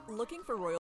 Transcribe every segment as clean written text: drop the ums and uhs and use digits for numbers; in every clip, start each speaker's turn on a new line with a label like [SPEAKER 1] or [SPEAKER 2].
[SPEAKER 1] Looking for royal.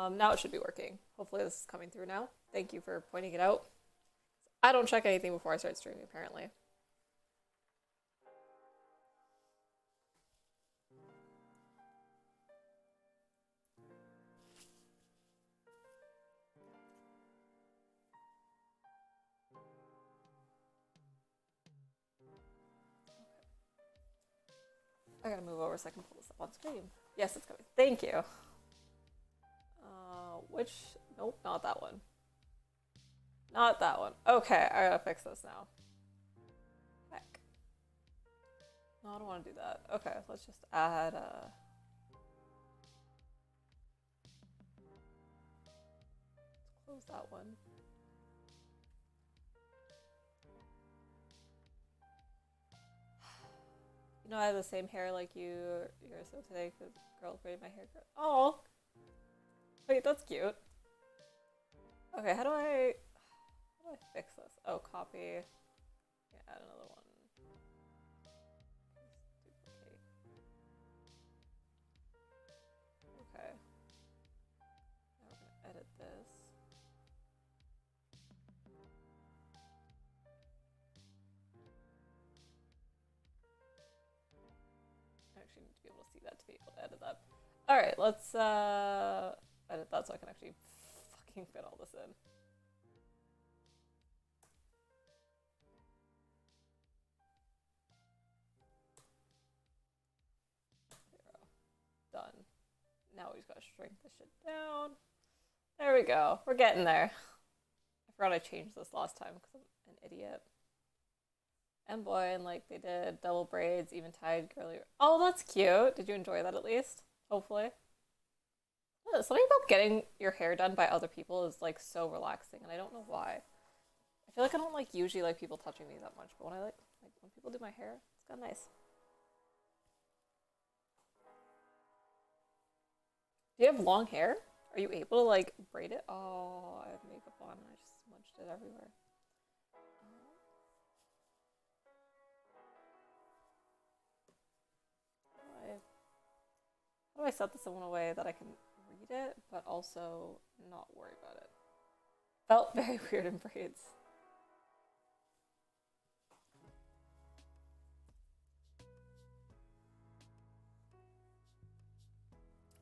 [SPEAKER 1] Now it should be working. Hopefully this is coming through now. Thank you for pointing it out. I don't check anything before I start streaming, apparently. I gotta move over so I can pull this up on screen. Yes, it's coming. Thank you. Which? Nope, not that one. Not that one. Okay, I gotta fix this now. Heck. No, I don't want to do that. Okay, let's just add close that one. You know, I have the same hair like you. You're so today because girl braided my hair. Oh, wait, that's cute. Okay, how do I fix this? Oh, copy. Yeah, add another one. Duplicate. Okay. Now we're gonna edit this. I actually need to be able to see that to be able to edit that. All right, let's edit that so I can actually fucking fit all this in. Done. Now we just gotta shrink this shit down. There we go. We're getting there. I forgot I changed this last time because I'm an idiot. And boy, and like they did double braids, even tied curly. Oh, that's cute. Did you enjoy that at least? Hopefully. Yeah, something about getting your hair done by other people is like so relaxing, and I don't know why. I feel like I don't like usually like people touching me that much, but when I like when people do my hair, it's kind of nice. you have long hair? Are you able to like braid it? Oh, I have makeup on and I just smudged it everywhere. How do I set this in a way that I can read it, but also not worry about it? Felt very weird in braids.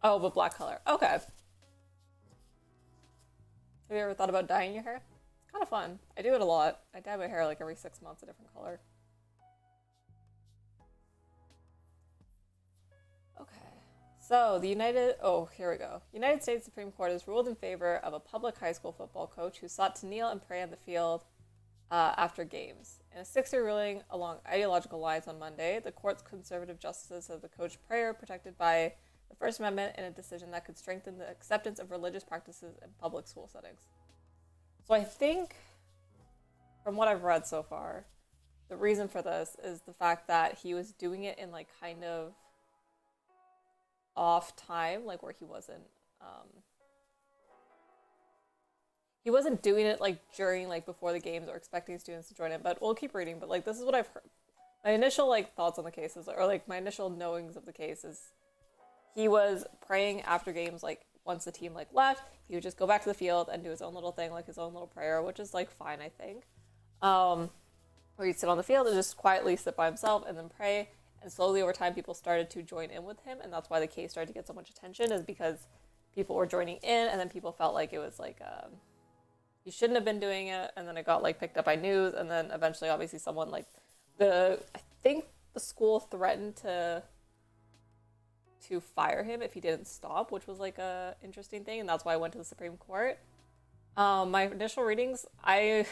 [SPEAKER 1] Oh, but black color. Okay. Have you ever thought about dyeing your hair? It's kind of fun. I do it a lot. I dye my hair like every 6 months a different color. Okay. So here we go. United States Supreme Court has ruled in favor of a public high school football coach who sought to kneel and pray on the field after games. In a 6-year ruling along ideological lines on Monday, the court's conservative justices said the coach's prayer protected by the First Amendment in a decision that could strengthen the acceptance of religious practices in public school settings. So I think, from what I've read so far, the reason for this is the fact that he was doing it in like kind of off time, like where he wasn't doing it like during like before the games or expecting students to join in. But we'll keep reading. But like this is what I've heard. My initial like thoughts on the cases, or like my initial knowings of the case, is he was praying after games. Like once the team like left, he would just go back to the field and do his own little thing, like his own little prayer, which is like fine, I think. Where he'd sit on the field and just quietly sit by himself and then pray. And slowly over time, people started to join in with him, and that's why the case started to get so much attention, is because people were joining in, and then people felt like it was like he shouldn't have been doing it, and then it got like picked up by news, and then eventually, obviously, someone like I think the school threatened to fire him if he didn't stop, which was like a interesting thing, and that's why I went to the Supreme Court. My initial readings, as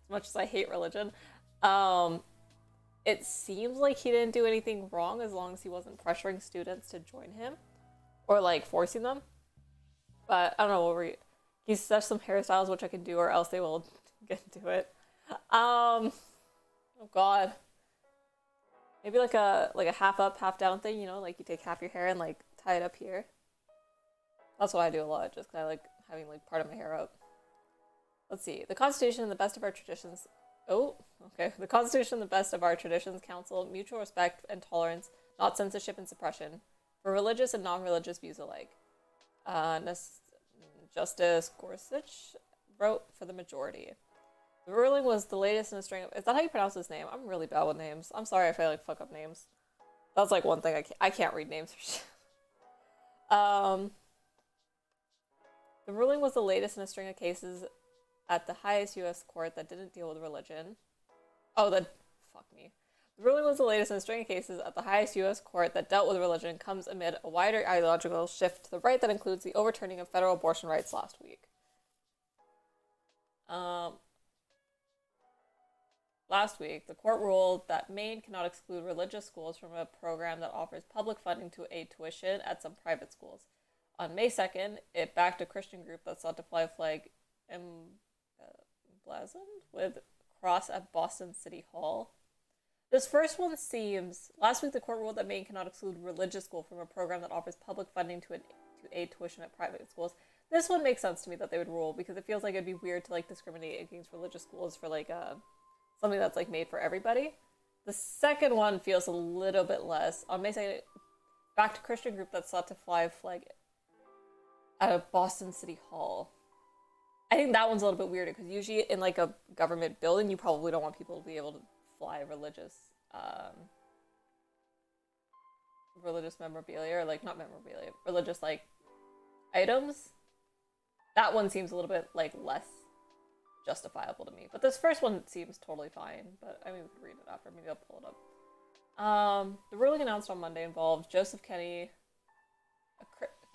[SPEAKER 1] much as I hate religion, it seems like he didn't do anything wrong as long as he wasn't pressuring students to join him or like forcing them. But I don't know, he says some hairstyles which I can do, or else they will get into it. Oh god. Maybe like a half up, half down thing, like you take half your hair and like tie it up here. That's what I do a lot, just because I like having like part of my hair up. Let's see. The Constitution and the best of our traditions. Oh, okay. The Constitution and the best of our traditions counsel mutual respect and tolerance, not censorship and suppression, for religious and non-religious views alike. Justice Gorsuch wrote for the majority. The ruling was the latest in a string of... Is that how you pronounce his name? I'm really bad with names. I'm sorry if I like fuck up names. That's like one thing I can't read names. The ruling was the latest in a string of cases at the highest U.S. court that didn't deal with religion. Fuck me. The ruling was the latest in a string of cases at the highest U.S. court that dealt with religion, comes amid a wider ideological shift to the right that includes the overturning of federal abortion rights last week. Last week, the court ruled that Maine cannot exclude religious schools from a program that offers public funding to aid tuition at some private schools. On May 2nd, it backed a Christian group that sought to fly a flag emblazoned with cross at Boston City Hall. This first one seems... Last week, the court ruled that Maine cannot exclude religious school from a program that offers public funding to aid tuition at private schools. This one makes sense to me that they would rule, because it feels like it'd be weird to like discriminate against religious schools for like something that's like made for everybody. The second one feels a little bit less. On May 2nd, backed a Christian group that sought to fly a flag at a Boston City Hall. I think that one's a little bit weirder, because usually in like a government building, you probably don't want people to be able to fly religious memorabilia, or like not memorabilia, religious like items. That one seems a little bit like less justifiable to me. But this first one seems totally fine. But I mean, we could read it after. Maybe I'll pull it up. The ruling announced on Monday involved Joseph Kennedy.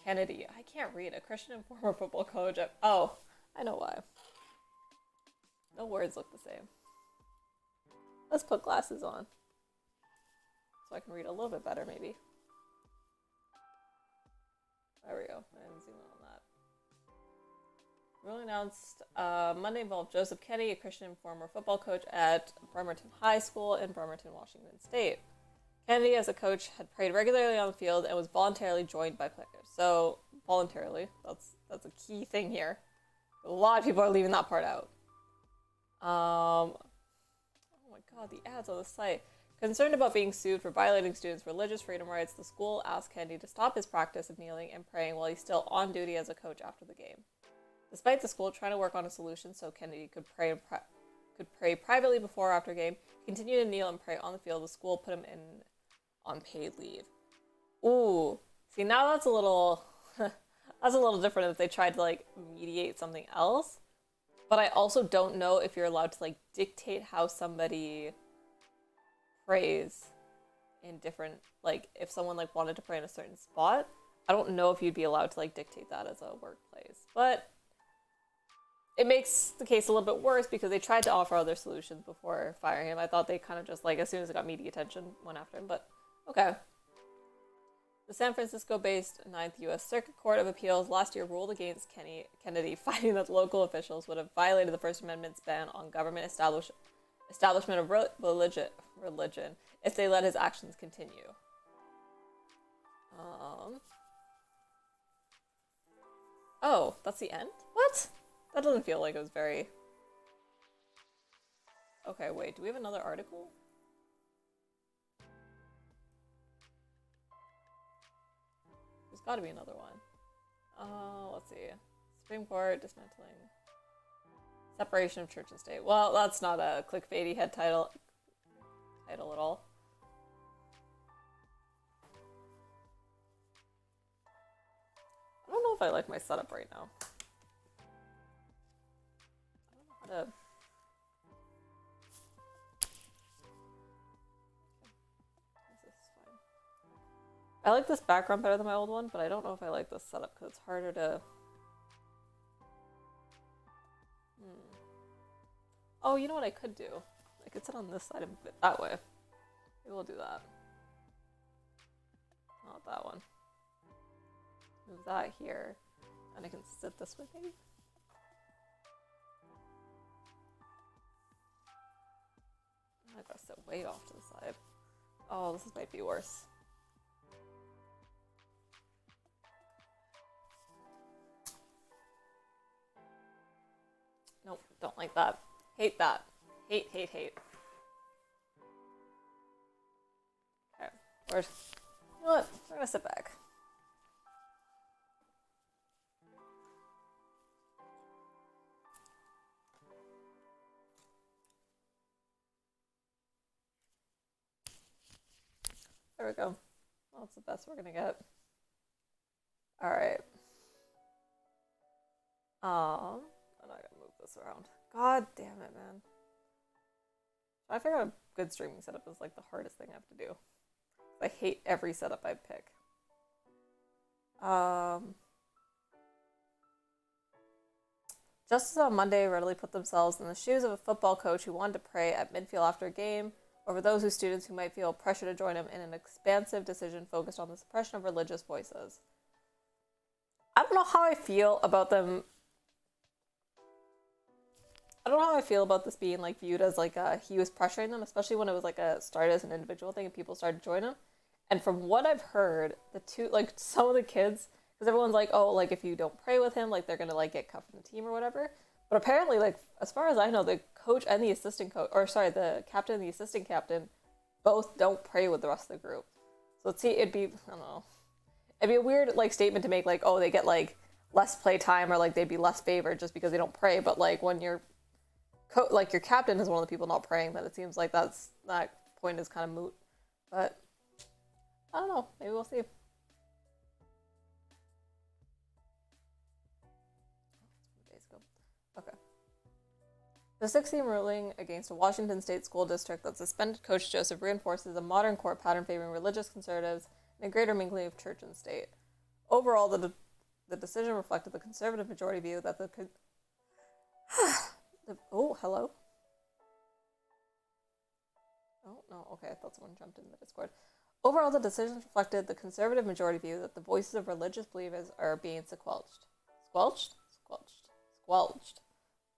[SPEAKER 1] I can't read. A Christian and former football coach. Oh, I know why. No words look the same. Let's put glasses on so I can read a little bit better, maybe. There we go. I didn't zoom in on that. Ruling announced Monday involved Joseph Kennedy, a Christian and former football coach at Bremerton High School in Bremerton, Washington State. Kennedy, as a coach, had prayed regularly on the field and was voluntarily joined by players. So voluntarily. That's a key thing here. A lot of people are leaving that part out. Oh my god, the ads on the site. Concerned about being sued for violating students' religious freedom rights, the school asked Kennedy to stop his practice of kneeling and praying while he's still on duty as a coach after the game. Despite the school trying to work on a solution so Kennedy could pray privately before or after game, he continued to kneel and pray on the field. The school put him in on paid leave. Ooh, see, now that's a little that's a little different if they tried to like mediate something else. But I also don't know if you're allowed to like dictate how somebody prays in different, like if someone like wanted to pray in a certain spot, I don't know if you'd be allowed to like dictate that as a workplace. But it makes the case a little bit worse because they tried to offer other solutions before firing him. I thought they kind of just like, as soon as it got media attention, went after him, but okay. The San Francisco-based 9th U.S. Circuit Court of Appeals last year ruled against Kennedy, finding that local officials would have violated the First Amendment's ban on government establishment of religion if they let his actions continue. Oh, that's the end? What? That doesn't feel like it was very... Okay, wait, do we have another article? There's gotta be another one. Let's see. Supreme Court dismantling separation of church and state. Well, that's not a clickbaity head title at all. I don't know if I like my setup right now. I don't know how to... This is fine. I like this background better than my old one, but I don't know if I like this setup because it's harder to... Oh, you know what I could do? I could sit on this side a bit that way. Maybe we'll do that. Not that one. Move that here. And I can sit this way maybe? I gotta sit way off to the side. Oh, this might be worse. Nope, don't like that. Hate that. Hate. Okay. You know what? We're gonna sit back. There we go. Well, that's the best we're gonna get. Alright. I'm not gonna move this around. God damn it, man. I figure out a good streaming setup is like the hardest thing I have to do. I hate every setup I pick. Justices on Monday readily put themselves in the shoes of a football coach who wanted to pray at midfield after a game over those students who might feel pressure to join him in an expansive decision focused on the suppression of religious voices. I don't know how I feel about them. I don't know how I feel about this being like viewed as like he was pressuring them, especially when it was like a started as an individual thing and people started to join him. And from what I've heard, some of the kids, because everyone's like, oh, like if you don't pray with him, like they're gonna like get cut from the team or whatever. But apparently, like as far as I know, the coach and the assistant coach, the captain and the assistant captain, both don't pray with the rest of the group. So it'd be, I don't know, it'd be a weird like statement to make, like, oh, they get like less play time or like they'd be less favored just because they don't pray. But like when your captain is one of the people not praying, then it seems like that point is kind of moot. But I don't know. Maybe we'll see. Okay. The 6-team ruling against a Washington State school district that suspended Coach Joseph reinforces a modern court pattern favoring religious conservatives and a greater mingling of church and state. Overall, the decision reflected the conservative majority view that oh, hello. Oh, no, okay, I thought someone jumped in the Discord. Overall, the decision reflected the conservative majority view that the voices of religious believers are being squelched. Squelched.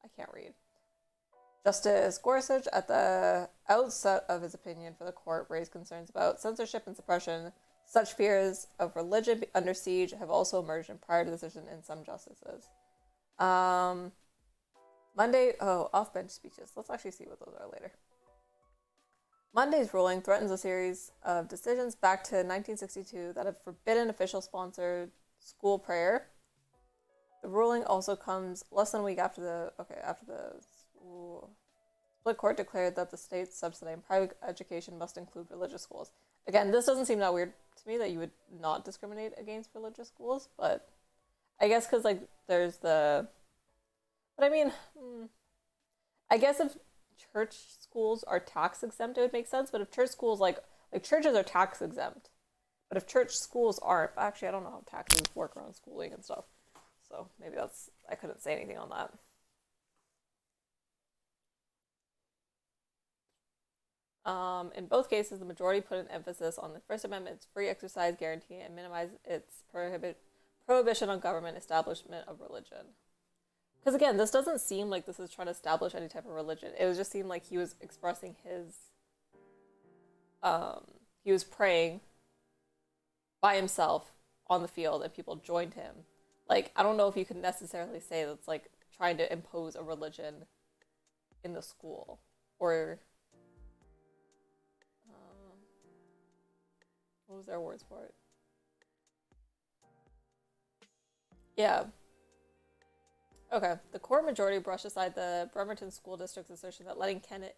[SPEAKER 1] I can't read. Justice Gorsuch, at the outset of his opinion for the court, raised concerns about censorship and suppression, Such fears of religion under siege have also emerged in prior to the decision in some justices. Um, Monday, off-bench speeches. Let's actually see what those are later. Monday's ruling threatens a series of decisions back to 1962 that have forbidden official-sponsored school prayer. The ruling also comes less than a week after the split court declared that the state's subsidizing private education must include religious schools. Again, this doesn't seem that weird to me that you would not discriminate against religious schools, but I guess because like there's the, but I mean, I guess if church schools are tax exempt, it would make sense. But if church schools like churches are tax exempt, but if church schools aren't, actually I don't know how taxes work around schooling and stuff. So maybe I couldn't say anything on that. In both cases, the majority put an emphasis on the First Amendment's free exercise guarantee and minimize its prohibition on government establishment of religion. Because again, this doesn't seem like this is trying to establish any type of religion. It was just seemed like he was expressing he was praying by himself on the field and people joined him. Like, I don't know if you can necessarily say that's like trying to impose a religion in the school or what was their words for it? Yeah. Okay. The court majority brushed aside the Bremerton School District's assertion that letting Kennedy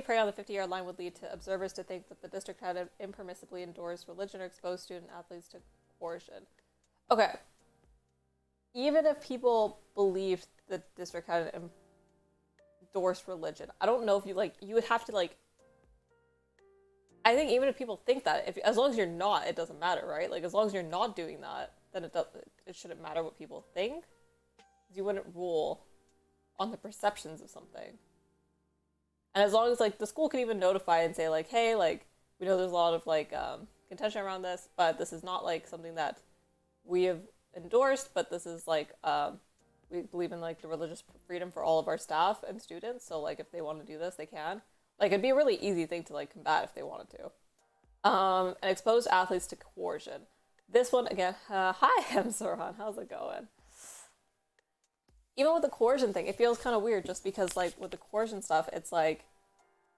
[SPEAKER 1] pray on the 50-yard line would lead to observers to think that the district had impermissibly endorsed religion or exposed student athletes to coercion. Okay. Even if people believed the district had endorsed religion, I don't know if you would have to I think even if people think that, as long as you're not, it doesn't matter, right? Like, as long as you're not doing that, then it shouldn't matter what people think. You wouldn't rule on the perceptions of something. And as long as, the school could even notify and say, hey, we know there's a lot of, contention around this, but this is not, something that we have endorsed, but this is, we believe in, the religious freedom for all of our staff and students, so, if they want to do this, they can. It'd be a really easy thing to, combat if they wanted to. And expose athletes to coercion. This one, again, hi, I'm Soran. How's it going? Even with the coercion thing, it feels kind of weird just because, with the coercion stuff, it's, a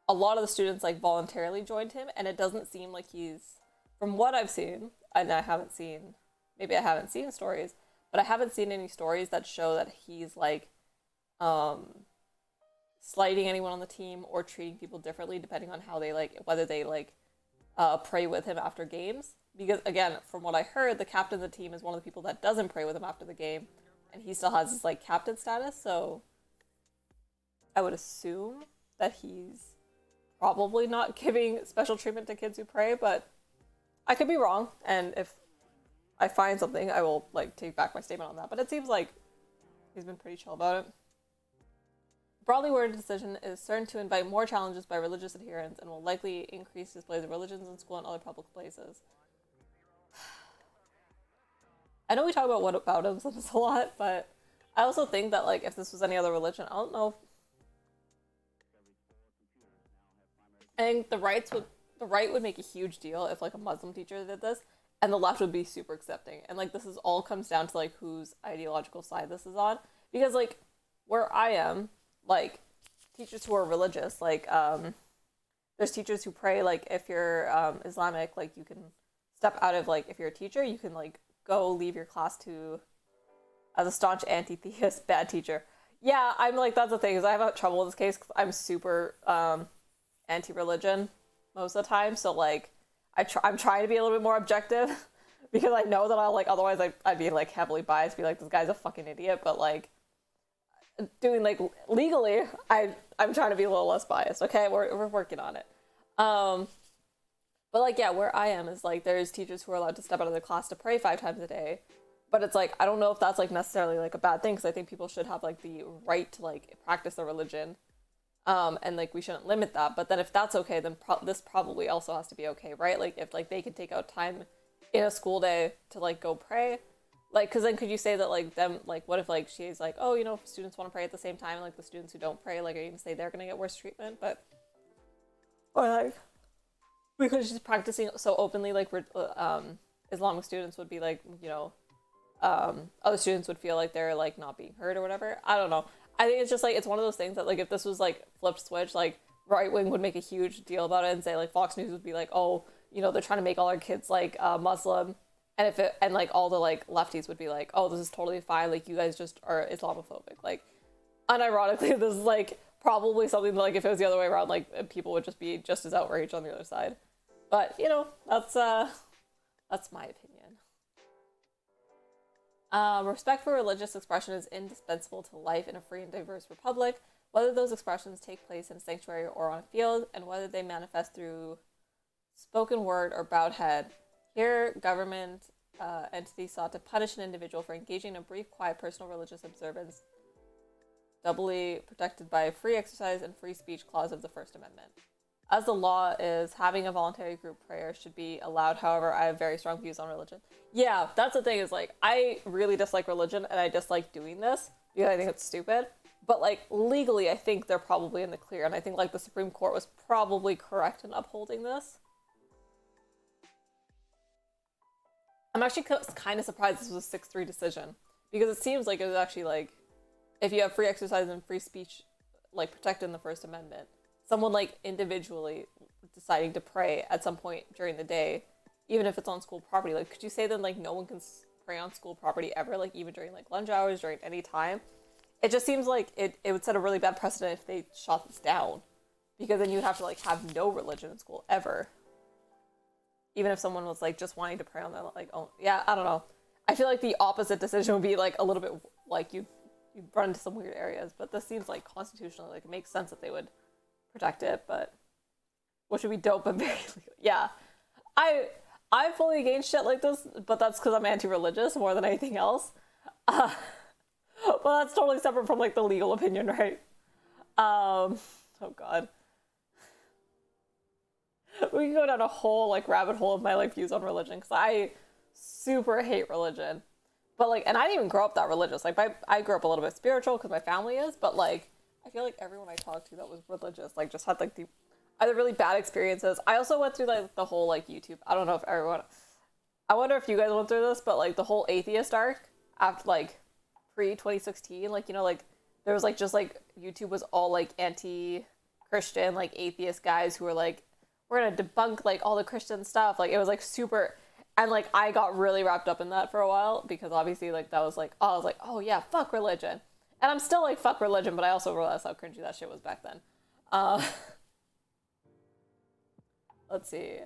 [SPEAKER 1] lot of the students, voluntarily joined him, and it doesn't seem like he's, from what I've seen, and I haven't seen stories, but I haven't seen any stories that show that he's, slighting anyone on the team or treating people differently depending on how they whether they pray with him after games. Because again, from what I heard, the captain of the team is one of the people that doesn't pray with him after the game, and he still has his captain status. So I would assume that he's probably not giving special treatment to kids who pray, but I could be wrong. And if I find something, I will take back my statement on that. But it seems like he's been pretty chill about it. Broadly worded decision is certain to invite more challenges by religious adherents and will likely increase displays of religions in school and other public places. I know we talk about whataboutism a lot, but I also think that if this was any other religion, I don't know. I think the right would make a huge deal if a Muslim teacher did this, and the left would be super accepting. And this is all comes down to whose ideological side this is on, because where I am. Teachers who are religious, there's teachers who pray, if you're Islamic, you can step out of, if you're a teacher, you can, go leave your class to, as a staunch anti-theist bad teacher. Yeah, I'm, that's the thing, is I have trouble with this case, because I'm super anti-religion most of the time, so, I'm trying to be a little bit more objective, because I know that I'll, otherwise I'd be, heavily biased, be this guy's a fucking idiot, but, doing legally, I'm trying to be a little less biased. Okay, we're working on it. But yeah, where I am is there's teachers who are allowed to step out of their class to pray 5 times a day, but it's I don't know if that's necessarily a bad thing, because I think people should have the right to practice their religion, and we shouldn't limit that. But then if that's okay, then this probably also has to be okay, right? If they can take out time in a school day to go pray. Because then could you say that, them, what if, she's oh, if students want to pray at the same time, the students who don't pray, are you going to say they're going to get worse treatment? But, or, because she's practicing so openly, like Islamic students would be like, other students would feel like they're like not being heard or whatever. I don't know. I think it's just like it's one of those things that like if this was like flipped switch, like right wing would make a huge deal about it and say like Fox News would be like, oh, they're trying to make all our kids like Muslim, and if it and like all the like lefties would be like, oh, this is totally fine, like you guys just are Islamophobic. Like unironically, this is like probably something that, like if it was the other way around, like people would just be just as outraged on the other side. But that's my opinion. Respect for religious expression is indispensable to life in a free and diverse republic, whether those expressions take place in a sanctuary or on a field, and whether they manifest through spoken word or bowed head. Here, government entities sought to punish an individual for engaging in a brief, quiet, personal religious observance, doubly protected by a free exercise and free speech clause of the First Amendment. As the law is, having a voluntary group prayer should be allowed. However, I have very strong views on religion. Yeah, that's the thing is like, I really dislike religion and I dislike doing this because I think it's stupid. But like legally, I think they're probably in the clear. And I think like the Supreme Court was probably correct in upholding this. I'm actually kind of surprised this was a 6-3 decision because it seems like it was actually like, if you have free exercise and free speech like protected in the First Amendment, someone like individually deciding to pray at some point during the day, even if it's on school property, like could you say then like no one can pray on school property ever, like even during like lunch hours, during any time? It just seems like it would set a really bad precedent if they shot this down, because then you'd have to like have no religion in school ever, even if someone was like just wanting to pray on their like own. Yeah, I don't know. I feel like the opposite decision would be like a little bit like you run into some weird areas, but this seems like constitutionally like it makes sense that they would protect it, but which would be dope but very legal. Yeah, I'm fully against shit like this, but that's because I'm anti-religious more than anything else. But that's totally separate from like the legal opinion, right? Oh god, we can go down a whole like rabbit hole of my like views on religion because I super hate religion. But like, and I didn't even grow up that religious. Like I grew up a little bit spiritual because my family is, but like I feel like everyone I talked to that was religious like just had like the either really bad experiences. I also went through like the whole like YouTube. I don't know if everyone. I wonder if you guys went through this, but like the whole atheist arc after like pre-2016, like like there was like just like YouTube was all like anti-Christian like atheist guys who were like, we're gonna debunk like all the Christian stuff. Like it was like super. And, like, I got really wrapped up in that for a while because obviously, like, that was, like, I was like, oh, yeah, fuck religion. And I'm still, like, fuck religion, but I also realized how cringy that shit was back then. Let's see.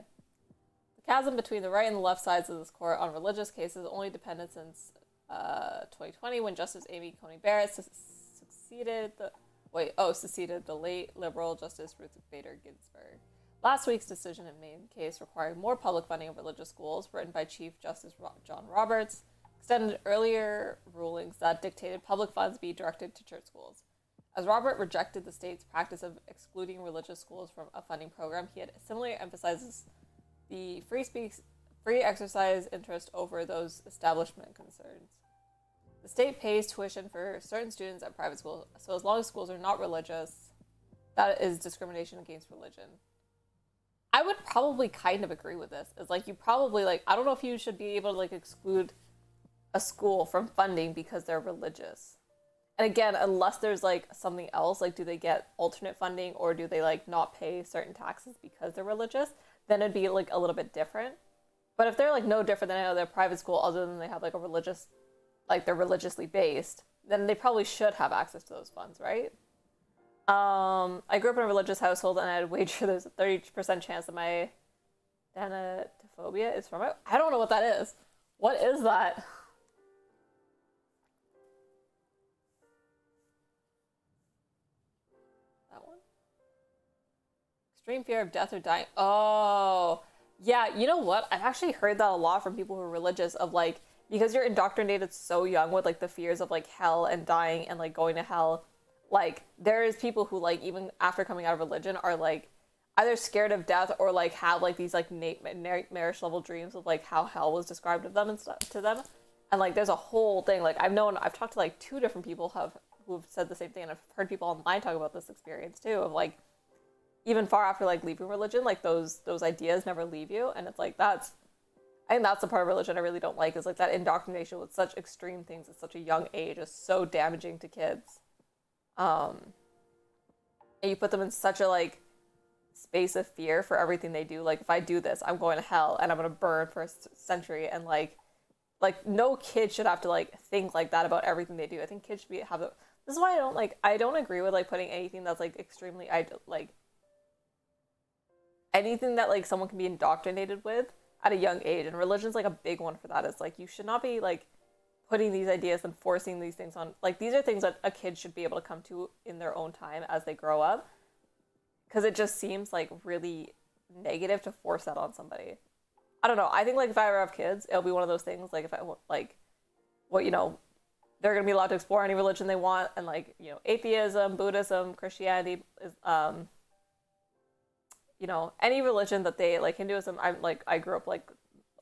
[SPEAKER 1] The chasm between the right and the left sides of this court on religious cases only depended since 2020 when Justice Amy Coney Barrett succeeded the late liberal Justice Ruth Bader Ginsburg. Last week's decision in Maine case requiring more public funding of religious schools, written by Chief Justice John Roberts, extended earlier rulings that dictated public funds be directed to church schools. As Robert rejected the state's practice of excluding religious schools from a funding program, he had similarly emphasizes the free exercise interest over those establishment concerns. The state pays tuition for certain students at private schools, so as long as schools are not religious, that is discrimination against religion. I would probably kind of agree with this. It's like you probably like, I don't know if you should be able to like exclude a school from funding because they're religious. And again, unless there's like something else, like do they get alternate funding or do they like not pay certain taxes because they're religious, then it'd be like a little bit different. But if they're like no different than any other private school other than they have like a religious, like they're religiously based, then they probably should have access to those funds, right? I grew up in a religious household and I'd wager there's a 30% chance that my thanatophobia is from it. I don't know what that is. What is that? That one? Extreme fear of death or dying. Oh, yeah, you know what? I've actually heard that a lot from people who are religious of like, because you're indoctrinated so young with like the fears of like hell and dying and like going to hell. Like, there's people who, like, even after coming out of religion are, like, either scared of death or, like, have, like, these, like, nightmarish level dreams of, like, how hell was described of them and stuff to them. And, like, there's a whole thing. Like, I've talked to, like, 2 different people who've said the same thing. And I've heard people online talk about this experience, too, of, like, even far after like leaving religion, like those ideas never leave you, and it's like I think that's the part of religion I really don't like, is like that indoctrination with such extreme things at such a young age is so damaging to kids. Um, and you put them in such a like space of fear for everything they do. Like if I do this, I'm going to hell and I'm gonna burn for a century, and like no kid should have to like think like that about everything they do. I think kids should be have. This is why I don't agree with like putting anything that's like extremely like anything that like someone can be indoctrinated with at a young age, and religion's like a big one for that. It's like you should not be like putting these ideas and forcing these things on, like these are things that a kid should be able to come to in their own time as they grow up, because it just seems like really negative to force that on somebody. I don't know, I think like if I ever have kids, it'll be one of those things like if I like what they're gonna be allowed to explore any religion they want, and like atheism, Buddhism, Christianity is any religion that they like. Hinduism, I grew up like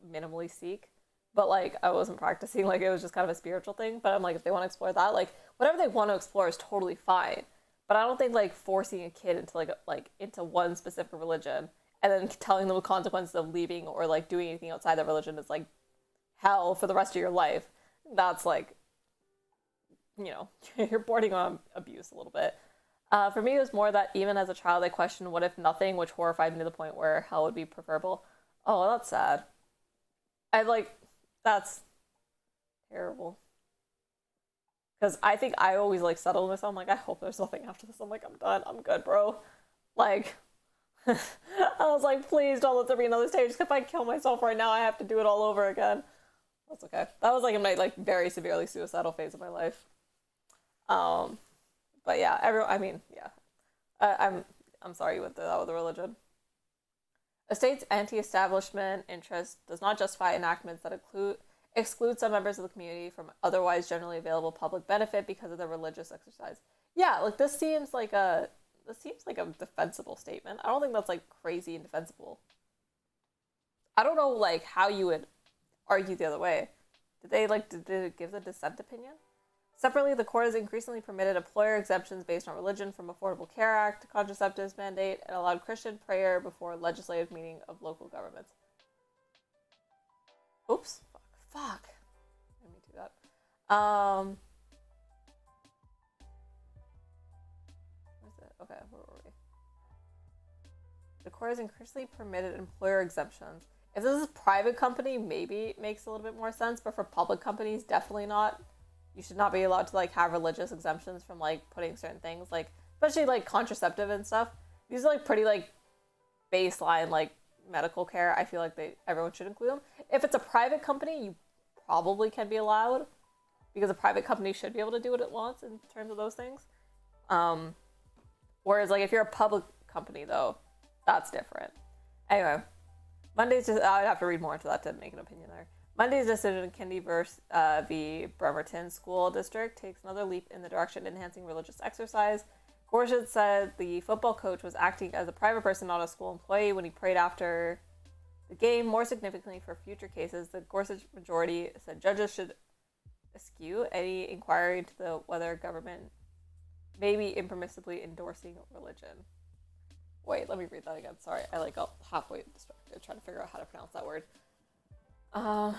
[SPEAKER 1] minimally Sikh, but like I wasn't practicing, like it was just kind of a spiritual thing. But I'm like, if they want to explore that, like whatever they want to explore is totally fine. But I don't think like forcing a kid into like into one specific religion and then telling them the consequences of leaving or like doing anything outside that religion is like hell for the rest of your life. That's like you're bordering on abuse a little bit. For me, it was more that even as a child, I questioned what if nothing, which horrified me to the point where hell would be preferable. Oh, that's sad. That's terrible. Because I think I always like settle with myself. I'm like, I hope there's nothing after this. I'm like, I'm done. I'm good, bro. Like, I was like, please don't let there be another stage. If I kill myself right now, I have to do it all over again. That's okay. That was like in my like very severely suicidal phase of my life. But yeah, I'm sorry you went through that with the religion. A state's anti-establishment interest does not justify enactments that exclude some members of the community from otherwise generally available public benefit because of their religious exercise. Yeah, like this seems like a defensible statement. I don't think that's like crazy indefensible. I don't know like how you would argue the other way. Did they give the dissent opinion? Separately, the court has increasingly permitted employer exemptions based on religion, from Affordable Care Act to contraceptives mandate, and allowed Christian prayer before legislative meeting of local governments. Oops. Fuck. Let me do that. Where's it? Okay, where were we? The court has increasingly permitted employer exemptions. If this is a private company, maybe it makes a little bit more sense, but for public companies, definitely not. You should not be allowed to like have religious exemptions from like putting certain things, like especially like contraceptive and stuff. These are like pretty like baseline like medical care. I feel like everyone should include them. If it's a private company, you probably can be allowed, because a private company should be able to do what it wants in terms of those things. Whereas like if you're a public company though, that's different. Anyway, I'd have to read more into that to make an opinion there. Monday's decision in Kindy v. Bremerton School District takes another leap in the direction of enhancing religious exercise. Gorsuch said the football coach was acting as a private person, not a school employee, when he prayed after the game. More significantly, for future cases, the Gorsuch majority said judges should eschew any inquiry into whether government may be impermissibly endorsing religion. Wait, let me read that again. Sorry, I got halfway distracted trying to figure out how to pronounce that word. Yeah.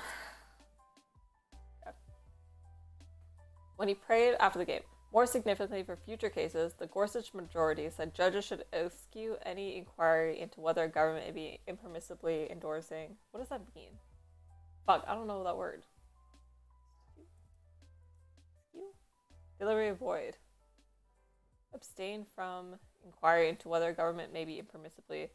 [SPEAKER 1] When he prayed after the game. More significantly, for future cases, the Gorsuch majority said judges should eschew any inquiry into whether a government may be impermissibly endorsing. What does that mean? Fuck, I don't know that word. Delivery void. Abstain from inquiry into whether a government may be impermissibly.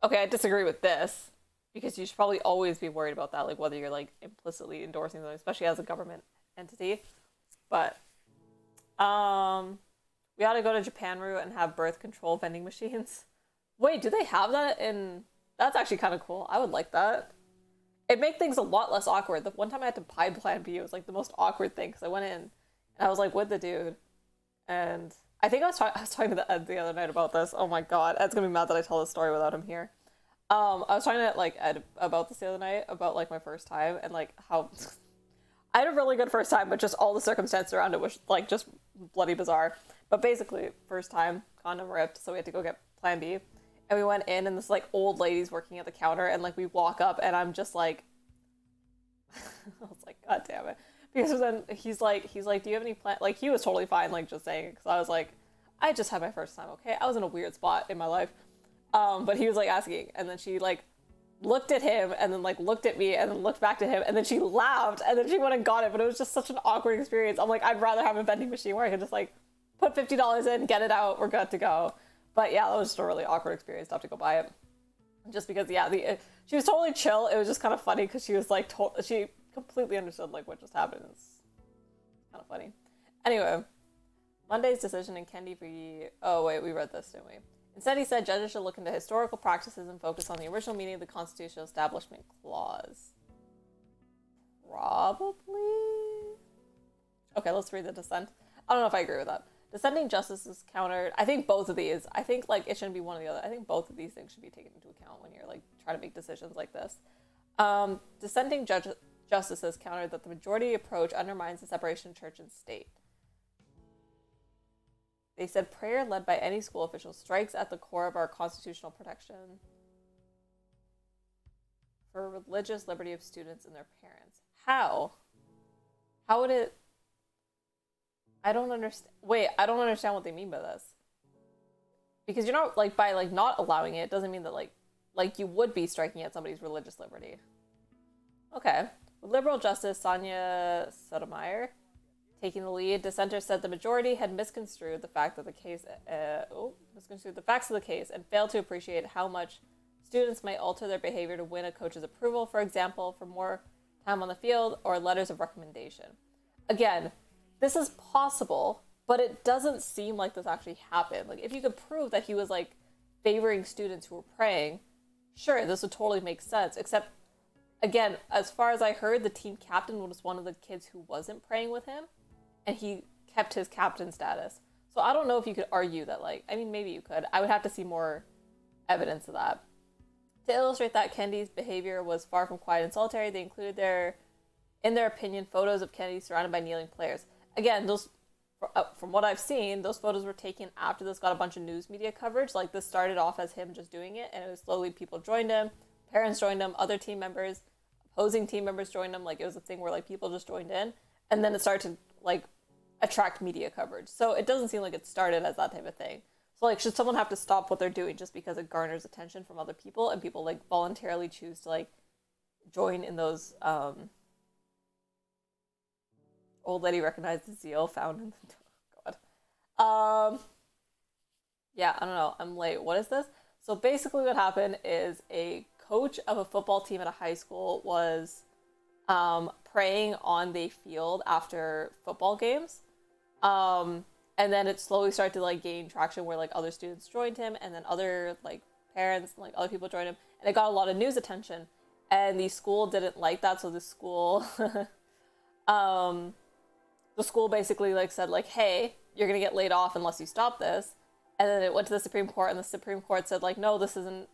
[SPEAKER 1] Okay, I disagree with this. Because you should probably always be worried about that, like whether you're like implicitly endorsing them, especially as a government entity. But we ought to go to Japan route and have birth control vending machines. Wait, do they have that in? That's actually kind of cool. I would like that. It'd make things a lot less awkward. The one time I had to buy Plan B, it was like the most awkward thing, because I went in and I was like with the dude, and I think I was talking to Ed the other night about this. Oh my god, Ed's gonna be mad that I tell this story without him here. I was talking to like Ed about this the other night, about like my first time, and like how I had a really good first time, but just all the circumstances around it was like just bloody bizarre. But basically, first time, condom ripped, so we had to go get Plan B. and we went in, and this like old lady's working at the counter, and like we walk up, and I'm just like, I was like, God damn it. Because then he's like, do you have any plan? Like, he was totally fine, like, just saying it, because I was like, I just had my first time, okay? I was in a weird spot in my life. But he was, like, asking, and then she, like, looked at him, and then, like, looked at me, and then looked back to him, and then she laughed, and then she went and got it, but it was just such an awkward experience. I'm like, I'd rather have a vending machine where I could just, like, put $50 in, get it out, we're good to go. But, yeah, that was just a really awkward experience to have to go buy it. Just because, yeah, she was totally chill. It was just kind of funny, because she was, like, she completely understood like what just happened. It's kind of funny. Anyway, Monday's decision in Kendi v. Oh wait, we read this, didn't we? Instead, he said judges should look into historical practices and focus on the original meaning of the Constitutional Establishment Clause. Probably. Okay, let's read the dissent. I don't know if I agree with that. Dissenting justices countered. I think both of these. I think like it shouldn't be one or the other. I think both of these things should be taken into account when you're like trying to make decisions like this. Dissenting justices countered that the majority approach undermines the separation of church and state. They said prayer led by any school official strikes at the core of our constitutional protection for religious liberty of students and their parents. How? How would it... I don't understand. Wait, I don't understand what they mean by this. Because you're not, like, by, like, not allowing it doesn't mean that, like you would be striking at somebody's religious liberty. Okay. With liberal justice Sonia Sotomayor taking the lead, dissenters said the majority had misconstrued the facts of the case and failed to appreciate how much students might alter their behavior to win a coach's approval, for example, for more time on the field or letters of recommendation. Again, this is possible, but it doesn't seem like this actually happened. Like, if you could prove that he was, like, favoring students who were praying, sure, this would totally make sense, except, again, as far as I heard, the team captain was one of the kids who wasn't praying with him, and he kept his captain status. So I don't know if you could argue that, like, I mean, maybe you could. I would have to see more evidence of that. To illustrate that Kendi's behavior was far from quiet and solitary, they included in their opinion, photos of Kendi surrounded by kneeling players. Again, those, from what I've seen, those photos were taken after this got a bunch of news media coverage. Like, this started off as him just doing it, and it was slowly people joined him, parents joined him, other team members, opposing team members joined him. Like, it was a thing where, like, people just joined in, and then it started to, like, attract media coverage. So it doesn't seem like it started as that type of thing. So, like, should someone have to stop what they're doing just because it garners attention from other people, and people, like, voluntarily choose to, like, join in those, old lady recognized the zeal found in the... God. Yeah, I don't know. I'm late. What is this? So basically what happened is a coach of a football team at a high school was praying on the field after football games. And then it slowly started to, like, gain traction where, like, other students joined him, and then other, like, parents and, like, other people joined him, and it got a lot of news attention. And the school didn't like that, so the school the school basically, like, said, like, hey, you're gonna get laid off unless you stop this. And then it went to the Supreme Court, and the Supreme Court said, like, no, this isn't,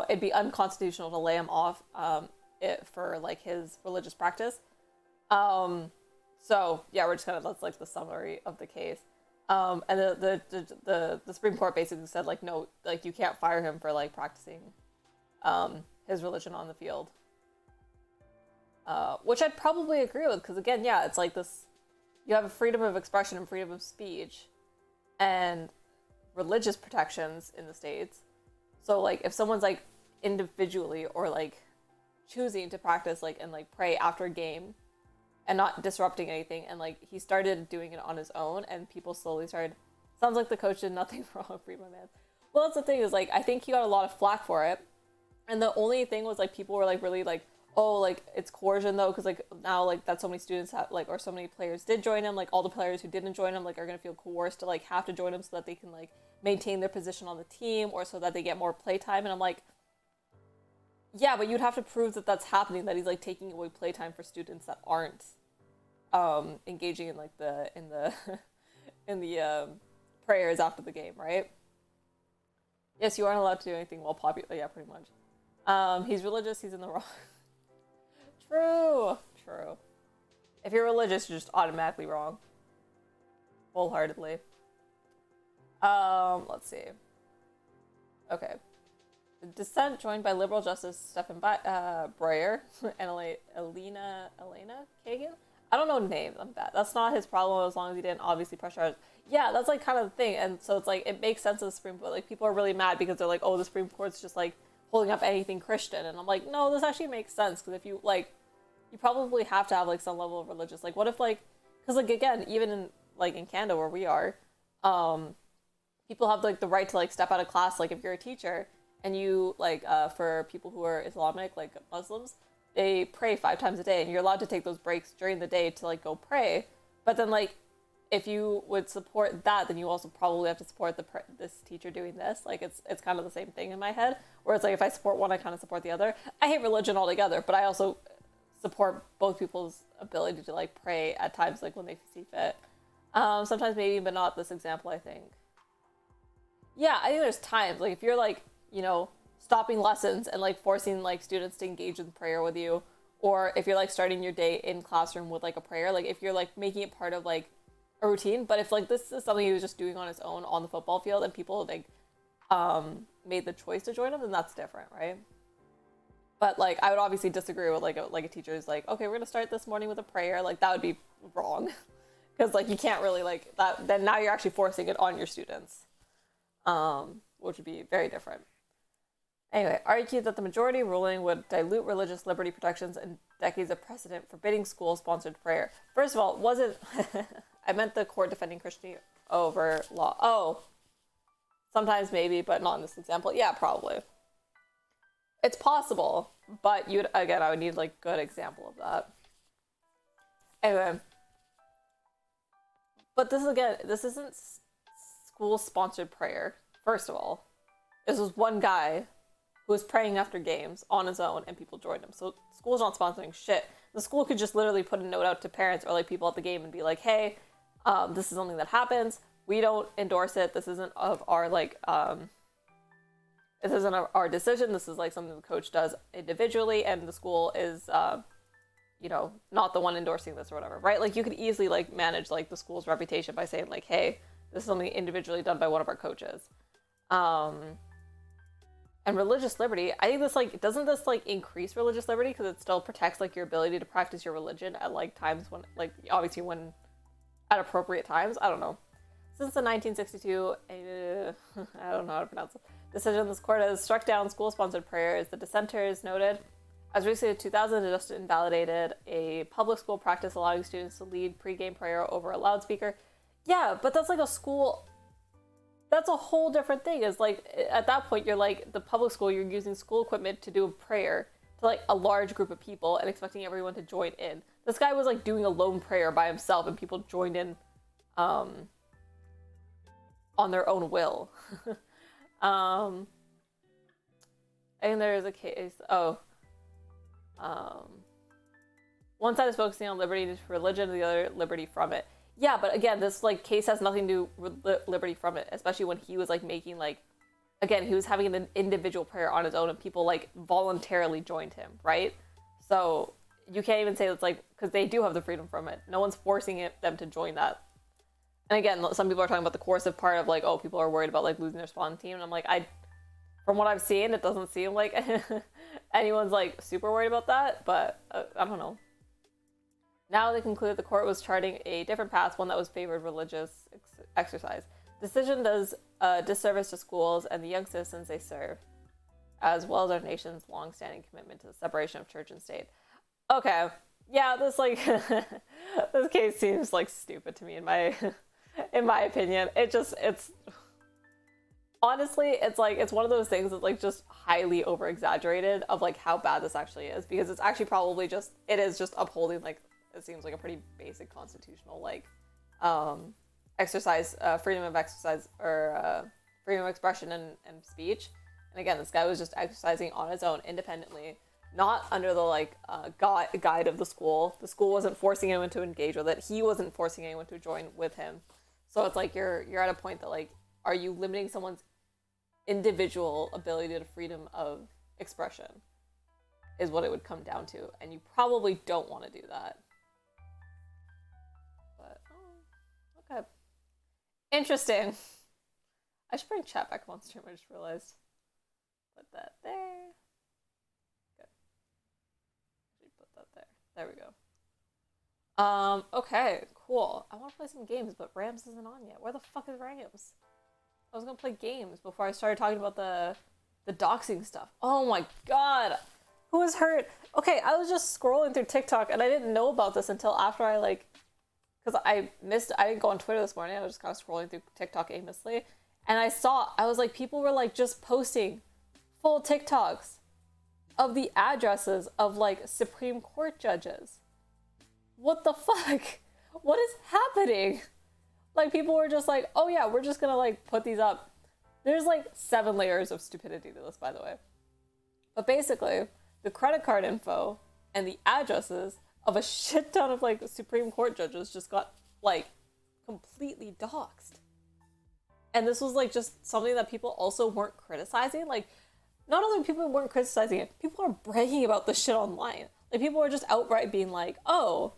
[SPEAKER 1] it'd be unconstitutional to lay him off for, like, his religious practice. So yeah, we're just kind of, that's, like, the summary of the case. And the Supreme Court basically said, like, no, like, you can't fire him for, like, practicing his religion on the field. Which I'd probably agree with, because, again, yeah, it's like this, you have a freedom of expression and freedom of speech and religious protections in the States. So, like, if someone's, like, individually or, like, choosing to practice, like, and, like, pray after a game and not disrupting anything, and, like, he started doing it on his own, and people slowly started, sounds like the coach did nothing wrong, free my man. Well, that's the thing, is, like, I think he got a lot of flack for it, and the only thing was, like, people were, like, really, like, oh, like, it's coercion, though, because, like, now, like, that so many students have, like, or so many players did join him, like, all the players who didn't join him, like, are going to feel coerced to, like, have to join him so that they can, like, maintain their position on the team, or so that they get more playtime, and I'm like, yeah, but you'd have to prove that that's happening, that he's, like, taking away playtime for students that aren't, engaging in, like, in the prayers after the game, right? Yes, you aren't allowed to do anything while popular, yeah, pretty much. He's religious, he's in the wrong. True. If you're religious, you're just automatically wrong. Wholeheartedly. Let's see. Okay. Dissent joined by liberal justice Stephen Breyer and Elena Kagan. I don't know names. I'm bad. That's not his problem as long as he didn't obviously pressurize. Yeah, that's like kind of the thing. And so it's like it makes sense of the Supreme Court. Like people are really mad because they're like, oh, the Supreme Court's just like holding up anything Christian. And I'm like, no, this actually makes sense because if you like, you probably have to have like some level of religious. Like what if like, because like again, even in Canada where we are, people have like the right to like step out of class. Like if you're a teacher and you like for people who are Islamic, like Muslims, they pray 5 times a day and you're allowed to take those breaks during the day to like go pray. But then like if you would support that, then you also probably have to support this teacher doing this. Like it's kind of the same thing in my head where it's like if I support one, I kind of support the other. I hate religion altogether, but I also support both people's ability to like pray at times like when they see fit. Sometimes maybe, but not this example, I think. Yeah, I think there's times like if you're like, you know, stopping lessons and like forcing like students to engage in prayer with you, or if you're like starting your day in classroom with like a prayer, like if you're like making it part of like a routine. But if like this is something he was just doing on his own on the football field and people like made the choice to join him, then that's different, right? But like I would obviously disagree with like a teacher who's like, okay, we're gonna start this morning with a prayer. Like that would be wrong because like you can't really like that. Then now you're actually forcing it on your students, which would be very different. Anyway, argued that the majority ruling would dilute religious liberty protections and decades of precedent forbidding school-sponsored prayer. First of all, wasn't I meant the court defending Christianity over law? Oh, sometimes maybe, but not in this example. Yeah, probably. It's possible, but you'd again, I would need like good example of that. Anyway, but this isn't school-sponsored prayer. First of all, this was one guy who was praying after games on his own and people joined him. So school's not sponsoring shit. The school could just literally put a note out to parents or like people at the game and be like, hey, this is something that happens. We don't endorse it. This isn't of our like, this isn't our decision. This is like something the coach does individually and the school is, you know, not the one endorsing this or whatever, right? Like you could easily like manage like the school's reputation by saying like, hey, this is something individually done by one of our coaches. And religious liberty, I think this like doesn't this like increase religious liberty because it still protects like your ability to practice your religion at like times when like obviously when at appropriate times. I don't know. Since the 1962 I don't know how to pronounce it, decision, this court has struck down school-sponsored prayers. The dissenters noted as recently as 2000 it just invalidated a public school practice allowing students to lead pre-game prayer over a loudspeaker. Yeah, but that's like a school. That's a whole different thing. Is like at that point you're like the public school, you're using school equipment to do a prayer to like a large group of people and expecting everyone to join in. This guy was like doing a lone prayer by himself and people joined in on their own will. And there is a case one side is focusing on liberty to religion, the other liberty from it. Yeah, but again, this like case has nothing to do with liberty from it, especially when he was like making like, again, he was having an individual prayer on his own and people like voluntarily joined him, right? So you can't even say it's like, because they do have the freedom from it. No one's forcing them to join that. And again, some people are talking about the coercive part of like, oh, people are worried about like losing their spot on the team. And I'm like, from what I've seen, it doesn't seem like anyone's like super worried about that, but I don't know. Now they conclude the court was charting a different path, one that was favored religious exercise. Decision does disservice to schools and the young citizens they serve, as well as our nation's long-standing commitment to the separation of church and state. Okay, yeah, this like this case seems like stupid to me in my opinion. It's honestly, it's like it's one of those things that's like just highly over exaggerated of like how bad this actually is, because it's actually probably just upholding like it seems like a pretty basic constitutional like exercise, freedom of exercise or freedom of expression and speech. And again, this guy was just exercising on his own independently, not under the like guide of the school. The school wasn't forcing anyone to engage with it. He wasn't forcing anyone to join with him. So it's like you're at a point that like, are you limiting someone's individual ability to freedom of expression is what it would come down to. And you probably don't want to do that. But, okay. Interesting. I should bring chat back on stream, I just realized. Put that there. Good. Put that there. There we go. Okay, cool. I want to play some games, but Rams isn't on yet. Where the fuck is Rams? I was gonna play games before I started talking about the doxing stuff. Oh my god. Who was hurt? Okay, I was just scrolling through TikTok and I didn't know about this until after I because I didn't go on Twitter this morning. I was just kind of scrolling through TikTok aimlessly. And I was like, people were like just posting full TikToks of the addresses of like Supreme Court judges. What the fuck? What is happening? Like, people were just like, oh yeah, we're just gonna like put these up. There's like 7 layers of stupidity to this, by the way. But basically, the credit card info and the addresses of a shit ton of like Supreme Court judges just got like completely doxxed. And this was like just something that people also weren't criticizing. Like, not only people weren't criticizing it, people are bragging about this shit online. Like, people were just outright being like, oh,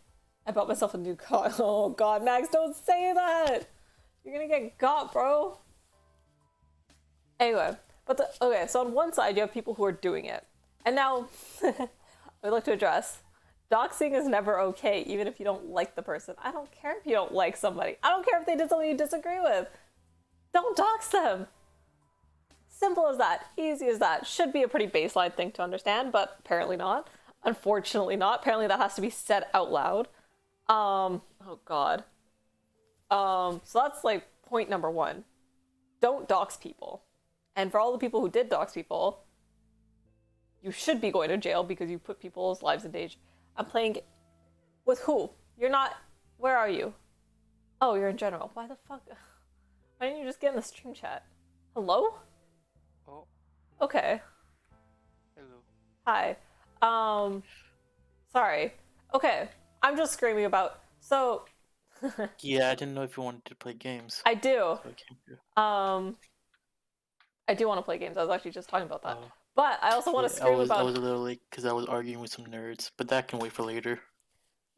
[SPEAKER 1] I bought myself a new car. Oh god, Max, don't say that! You're gonna get got, bro. Anyway, okay, so on one side you have people who are doing it. And now, I'd like to address, doxing is never okay, even if you don't like the person. I don't care if you don't like somebody. I don't care if they did something you disagree with. Don't dox them. Simple as that. Easy as that. Should be a pretty baseline thing to understand, but apparently not. Unfortunately not. Apparently that has to be said out loud. Oh god. So that's like point number 1. Don't dox people. And for all the people who did dox people, you should be going to jail because you put people's lives in danger. I'm playing with who? You're not. Where are you? Oh, you're in general. Why the fuck? Why didn't you just get in the stream chat? Hello?
[SPEAKER 2] Oh.
[SPEAKER 1] Okay.
[SPEAKER 2] Hello.
[SPEAKER 1] Hi. Sorry. Okay. I'm just screaming about. So.
[SPEAKER 2] Yeah, I didn't know if you wanted to play games.
[SPEAKER 1] I do.
[SPEAKER 2] So I came here.
[SPEAKER 1] I do want to play games. I was actually just talking about that.
[SPEAKER 2] Oh.
[SPEAKER 1] But I also want to scream about.
[SPEAKER 2] I was a little late because I was arguing with some nerds, but that can wait for later.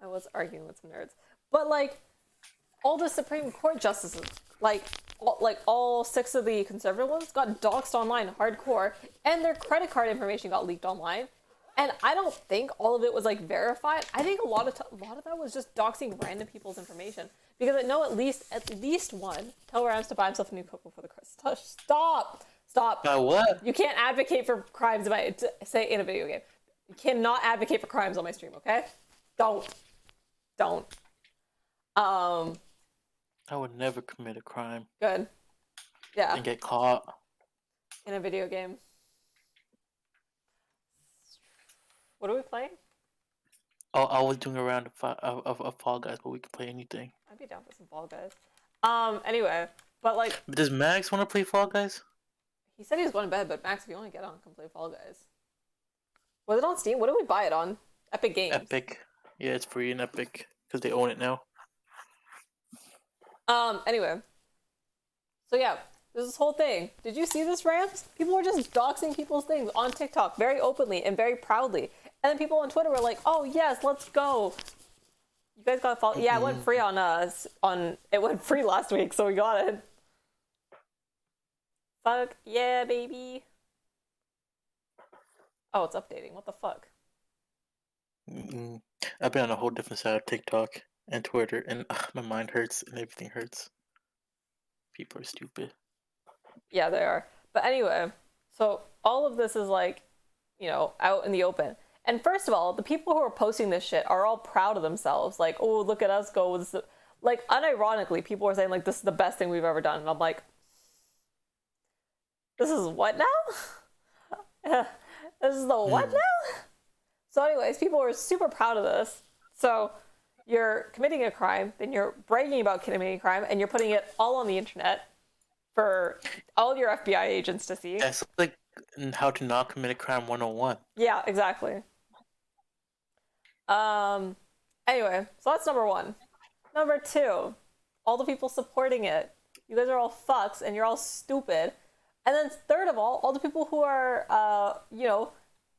[SPEAKER 1] I was arguing with some nerds. But like, all the Supreme Court justices, like all 6 of the conservative ones got doxxed online hardcore, and their credit card information got leaked online. And I don't think all of it was like verified. I think a lot of that was just doxing random people's information, because I know at least one tell Rams to buy himself a new Coco for the Christmas. Stop.
[SPEAKER 2] What?
[SPEAKER 1] You can't advocate for crimes say in a video game. You cannot advocate for crimes on my stream, okay? Don't.
[SPEAKER 2] I would never commit a crime.
[SPEAKER 1] Good. Yeah.
[SPEAKER 2] And get caught.
[SPEAKER 1] In a video game. What are we playing?
[SPEAKER 2] Oh, I was doing a round of Fall Guys, but we can play anything.
[SPEAKER 1] I'd be down for some Fall Guys. Anyway, but like...
[SPEAKER 2] Does Max want to play Fall Guys?
[SPEAKER 1] He said he was going to bed, but Max, if you want to get on, come play Fall Guys. Was it on Steam? What did we buy it on? Epic Games.
[SPEAKER 2] Epic. Yeah, it's free in Epic, because they own it now.
[SPEAKER 1] Anyway. So yeah, there's this whole thing. Did you see this, Rams? People were just doxing people's things on TikTok very openly and very proudly. And then people on Twitter were like, oh yes, let's go. You guys got to follow. Yeah, it went free on us. It went free last week, so we got it. Fuck yeah, baby. Oh, it's updating. What the fuck?
[SPEAKER 2] I've been on a whole different side of TikTok and Twitter, and my mind hurts and everything hurts. People are stupid.
[SPEAKER 1] Yeah, they are. But anyway, so all of this is like, out in the open. And first of all, the people who are posting this shit are all proud of themselves. Like, oh, look at us go. Like, unironically, people are saying, like, this is the best thing we've ever done. And I'm like, this is what now? This is the what now? So anyways, people are super proud of this. So you're committing a crime, then you're bragging about committing a crime, and you're putting it all on the internet for all your FBI agents to see.
[SPEAKER 2] That's like how to not commit a crime 101.
[SPEAKER 1] Yeah, exactly. Anyway, so that's number 1. Number 2, all the people supporting it. You guys are all fucks and you're all stupid. And then third of all the people who are,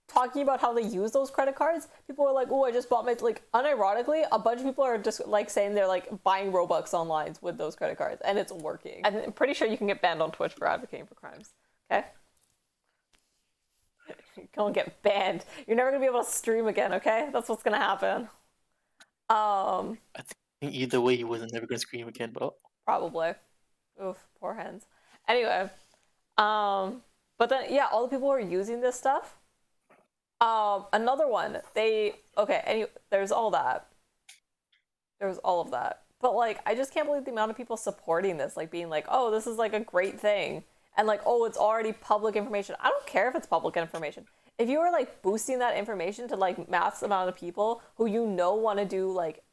[SPEAKER 1] talking about how they use those credit cards, people are like, oh, I just bought my, like, unironically, a bunch of people are just, like, saying they're, like, buying Robux online with those credit cards, and it's working. And I'm pretty sure you can get banned on Twitch for advocating for crimes, okay? You're gonna get banned. You're never gonna be able to stream again, okay? That's what's gonna happen.
[SPEAKER 2] I think either way, he wasn't never gonna scream again, but
[SPEAKER 1] Probably. Oof, poor hens. Anyway, but then yeah, all the people who are using this stuff. Another one, there's all that. There's all of that. But like, I just can't believe the amount of people supporting this, like being like, oh, this is like a great thing. And like, oh, it's already public information. I don't care if it's public information. If you are like boosting that information to like mass amount of people who you know want to do like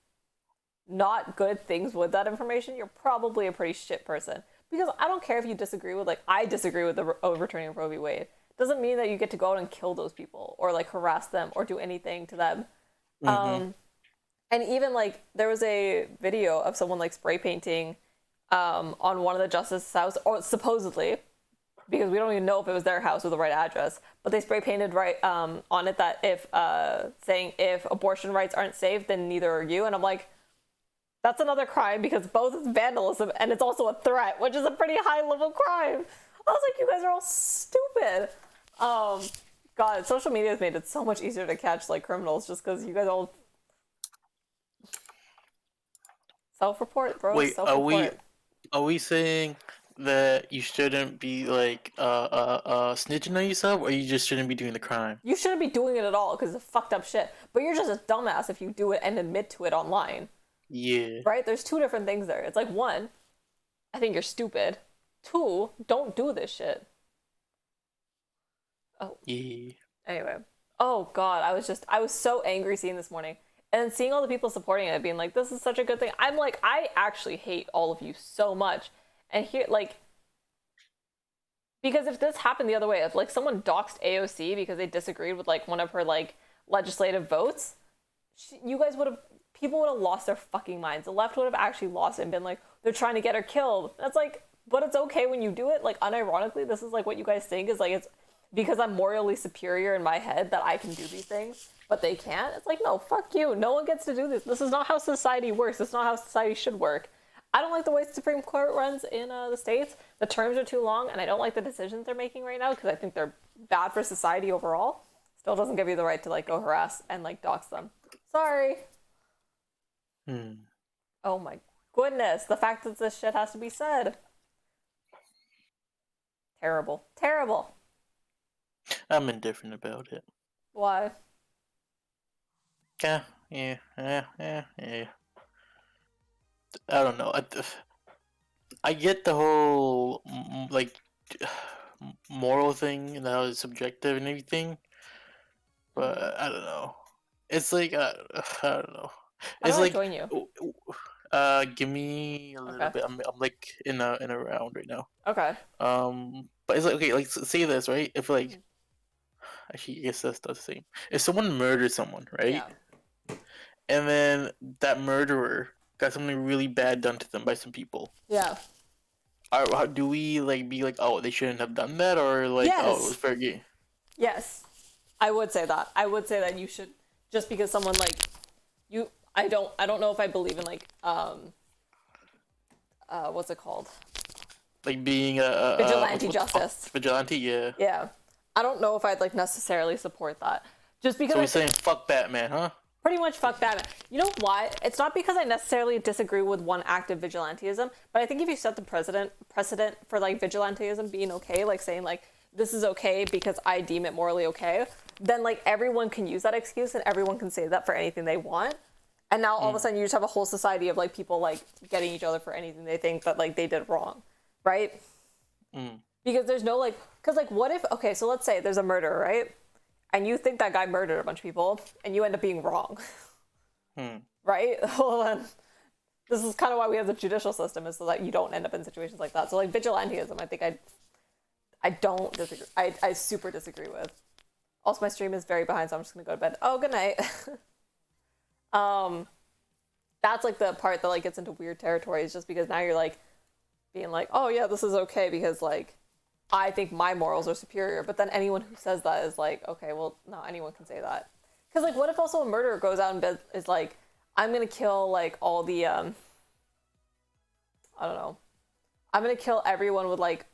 [SPEAKER 1] not good things with that information, you're probably a pretty shit person. Because I don't care if you disagree with, like, I disagree with the overturning of Roe v. Wade. Doesn't mean that you get to go out and kill those people or like harass them or do anything to them. And even like there was a video of someone like spray painting on one of the justices' house, or supposedly, because we don't even know if it was their house or the right address, but they spray painted on it that if saying if abortion rights aren't safe, then neither are you. And I'm like, that's another crime because both is vandalism and it's also a threat, which is a pretty high level crime. I was like, you guys are all stupid. God, social media has made it so much easier to catch like criminals just because you guys all self-report, bro.
[SPEAKER 2] wait,
[SPEAKER 1] Self-report.
[SPEAKER 2] are we saying that you shouldn't be like snitching on yourself, or you just shouldn't be doing the crime?
[SPEAKER 1] You shouldn't be doing it at all because it's fucked up shit. But you're just a dumbass if you do it and admit to it online.
[SPEAKER 2] Yeah.
[SPEAKER 1] Right? There's two different things there. It's like, one, I think you're stupid. Two, don't do this shit. Oh.
[SPEAKER 2] Yeah.
[SPEAKER 1] Anyway. Oh god, I was so angry seeing this morning. And seeing all the people supporting it, being like, this is such a good thing. I'm like, I actually hate all of you so much. And here, like, because if this happened the other way, if like someone doxed AOC because they disagreed with like one of her like legislative votes, you guys would have, people would have lost their fucking minds. The left would have actually lost it and been like, they're trying to get her killed. That's like, but it's okay when you do it. Like, unironically, this is like what you guys think is like, it's because I'm morally superior in my head that I can do these things, but they can't. It's like, no, fuck you. No one gets to do this. This is not how society works. This is not how society should work. I don't like the way the Supreme Court runs in the States. The terms are too long, and I don't like the decisions they're making right now because I think they're bad for society overall. Still doesn't give you the right to like go harass and like dox them. Sorry. Oh my goodness. The fact that this shit has to be said. Terrible. Terrible.
[SPEAKER 2] I'm indifferent about it.
[SPEAKER 1] Why?
[SPEAKER 2] Yeah. I don't know. I get the whole like moral thing and how it's subjective and everything, but I don't know. It's like I don't know.
[SPEAKER 1] How
[SPEAKER 2] It's
[SPEAKER 1] do I
[SPEAKER 2] like
[SPEAKER 1] join you?
[SPEAKER 2] give me a little
[SPEAKER 1] Okay.
[SPEAKER 2] bit. I'm like in a round right now.
[SPEAKER 1] Okay.
[SPEAKER 2] But it's like, okay, like say this, right? If like actually, I guess that's the same. If someone murders someone, right?
[SPEAKER 1] Yeah.
[SPEAKER 2] And then that murderer got something really bad done to them by some people.
[SPEAKER 1] Yeah.
[SPEAKER 2] How do we like be like, oh, they shouldn't have done that, or like, oh, it was fair game?
[SPEAKER 1] Yes. I would say that. I would say that you should, just because someone like you, I don't know if I believe in like what's it called?
[SPEAKER 2] Like being a
[SPEAKER 1] Vigilante justice.
[SPEAKER 2] Vigilante, yeah.
[SPEAKER 1] Yeah. I don't know if I'd like necessarily support that. Just because
[SPEAKER 2] So we're saying fuck Batman, huh?
[SPEAKER 1] pretty much fuck Batman. You know why? It's not because I necessarily disagree with one act of vigilantism, but I think if you set the precedent for like vigilantism being okay, like saying like this is okay because I deem it morally okay, then like everyone can use that excuse and everyone can say that for anything they want. And now all of a sudden you just have a whole society of like people like getting each other for anything they think that like they did wrong, right? Because there's no like, because like what if, okay, so let's say there's a murderer, right? And you think that guy murdered a bunch of people and you end up being wrong, right? Well, then this is kind of why we have the judicial system, is so that you don't end up in situations like that. So like vigilantism, I think I don't disagree. I super disagree with. Also, my stream is very behind, so I'm just gonna go to bed. Oh, good night. That's like the part that like gets into weird territories, just because now you're like being like, oh yeah, this is okay because like I think my morals are superior. But then anyone who says that is like, okay, well, no, anyone can say that. Because like, what if also a murderer goes out and is like, I'm gonna kill like all the I don't know, I'm gonna kill everyone with like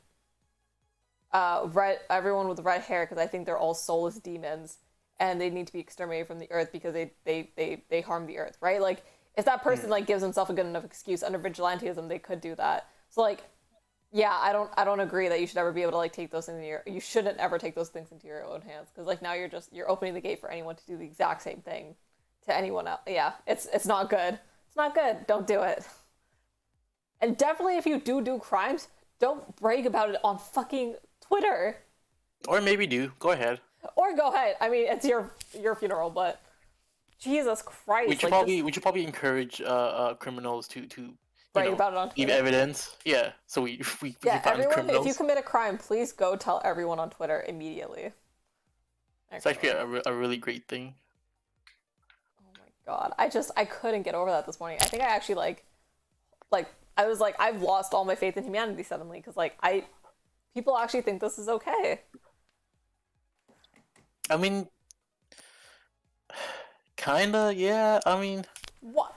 [SPEAKER 1] everyone with red hair because I think they're all soulless demons and they need to be exterminated from the earth because they harm the earth, right? Like if that person like gives himself a good enough excuse under vigilantism, they could do that. So like, yeah, I don't agree that you should ever be able to like take those into you shouldn't ever take those things into your own hands because like now you're opening the gate for anyone to do the exact same thing to anyone else. Yeah, it's not good. It's not good. Don't do it. And definitely if you do crimes, don't brag about it on fucking Twitter.
[SPEAKER 2] Or maybe do. Go ahead.
[SPEAKER 1] Or go ahead. I mean, it's your funeral, but Jesus Christ.
[SPEAKER 2] We should probably encourage criminals to
[SPEAKER 1] brag about it on Twitter.
[SPEAKER 2] Leave evidence. Yeah. So we
[SPEAKER 1] yeah,
[SPEAKER 2] find
[SPEAKER 1] everyone,
[SPEAKER 2] criminals.
[SPEAKER 1] if you commit a crime, please go tell everyone on Twitter immediately.
[SPEAKER 2] It's actually a really great thing.
[SPEAKER 1] Oh my god. I couldn't get over that this morning. I think I actually like I was like, I've lost all my faith in humanity suddenly because like people actually think this is okay.
[SPEAKER 2] I mean, kinda, yeah. I mean,
[SPEAKER 1] what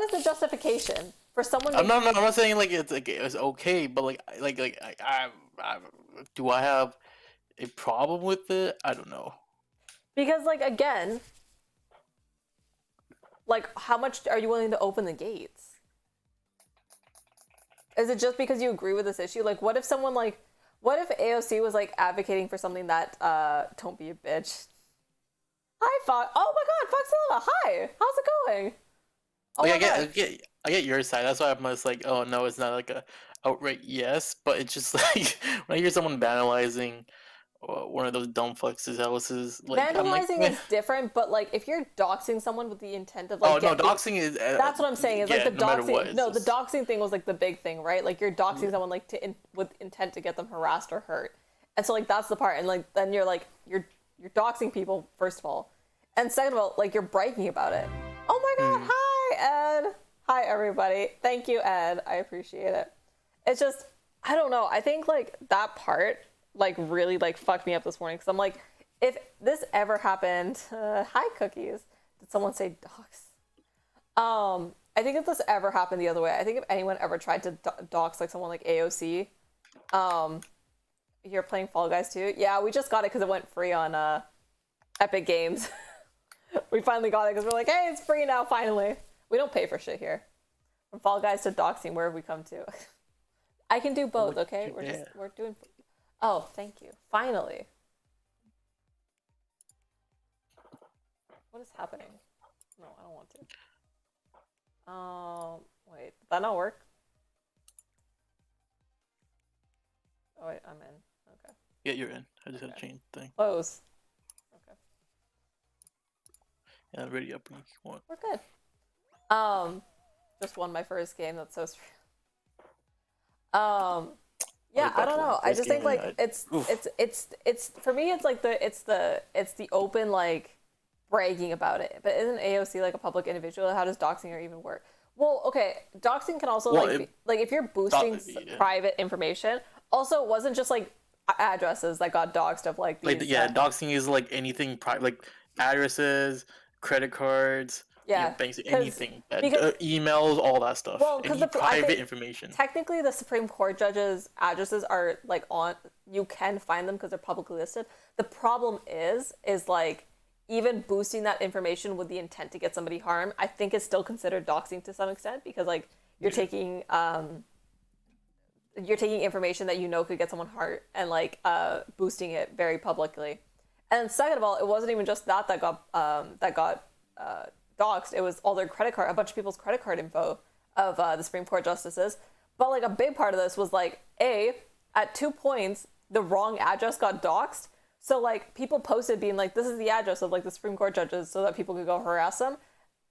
[SPEAKER 1] is the justification for someone?
[SPEAKER 2] I'm not saying like it's okay, but do I have a problem with it? I don't know.
[SPEAKER 1] Because like again, like how much are you willing to open the gates? Is it just because you agree with this issue? Like, what if AOC was like advocating for something that don't be a bitch? Hi, Fox. Oh my God, Foxilla. Hi. How's it going?
[SPEAKER 2] Oh yeah, I get your side. That's why I'm just like, oh no, it's not like a outright yes, but it's just like when I hear someone banalizing one of those dumb fucks' houses, like
[SPEAKER 1] vandalizing is different, but like if you're doxing someone with the intent of like,
[SPEAKER 2] doxing is
[SPEAKER 1] that's what I'm saying. Is like the doxing.
[SPEAKER 2] No,
[SPEAKER 1] the doxing thing was like the big thing, right? Like you're doxing someone like with intent to get them harassed or hurt, and so like that's the part, and like then you're like you're doxing people first of all, and second of all like you're bragging about it. Oh my God! Hi Ed. Hi everybody. Thank you Ed. I appreciate it. It's just I don't know. I think like that part like really like fucked me up this morning because I'm like, if this ever happened, hi Cookies. Did someone say dox? I think if this ever happened the other way, I think if anyone ever tried to dox like someone like AOC, you're playing Fall Guys too? Yeah, we just got it because it went free on Epic Games. We finally got it because we're like, hey, it's free now finally. We don't pay for shit here. From Fall Guys to doxing, where have we come to? I can do both, okay? We're doing. Oh, thank you. Finally. What is happening? No, I don't want to. Wait, did that not work? Oh wait, I'm in. Okay.
[SPEAKER 2] Yeah, you're in. I just had to change the thing.
[SPEAKER 1] Close. Okay.
[SPEAKER 2] Yeah, ready up when you want.
[SPEAKER 1] We're good. Just won my first game. That's so. Yeah, I don't know. I just think like it's for me it's like it's the open like bragging about it. But isn't AOC like a public individual? How does doxing or even work? Well, okay, doxing can also like if you're boosting private information. Also, it wasn't just like addresses that got doxed of like these.
[SPEAKER 2] Doxing is like anything private, like addresses, credit cards. Yeah, banks, anything, emails, all that stuff.
[SPEAKER 1] Well, because the
[SPEAKER 2] private information.
[SPEAKER 1] Technically, the Supreme Court judges' addresses are like on. You can find them because they're publicly listed. The problem is like even boosting that information with the intent to get somebody harmed. I think is still considered doxing to some extent because like you're taking information that you know could get someone hurt and like boosting it very publicly. And second of all, it wasn't even just that got doxed. It was all their a bunch of people's credit card info of the Supreme Court justices. But like a big part of this was like at 2 points the wrong address got doxed. So like people posted being like, this is the address of like the Supreme Court judges so that people could go harass them.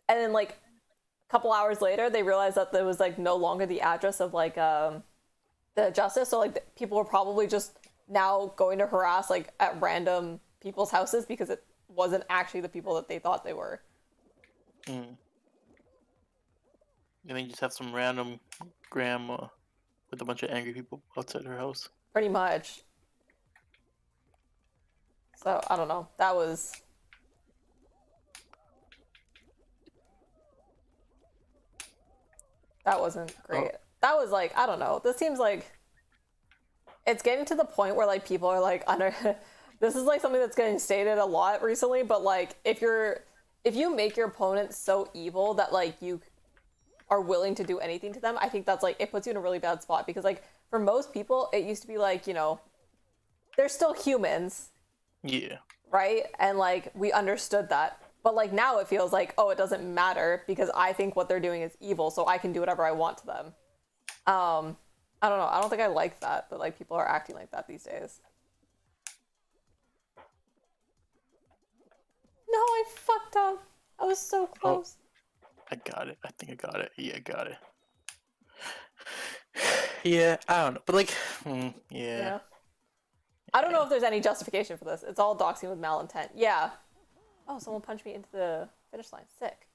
[SPEAKER 1] And then like a couple hours later they realized that there was like no longer the address of like the justice. So like people were probably just now going to harass like at random people's houses because it wasn't actually the people that they thought they were.
[SPEAKER 2] And then you just have some random grandma with a bunch of angry people outside her house.
[SPEAKER 1] Pretty much. So, I don't know. That wasn't great. That was like, I don't know. This seems like it's getting to the point where like people are like under this is like something that's getting stated a lot recently, but like if you make your opponent so evil that like you are willing to do anything to them, I think that's like it puts you in a really bad spot, because like for most people it used to be like, you know, they're still humans.
[SPEAKER 2] Yeah.
[SPEAKER 1] Right? And like we understood that. But like now it feels like, oh, it doesn't matter because I think what they're doing is evil, so I can do whatever I want to them. I don't know. I don't think I like that like people are acting like that these days. No, I fucked up. I was so close.
[SPEAKER 2] Oh, I got it. I think I got it. Yeah, I got it. Yeah, I don't know. But like, yeah.
[SPEAKER 1] I don't know if there's any justification for this. It's all doxing with malintent. Yeah. Oh, someone punched me into the finish line. Sick.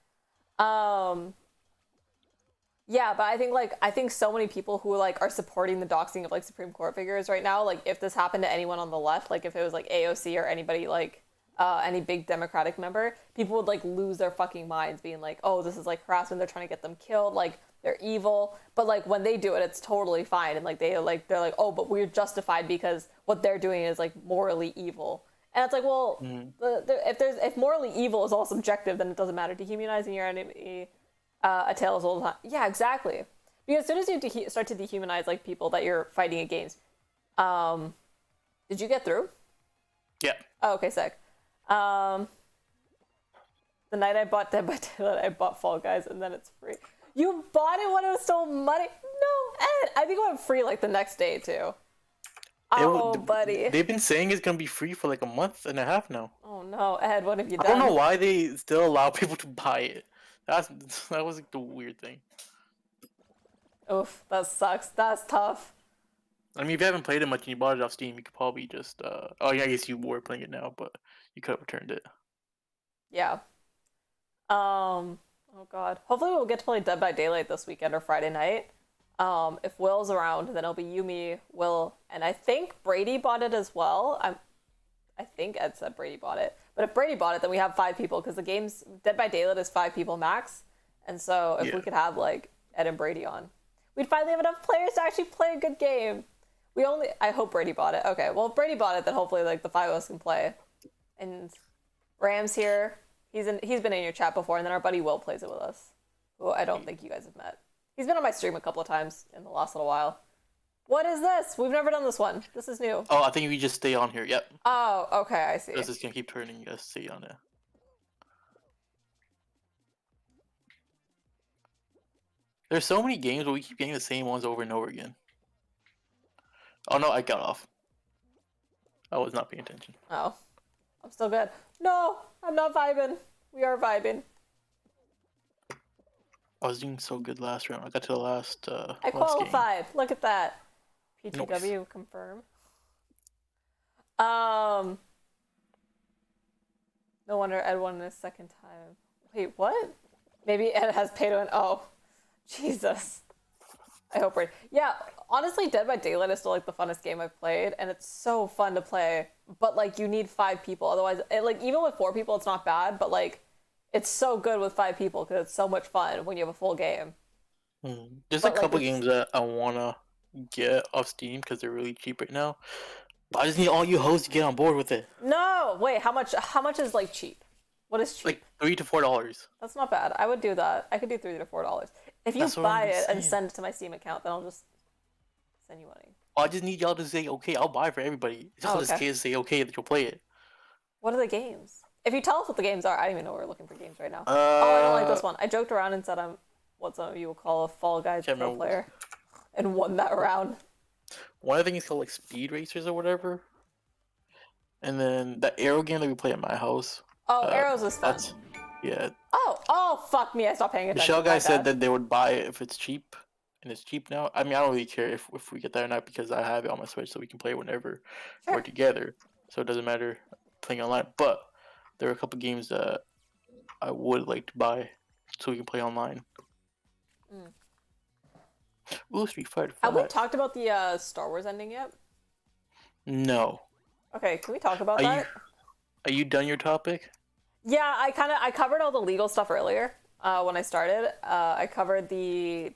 [SPEAKER 1] Yeah, but I think so many people who like are supporting the doxing of like Supreme Court figures right now, like if this happened to anyone on the left, like if it was like AOC or anybody like any big Democratic member, people would like lose their fucking minds being like, oh, this is like harassment, they're trying to get them killed, like they're evil. But like when they do it, it's totally fine, and like they're like, oh, but we're justified because what they're doing is like morally evil. And it's like, well, if morally evil is all subjective, then it doesn't matter. Dehumanizing your enemy, a tale as old as time. Yeah, exactly. Because as soon as you start to dehumanize like people that you're fighting against, did you get through?
[SPEAKER 2] Yeah.
[SPEAKER 1] Oh, okay, sick. The night I bought Dead by Daylight, I bought Fall Guys, and then it's free. You bought it when it was still money? No, Ed. I think it went free like the next day too. Oh, buddy.
[SPEAKER 2] They've been saying it's gonna be free for like a month and a half now.
[SPEAKER 1] Oh no, Ed, what have you done?
[SPEAKER 2] I don't know why they still allow people to buy it. That was like the weird thing.
[SPEAKER 1] Oof, that sucks. That's tough.
[SPEAKER 2] I mean, if you haven't played it much and you bought it off Steam, you could probably just oh yeah, I guess you were playing it now, but you could have returned it.
[SPEAKER 1] Yeah. Oh god. Hopefully we'll get to play Dead by Daylight this weekend or Friday night. If Will's around, then it'll be you, me, Will, and I think Brady bought it as well. I think Ed said Brady bought it. But if Brady bought it, then we have 5 people, because the game's Dead by Daylight is 5 people max. And so if we could have like Ed and Brady on, we'd finally have enough players to actually play a good game. I hope Brady bought it. Okay, well if Brady bought it, then hopefully like the 5 of us can play. And Ram's here. He's been in your chat before, and then our buddy Will plays it with us, who I don't think you guys have met. He's been on my stream a couple of times in the last little while. What is this? We've never done this one. This is new.
[SPEAKER 2] Oh, I think we just stay on here. Yep.
[SPEAKER 1] Oh, okay, I see.
[SPEAKER 2] This is gonna keep turning us stay on it. There's so many games where we keep getting the same ones over and over again. Oh no, I got off. I was not paying attention.
[SPEAKER 1] Oh. I'm still good. No, I'm not vibing. We are vibing.
[SPEAKER 2] I was doing so good last round. I got to the last
[SPEAKER 1] I qualified.
[SPEAKER 2] Game.
[SPEAKER 1] Look at that. PTW
[SPEAKER 2] nice.
[SPEAKER 1] Confirm. No wonder Ed won this second time. Wait, what? Maybe Ed has pay to win. Oh, Jesus. I hope we're... Yeah, honestly, Dead by Daylight is still like the funnest game I've played, and it's so fun to play. But like, you need 5 people. Otherwise, like even with 4 people, it's not bad. But like, it's so good with 5 people because it's so much fun when you have a full game.
[SPEAKER 2] There's a couple games that I wanna get off Steam because they're really cheap right now. But I just need all you hosts to get on board with it.
[SPEAKER 1] No, wait, how much is like cheap? What is cheap?
[SPEAKER 2] Like $3 to $4.
[SPEAKER 1] That's not bad. I would do that. I could do $3 to $4. If you buy it and send it to my Steam account, then I'll just send you money.
[SPEAKER 2] I just need y'all to say okay. I'll buy for everybody. Just this case say okay that you'll play it.
[SPEAKER 1] What are the games? If you tell us what the games are, I don't even know we're looking for games right now. Oh, I don't like this one. I joked around and said I'm what some of you will call a Fall Guys pro player, and won that round.
[SPEAKER 2] One I think is called like Speed Racers or whatever. And then that Arrow game that we play at my house.
[SPEAKER 1] Oh, Arrows is fun.
[SPEAKER 2] Yeah.
[SPEAKER 1] Oh, fuck me! I stopped paying attention.
[SPEAKER 2] Michelle guy said that they would buy it if it's cheap, and it's cheap now. I mean, I don't really care if we get that or not because I have it on my Switch, so we can play it whenever we're together. So it doesn't matter playing online. But there are a couple games that I would like to buy so we can play online. Ooh, Street Fighter 5.
[SPEAKER 1] Have we talked about the Star Wars ending yet?
[SPEAKER 2] No.
[SPEAKER 1] Okay, can we talk about that?
[SPEAKER 2] Are you done your topic?
[SPEAKER 1] Yeah, I covered all the legal stuff earlier when I started. I covered the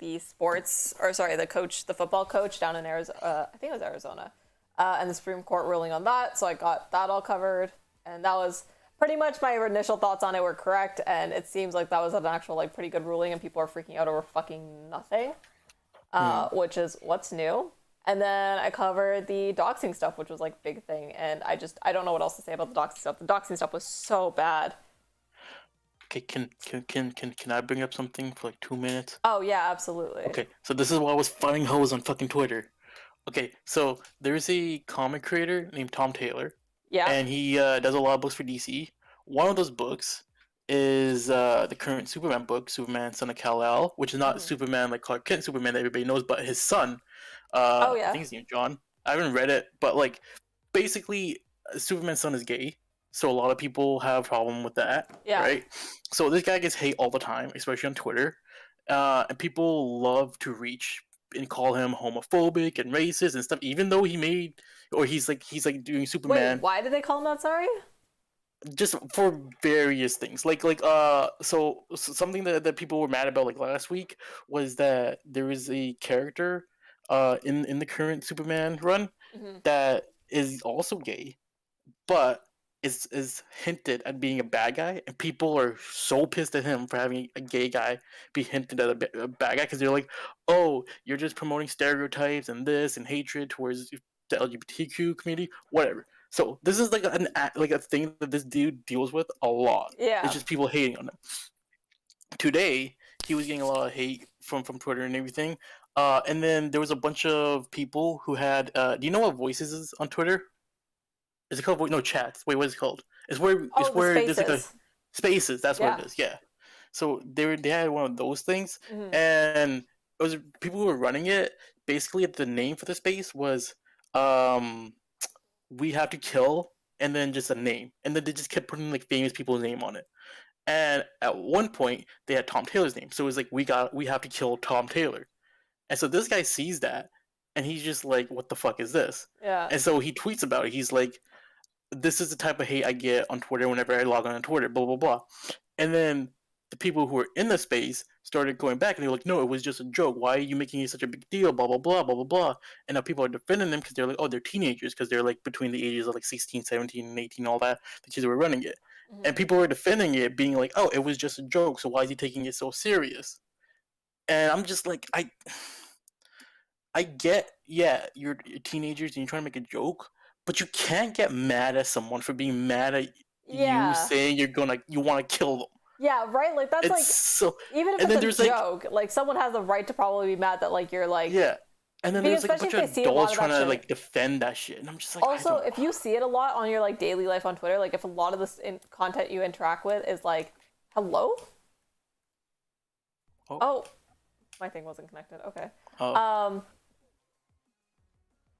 [SPEAKER 1] football coach down in Arizona. I think it was Arizona, and the Supreme Court ruling on that. So I got that all covered, and that was pretty much my initial thoughts on it were correct. And it seems like that was an actual like pretty good ruling, and people are freaking out over fucking nothing, which is what's new. And then I covered the doxing stuff, which was like big thing, and I don't know what else to say about the doxing stuff. The doxing stuff was so bad.
[SPEAKER 2] Okay, can I bring up something for like 2 minutes?
[SPEAKER 1] Oh yeah, absolutely.
[SPEAKER 2] Okay, so this is why I was fighting hoes on fucking Twitter. Okay, so there's a comic creator named Tom Taylor.
[SPEAKER 1] Yeah.
[SPEAKER 2] And he does a lot of books for DC. One of those books is the current Superman book, Superman, Son of Kal-El, which is not Superman like Clark Kent Superman that everybody knows, but his son. I think his name's John. I haven't read it, but like basically Superman's son is gay. So a lot of people have a problem with that, right? So this guy gets hate all the time, especially on Twitter. And people love to reach and call him homophobic and racist and stuff, even though he's like doing Superman.
[SPEAKER 1] Wait, why did they call him that? Sorry.
[SPEAKER 2] Just for various things, so something that people were mad about like last week was that there is a character, in the current Superman run that is also gay, but is hinted at being a bad guy, and people are so pissed at him for having a gay guy be hinted at a bad guy because they're like, oh, you're just promoting stereotypes and this and hatred towards the LGBTQ community, whatever. So this is like a thing that this dude deals with a lot.
[SPEAKER 1] Yeah,
[SPEAKER 2] it's just people hating on him. Today he was getting a lot of hate from Twitter and everything, and then there was a bunch of people who had do you know what Voices is on Twitter? Is it called no chats? Wait, what is it called? It's where there's like a spaces. That's what it is. Yeah. So they had one of those things, and it was people who were running it. Basically, the name for the space was "We Have to Kill," and then just a name, and then they just kept putting like famous people's name on it. And at one point, they had Tom Taylor's name, so it was like we have to kill Tom Taylor. And so this guy sees that, and he's just like, "What the fuck is this?"
[SPEAKER 1] Yeah.
[SPEAKER 2] And so he tweets about it. He's like, this is the type of hate I get on Twitter whenever I log on Twitter, blah, blah, blah. And then the people who were in the space started going back, and they were like, no, it was just a joke. Why are you making it such a big deal, blah, blah, blah, blah, blah, blah. And now people are defending them because they're like, oh, they're teenagers, because they're like between the ages of like 16, 17, and 18, all that, the kids who were running it. And people were defending it, being like, oh, it was just a joke, so why is he taking it so serious? And I'm just like, I get, yeah, you're teenagers and you're trying to make a joke, but you can't get mad at someone for being mad at you saying you want to kill them.
[SPEAKER 1] Yeah, right. Like that's like so, even if it's a joke, like someone has the right to probably be mad that like you're like
[SPEAKER 2] And then there's like a bunch of adults trying to like defend that shit, and I'm just like.
[SPEAKER 1] Also, if you see it a lot on your like daily life on Twitter, like if a lot of this content you interact with is like, hello. Oh, my thing wasn't connected. Okay.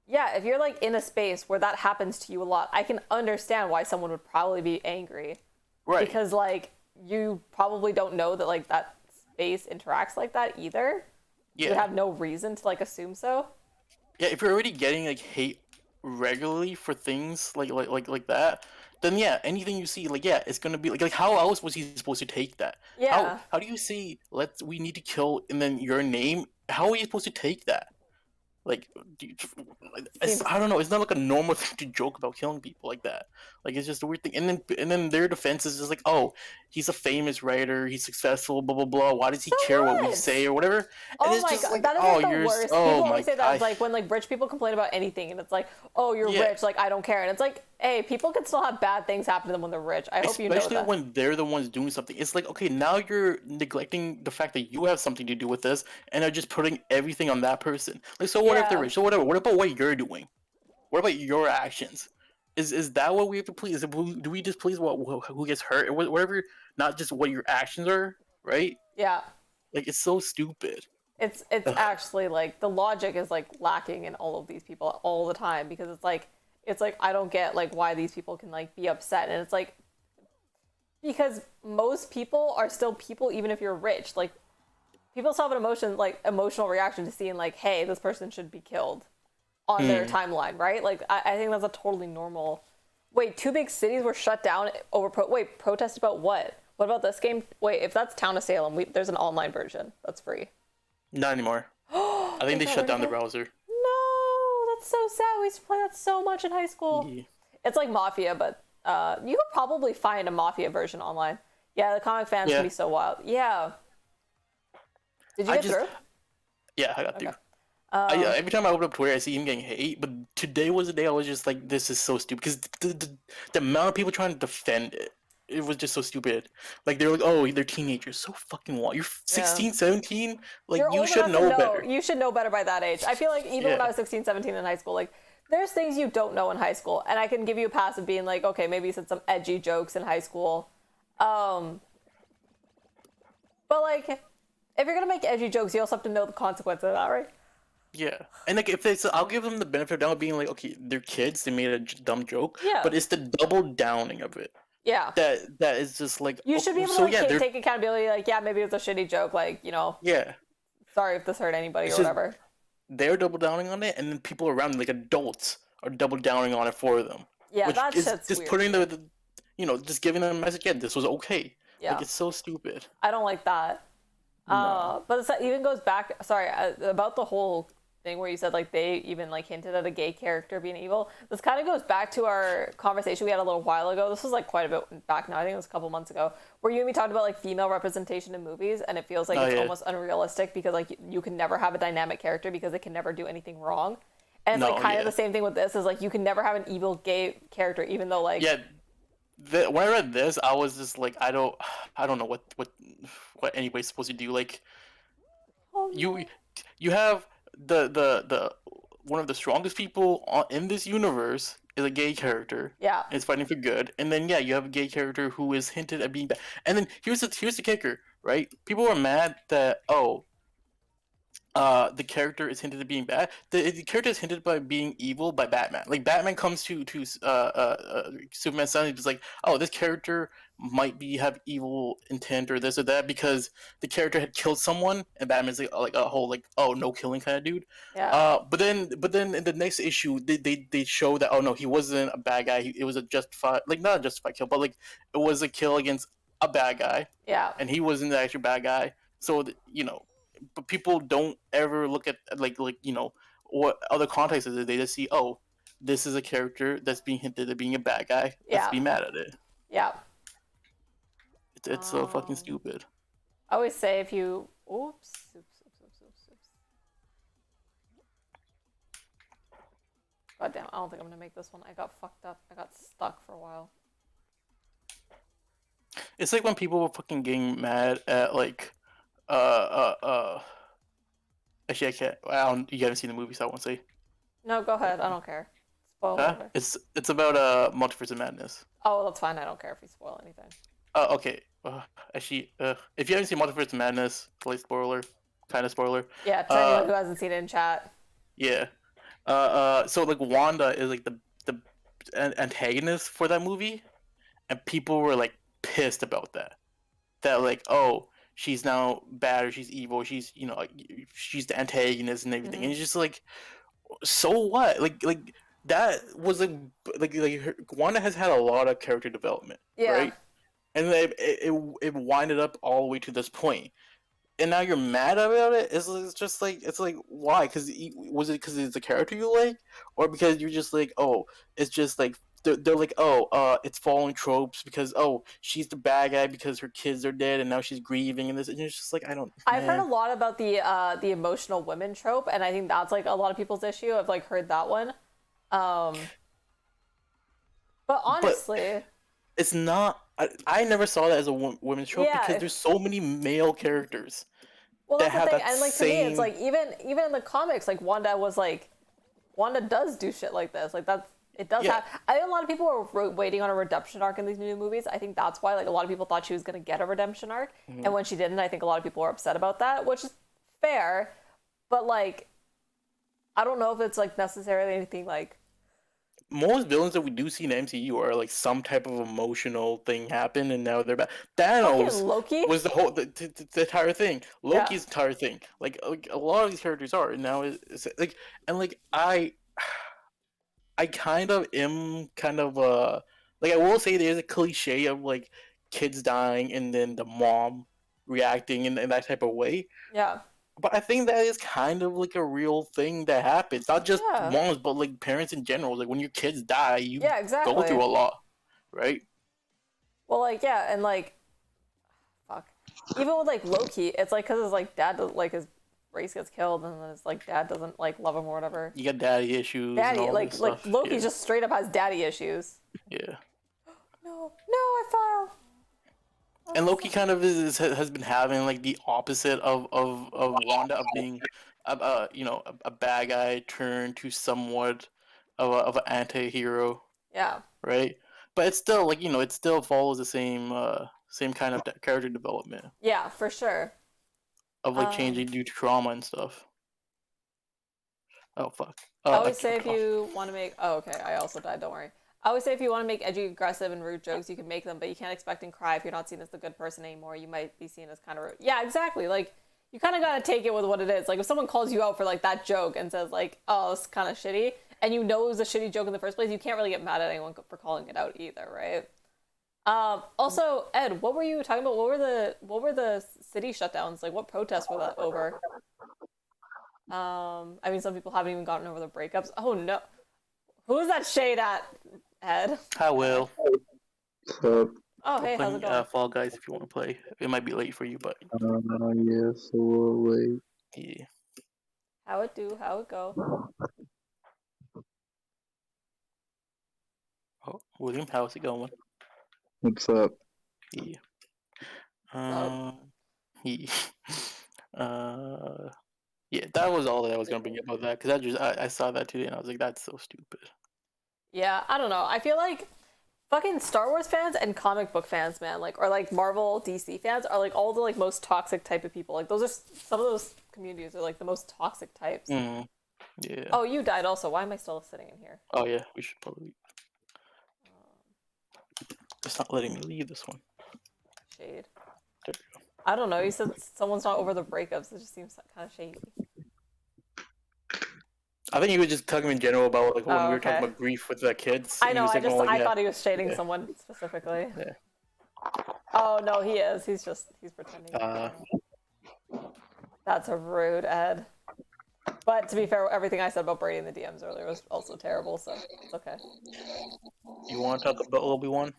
[SPEAKER 1] Yeah, if you're like in a space where that happens to you a lot, I can understand why someone would probably be angry. Right. Because like you probably don't know that like that space interacts like that either. Yeah. You have no reason to like assume so.
[SPEAKER 2] Yeah, if you're already getting like hate regularly for things like that, then yeah, anything you see, like it's gonna be like how else was he supposed to take that?
[SPEAKER 1] Yeah.
[SPEAKER 2] How do you see we need to kill and then your name? How are you supposed to take that? Like, I don't know. It's not like a normal thing to joke about killing people like that. Like, it's just a weird thing. And then their defense is just like, oh, he's a famous writer. He's successful. Blah blah blah. Why does he care what we say or whatever? And
[SPEAKER 1] oh my god, like, that is like the worst. People always say that. It's like when like rich people complain about anything, and it's like, oh, you're rich. Like I don't care. And it's like, hey, people can still have bad things happen to them when they're rich. I hope you know that.
[SPEAKER 2] Especially when they're the ones doing something. It's like, okay, now you're neglecting the fact that you have something to do with this, and are just putting everything on that person. Like, so what if they're rich? So whatever. What about what you're doing? What about your actions? Is that what we have to please? Do we just please who gets hurt or whatever? Not just what your actions are, right?
[SPEAKER 1] Yeah.
[SPEAKER 2] Like, it's so stupid.
[SPEAKER 1] It's actually like the logic is like lacking in all of these people all the time, because it's like I don't get like why these people can like be upset, and it's like because most people are still people even if you're rich. Like people still have an emotional reaction to seeing like, hey, this person should be killed on their timeline, right? Like I think that's a totally normal. Wait, 2 big cities were shut down over protest about what? What about this game? Wait, if that's Town of Salem, there's an online version that's free.
[SPEAKER 2] Not anymore. I think they shut down the browser.
[SPEAKER 1] No, that's so sad. We used to play that so much in high school.
[SPEAKER 2] Yeah.
[SPEAKER 1] It's like Mafia, but you could probably find a Mafia version online. Yeah, the comic fans can
[SPEAKER 2] Yeah.
[SPEAKER 1] be so wild. Yeah. Did you get through?
[SPEAKER 2] Yeah, I got
[SPEAKER 1] Okay.
[SPEAKER 2] through. Every time I open up Twitter, I see him getting hate. But today was the day I was just like, this is so stupid. Because the amount of people trying to defend it, it was just so stupid. Like, they're like, oh, they're teenagers. So fucking what? You're 16, 17? Like,
[SPEAKER 1] You're
[SPEAKER 2] you
[SPEAKER 1] old
[SPEAKER 2] should
[SPEAKER 1] enough to
[SPEAKER 2] know
[SPEAKER 1] know.
[SPEAKER 2] better.
[SPEAKER 1] You should know better by that age. I feel like even when
[SPEAKER 2] Yeah.
[SPEAKER 1] I was 16, 17 in high school, like, there's things you don't know in high school. And I can give you a pass of being like, okay, maybe you said some edgy jokes in high school. But, like, if you're going to make edgy jokes, you also have to know the consequences of that, right?
[SPEAKER 2] Yeah. And, like, if they, so I'll give them the benefit of doubt being like, okay, they're kids, they made a dumb joke.
[SPEAKER 1] Yeah.
[SPEAKER 2] But it's the double downing of it.
[SPEAKER 1] Yeah.
[SPEAKER 2] That is just like,
[SPEAKER 1] You should be able to like, take accountability. Like, yeah, maybe it was a shitty joke. Like, you know,
[SPEAKER 2] yeah.
[SPEAKER 1] sorry if this hurt anybody
[SPEAKER 2] It's
[SPEAKER 1] or
[SPEAKER 2] just-
[SPEAKER 1] whatever.
[SPEAKER 2] They're double downing on it, and then people around them, like adults, are double downing on it for them.
[SPEAKER 1] Yeah,
[SPEAKER 2] which
[SPEAKER 1] that
[SPEAKER 2] is
[SPEAKER 1] shit's
[SPEAKER 2] just
[SPEAKER 1] weird.
[SPEAKER 2] putting the, just giving them a message. Yeah, this was okay.
[SPEAKER 1] Yeah.
[SPEAKER 2] Like, it's so stupid.
[SPEAKER 1] I don't like that.
[SPEAKER 2] No.
[SPEAKER 1] But it even goes back. Sorry, about the whole thing where you said like they even like hinted at a gay character being evil. This kind of goes back to our conversation we had a little while ago. This was like quite a bit back now. I think it was a couple months ago, where you and me talked about like female representation in movies, and it feels like it's almost unrealistic because like you can never have a dynamic character because they can never do anything wrong. And it's like kind of the same thing with this. Is like you can never have an evil gay character, even though like
[SPEAKER 2] when I read this, I was just like, I don't know what anybody's supposed to do. Like, you have the one of the strongest people in this universe is a gay character.
[SPEAKER 1] Yeah.
[SPEAKER 2] Is fighting for good, and then you have a gay character who is hinted at being bad. And then here's the kicker, right? People are mad that the character is hinted at being bad. The character is hinted by being evil by Batman. Like, Batman comes to Superman's son, and he's like, oh, this character might have evil intent or this or that because the character had killed someone, and Batman's like a whole like, oh, no killing kind of dude.
[SPEAKER 1] Yeah.
[SPEAKER 2] But then in the next issue, they show that, oh no, he wasn't a bad guy. It was a justified, like, not a justified kill, but like it was a kill against a bad guy.
[SPEAKER 1] Yeah.
[SPEAKER 2] And he wasn't the actual bad guy. So but people don't ever look at like what other contexts is it. They just see, oh, this is a character that's being hinted at being a bad guy. Let's be mad at it.
[SPEAKER 1] Yeah.
[SPEAKER 2] It's so fucking stupid.
[SPEAKER 1] I always say if you oops. God damn, I don't think I'm gonna make this one. I got fucked up. I got stuck for a while.
[SPEAKER 2] It's like when people were fucking getting mad at like actually, I can't. You haven't seen the movie, so I won't say.
[SPEAKER 1] No, go ahead. I don't care. Spoil whatever.
[SPEAKER 2] It's about Multiverse of Madness.
[SPEAKER 1] Oh, that's fine. I don't care if you spoil anything.
[SPEAKER 2] Okay. Actually, if you haven't seen Multiverse of Madness, slight spoiler, kind of spoiler.
[SPEAKER 1] Yeah, to anyone who hasn't seen it in chat.
[SPEAKER 2] Yeah. So like Wanda is like the antagonist for that movie, and people were like pissed about that. That like, oh, she's now bad or she's evil. She's she's the antagonist and everything. And it's just like, so what? Like that was like Wanda has had a lot of character development, right? And it winded up all the way to this point. And now you're mad about it. It's just like, it's like, why? Was it because it's a character you like, or because you're just like, oh, it's just like they're like, oh, it's following tropes because, oh, she's the bad guy because her kids are dead and now she's grieving and this, and it's just like, I've
[SPEAKER 1] heard a lot about the emotional women trope, and I think that's like a lot of people's issue. I've like heard that one, but honestly,
[SPEAKER 2] it's not. I never saw that as a women's trope because there's so many male characters.
[SPEAKER 1] Well, that's the thing, and like to me, it's like even in the comics, like Wanda does do shit like this. Like it does have. I think a lot of people are waiting on a redemption arc in these new movies. I think that's why like a lot of people thought she was going to get a redemption arc, and when she didn't, I think a lot of people were upset about that, which is fair. But like, I don't know if it's like necessarily anything like.
[SPEAKER 2] Most villains that we do see in the MCU are like some type of emotional thing happened and now they're bad. Thanos
[SPEAKER 1] Loki
[SPEAKER 2] was the whole the entire thing. Loki's entire thing. Like a lot of these characters are, and now it's like, and like I kind of am kind of like, I will say there's a cliche of like kids dying and then the mom reacting in that type of way.
[SPEAKER 1] Yeah.
[SPEAKER 2] But I think that is kind of like a real thing that happens. Not just
[SPEAKER 1] Yeah.
[SPEAKER 2] moms, but like parents in general. Like when your kids die, you
[SPEAKER 1] Yeah,
[SPEAKER 2] go
[SPEAKER 1] exactly.
[SPEAKER 2] through a lot, right?
[SPEAKER 1] Well, like, yeah, and like, fuck. Even with like Loki, it's like because his like dad like his race gets killed, and then his like dad doesn't like love him or whatever.
[SPEAKER 2] You got daddy issues and
[SPEAKER 1] Daddy,
[SPEAKER 2] all this
[SPEAKER 1] like
[SPEAKER 2] stuff.
[SPEAKER 1] Loki
[SPEAKER 2] Yeah,
[SPEAKER 1] just straight up has daddy issues.
[SPEAKER 2] yeah.
[SPEAKER 1] No, no, I fell.
[SPEAKER 2] And
[SPEAKER 1] I'm
[SPEAKER 2] Loki
[SPEAKER 1] so-
[SPEAKER 2] kind of has been having like the opposite of Wanda, of being a bad guy turned to somewhat of an anti-hero,
[SPEAKER 1] Yeah,
[SPEAKER 2] right? But it's still like it still follows the same kind of character development
[SPEAKER 1] yeah, for sure.
[SPEAKER 2] of like
[SPEAKER 1] Um,
[SPEAKER 2] changing due to trauma and stuff. Oh fuck.
[SPEAKER 1] I
[SPEAKER 2] I
[SPEAKER 1] always say
[SPEAKER 2] can't
[SPEAKER 1] if you want to make. Oh, okay. I also died. Don't worry. I always say if you want to make edgy, aggressive, and rude jokes, you can make them, but you can't expect and cry if you're not seen as the good person anymore. You might be seen as kind of rude. Yeah, exactly. Like you kind of gotta take it with what it is. Like if someone calls you out for like that joke and says like, "Oh, it's kind of shitty," and you know it was a shitty joke in the first place, you can't really get mad at anyone for calling it out either, right? Also, Ed, what were you talking about? What were the city shutdowns? Like what protests were that over? I mean, some people haven't even gotten over the breakups. Oh no, who is that shade at, Ed?
[SPEAKER 2] I
[SPEAKER 1] Anyway.
[SPEAKER 2] will.
[SPEAKER 3] So,
[SPEAKER 1] Oh, hey, how's it
[SPEAKER 2] Playing
[SPEAKER 1] going?
[SPEAKER 2] Fall Guys if you want to play. It might be late for you, but
[SPEAKER 3] yeah, so wait.
[SPEAKER 2] yeah.
[SPEAKER 1] How it do? How it go?
[SPEAKER 2] Oh, William, how's it going?
[SPEAKER 3] What's up?
[SPEAKER 2] Yeah.
[SPEAKER 1] Up.
[SPEAKER 2] Yeah. Yeah, that was all that I was gonna bring up about that, because I saw that today and I was like, that's so stupid.
[SPEAKER 1] Yeah, I don't know. I feel like fucking Star Wars fans and comic book fans, man, like or like Marvel, DC fans are like all the like most toxic type of people. Like those are some of those communities are like the most toxic types.
[SPEAKER 2] Mm, yeah.
[SPEAKER 1] Oh, you died also. Why am I still sitting in here?
[SPEAKER 2] Oh yeah, we should probably. It's not letting me leave this one.
[SPEAKER 1] Shade.
[SPEAKER 2] There we go.
[SPEAKER 1] I don't know. You said someone's not over the breakups. It just seems kind of shady.
[SPEAKER 2] I think he was just talking in general about like when
[SPEAKER 1] Oh,
[SPEAKER 2] we were talking
[SPEAKER 1] okay.
[SPEAKER 2] about grief with the kids.
[SPEAKER 1] I
[SPEAKER 2] He
[SPEAKER 1] know.
[SPEAKER 2] was like, oh
[SPEAKER 1] I
[SPEAKER 2] yeah,
[SPEAKER 1] thought he was shading
[SPEAKER 2] yeah,
[SPEAKER 1] someone specifically.
[SPEAKER 2] yeah.
[SPEAKER 1] Oh no, he is. He's pretending.
[SPEAKER 2] Uh,
[SPEAKER 1] That's a rude Ed. But to be fair, everything I said about Brady in the DMs earlier was also terrible, so it's okay.
[SPEAKER 2] you want to talk about Obi-Wan?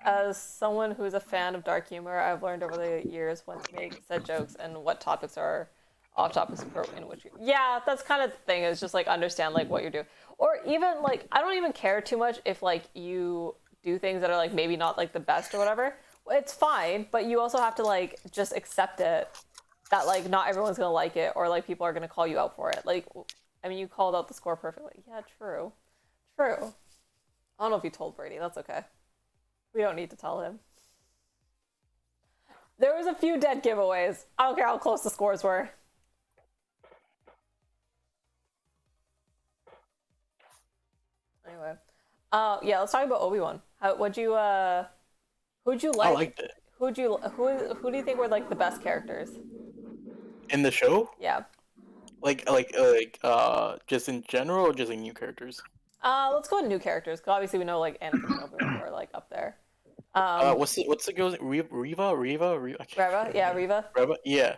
[SPEAKER 1] As someone who's a fan of dark humor, I've learned over the years when to make said jokes and what topics are off topics in which yeah, that's kind of the thing, is just like understand like what you're doing. Or even like I don't even care too much if like you do things that are like maybe not like the best or whatever. It's fine, but you also have to like just accept it that like not everyone's gonna like it, or like people are gonna call you out for it. Like I mean you called out the score perfectly. Yeah, true. True. I don't know if you told Brady, that's okay. We don't need to tell him. There was a few dead giveaways. I don't care how close the scores were. Anyway, yeah, let's talk about Obi-Wan. Who'd you like?
[SPEAKER 2] I liked it
[SPEAKER 1] Who do you think were like the best characters?
[SPEAKER 2] in the show.
[SPEAKER 1] Yeah.
[SPEAKER 2] Just in general, or just like new characters.
[SPEAKER 1] Let's go with new characters, because obviously we know like Anakin and Obi-Wan were like up there.
[SPEAKER 2] What's the girl's name? Riva? I can't
[SPEAKER 1] Reva, yeah, Reva.
[SPEAKER 2] Reva? Yeah.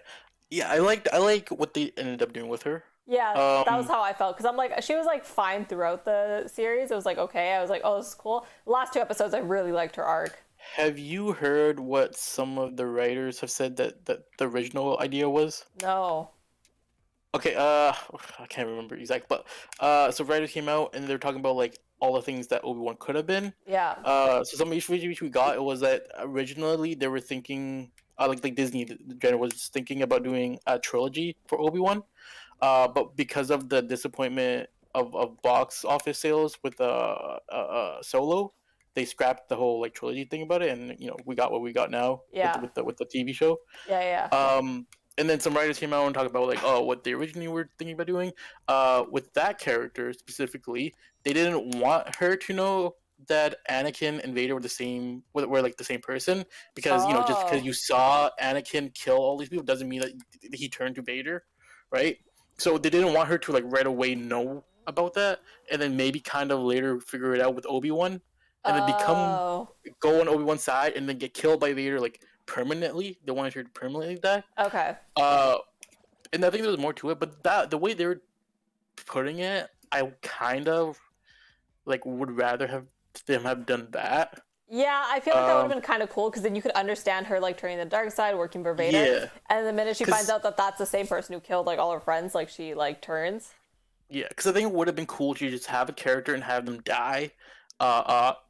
[SPEAKER 2] Yeah, I like what they ended up doing with her.
[SPEAKER 1] Yeah, that was
[SPEAKER 2] Um,
[SPEAKER 1] how I felt, because I'm like, she was like fine throughout the series. It was like okay. I was like, oh, this is cool. The last two episodes, I really liked her arc.
[SPEAKER 2] have you heard what some of the writers have said that the original idea was?
[SPEAKER 1] No.
[SPEAKER 2] Okay, I can't remember exact, but so writers came out and they're talking about like all the things that Obi-Wan could have been.
[SPEAKER 1] Yeah.
[SPEAKER 2] So some information we got, it was that originally they were thinking, like Disney, the general was thinking about doing a trilogy for Obi-Wan. But because of the disappointment of box office sales with Solo, they scrapped the whole like trilogy thing about it, and we got what we got now
[SPEAKER 1] Yeah.
[SPEAKER 2] with the TV show.
[SPEAKER 1] Yeah.
[SPEAKER 2] And then some writers came out and talked about like, oh, what they originally were thinking about doing. With that character specifically, they didn't want her to know that Anakin and Vader were like the same person, because just because
[SPEAKER 1] Oh.
[SPEAKER 2] you saw Anakin kill all these people doesn't mean that he turned to Vader, right? So they didn't want her to like right away know about that, and then maybe kind of later figure it out with Obi-Wan, and then
[SPEAKER 1] Oh.
[SPEAKER 2] go on Obi-Wan's side, and then get killed by Vader like permanently. They wanted her to permanently die.
[SPEAKER 1] Okay.
[SPEAKER 2] Uh, and I think there's more to it, but that the way they were putting it, I kind of like would rather have them have done that.
[SPEAKER 1] Yeah, I feel like that would have
[SPEAKER 2] Um,
[SPEAKER 1] been kind of cool because then you could understand her like turning the dark side, working for Vader,
[SPEAKER 2] yeah,
[SPEAKER 1] and the minute she finds
[SPEAKER 2] 'cause
[SPEAKER 1] out that that's the same person who killed like all her friends, like she like turns.
[SPEAKER 2] yeah, because I think it would have been cool to just have a character and have them die,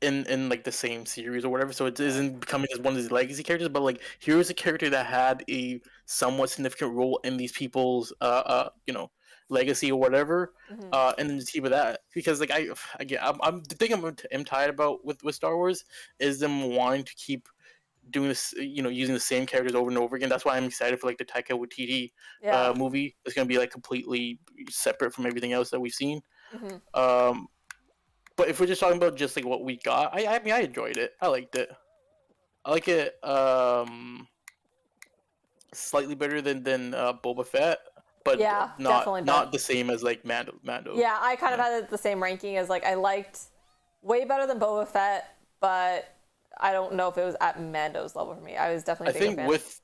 [SPEAKER 2] in like the same series or whatever. So it isn't becoming as one of these legacy characters, but like here's a character that had a somewhat significant role in these people's legacy or whatever.
[SPEAKER 1] Mm-hmm.
[SPEAKER 2] And then just keep it that because like I'm the thing I'm tired about with Star Wars is them wanting to keep doing this, using the same characters over and over again. That's why I'm excited for like the Taika Waititi
[SPEAKER 1] Yeah.
[SPEAKER 2] movie. It's gonna be like completely separate from everything else that we've seen.
[SPEAKER 1] Mm-hmm.
[SPEAKER 2] But if we're just talking about just like what we got, I mean I enjoyed it. I liked it. I like it slightly better than Boba Fett, but
[SPEAKER 1] Yeah,
[SPEAKER 2] not
[SPEAKER 1] definitely
[SPEAKER 2] not
[SPEAKER 1] better.
[SPEAKER 2] the same as like Mando.
[SPEAKER 1] Yeah, I kind of had it the same ranking as like I liked way better than Boba Fett, but I don't know if it was at Mando's level for me. I was
[SPEAKER 2] I
[SPEAKER 1] definitely a bigger
[SPEAKER 2] think
[SPEAKER 1] fan.
[SPEAKER 2] with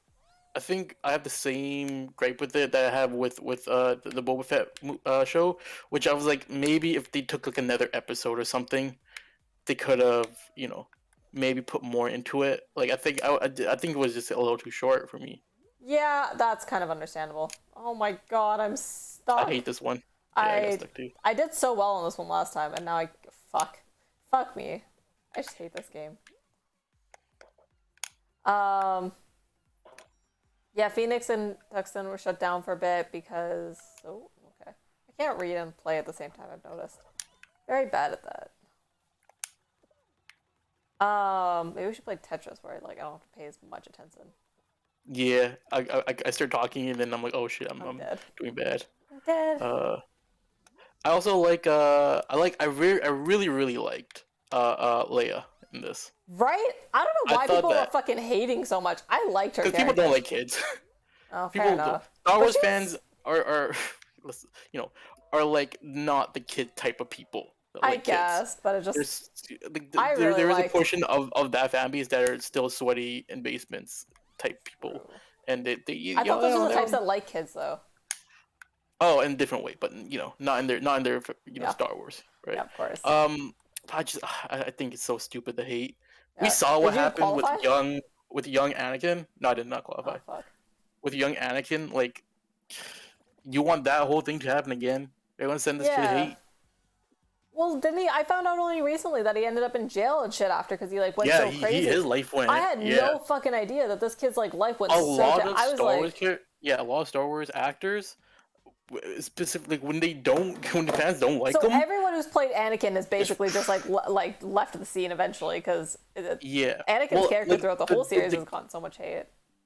[SPEAKER 2] I think I have the same gripe with it that I have with the Boba Fett show, which I was like maybe if they took like another episode or something, they could have maybe put more into it. Like I think it was just a little too short for me.
[SPEAKER 1] Yeah, that's kind of understandable. Oh my god, I'm
[SPEAKER 2] I
[SPEAKER 1] stuck.
[SPEAKER 2] hate this one. Yeah, I got
[SPEAKER 1] I
[SPEAKER 2] stuck too.
[SPEAKER 1] I did so well on this one last time, and now fuck me. I just hate this game. Yeah, Phoenix and Tuxton were shut down for a bit because okay. I can't read and play at the same time. I've noticed. Very bad at that. Maybe we should play Tetris where like I don't have to pay as much attention.
[SPEAKER 2] Yeah, I start talking and then I'm like, oh shit, I'm
[SPEAKER 1] dead.
[SPEAKER 2] doing bad.
[SPEAKER 1] I'm dead.
[SPEAKER 2] I also like I really liked Leia in this.
[SPEAKER 1] Right? I don't know
[SPEAKER 2] I
[SPEAKER 1] why
[SPEAKER 2] thought
[SPEAKER 1] people were
[SPEAKER 2] that
[SPEAKER 1] fucking hating so much. I liked her
[SPEAKER 2] because
[SPEAKER 1] character.
[SPEAKER 2] people don't like kids.
[SPEAKER 1] Oh, fair
[SPEAKER 2] People
[SPEAKER 1] enough.
[SPEAKER 2] Star
[SPEAKER 1] But
[SPEAKER 2] Wars
[SPEAKER 1] she was-
[SPEAKER 2] fans are listen, are like not the kid type of people that
[SPEAKER 1] I
[SPEAKER 2] like kids.
[SPEAKER 1] guess, but it just
[SPEAKER 2] There's
[SPEAKER 1] I really
[SPEAKER 2] there is a
[SPEAKER 1] liked-
[SPEAKER 2] portion of that fan base that are still sweaty in basements type people, and they
[SPEAKER 1] I thought those were the types that like kids though.
[SPEAKER 2] oh in a different way, but not in their
[SPEAKER 1] Yeah.
[SPEAKER 2] Star Wars, right?
[SPEAKER 1] Yeah, of course.
[SPEAKER 2] I think it's so stupid to hate.
[SPEAKER 1] Yeah.
[SPEAKER 2] We saw what
[SPEAKER 1] Did you
[SPEAKER 2] happened
[SPEAKER 1] qualify?
[SPEAKER 2] with young Anakin. No, I did not qualify.
[SPEAKER 1] Oh fuck.
[SPEAKER 2] With young Anakin, like you want that whole thing to happen again? They're gonna send this kid
[SPEAKER 1] Yeah.
[SPEAKER 2] hate.
[SPEAKER 1] Well, didn't he? I found out only recently that he ended up in jail and shit after because he like went so crazy.
[SPEAKER 2] His life went.
[SPEAKER 1] I had no fucking idea that this kid's like life went
[SPEAKER 2] a
[SPEAKER 1] so
[SPEAKER 2] lot
[SPEAKER 1] down.
[SPEAKER 2] of
[SPEAKER 1] I was
[SPEAKER 2] Star
[SPEAKER 1] like,
[SPEAKER 2] Wars a lot of Star Wars actors, specifically when the fans don't like
[SPEAKER 1] so
[SPEAKER 2] them.
[SPEAKER 1] everyone who's played Anakin is basically just like like left the scene eventually because
[SPEAKER 2] Yeah,
[SPEAKER 1] Anakin's
[SPEAKER 2] well,
[SPEAKER 1] character
[SPEAKER 2] like,
[SPEAKER 1] throughout the whole series has gotten so much hate.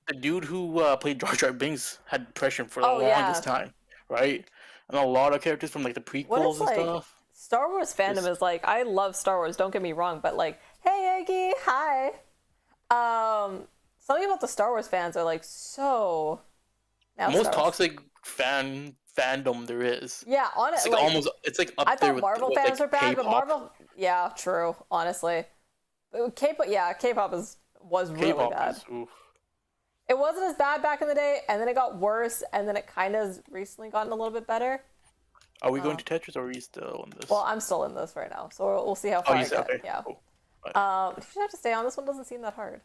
[SPEAKER 2] the dude who played Jar Jar Binks had depression for the
[SPEAKER 1] Oh, yeah.
[SPEAKER 2] longest time, right? And a lot of characters from like the
[SPEAKER 1] What
[SPEAKER 2] prequels
[SPEAKER 1] it's
[SPEAKER 2] and
[SPEAKER 1] like,
[SPEAKER 2] stuff.
[SPEAKER 1] Star Wars fandom is like, I love Star Wars, don't get me wrong, but like, hey Eggy, hi. Something about the Star Wars fans are like so now
[SPEAKER 2] Most
[SPEAKER 1] Star Wars-
[SPEAKER 2] toxic fandom there is.
[SPEAKER 1] Yeah,
[SPEAKER 2] It's
[SPEAKER 1] honestly,
[SPEAKER 2] like
[SPEAKER 1] like,
[SPEAKER 2] almost it's like up
[SPEAKER 1] I
[SPEAKER 2] there
[SPEAKER 1] thought
[SPEAKER 2] with
[SPEAKER 1] Marvel
[SPEAKER 2] with,
[SPEAKER 1] fans
[SPEAKER 2] like,
[SPEAKER 1] are bad, but
[SPEAKER 2] K-pop.
[SPEAKER 1] Marvel, yeah, true, honestly. But K-pop was really
[SPEAKER 2] K-pop
[SPEAKER 1] bad.
[SPEAKER 2] is, oof.
[SPEAKER 1] It wasn't as bad back in the day, and then it got worse, and then it kind of recently gotten a little bit better.
[SPEAKER 2] Are we going to Tetris or are we still in this?
[SPEAKER 1] Well, I'm still in this right now, so we'll see how far
[SPEAKER 2] oh,
[SPEAKER 1] I
[SPEAKER 2] you said
[SPEAKER 1] get.
[SPEAKER 2] okay.
[SPEAKER 1] Yeah.
[SPEAKER 2] Cool.
[SPEAKER 1] You should have to stay on. This one doesn't seem that hard.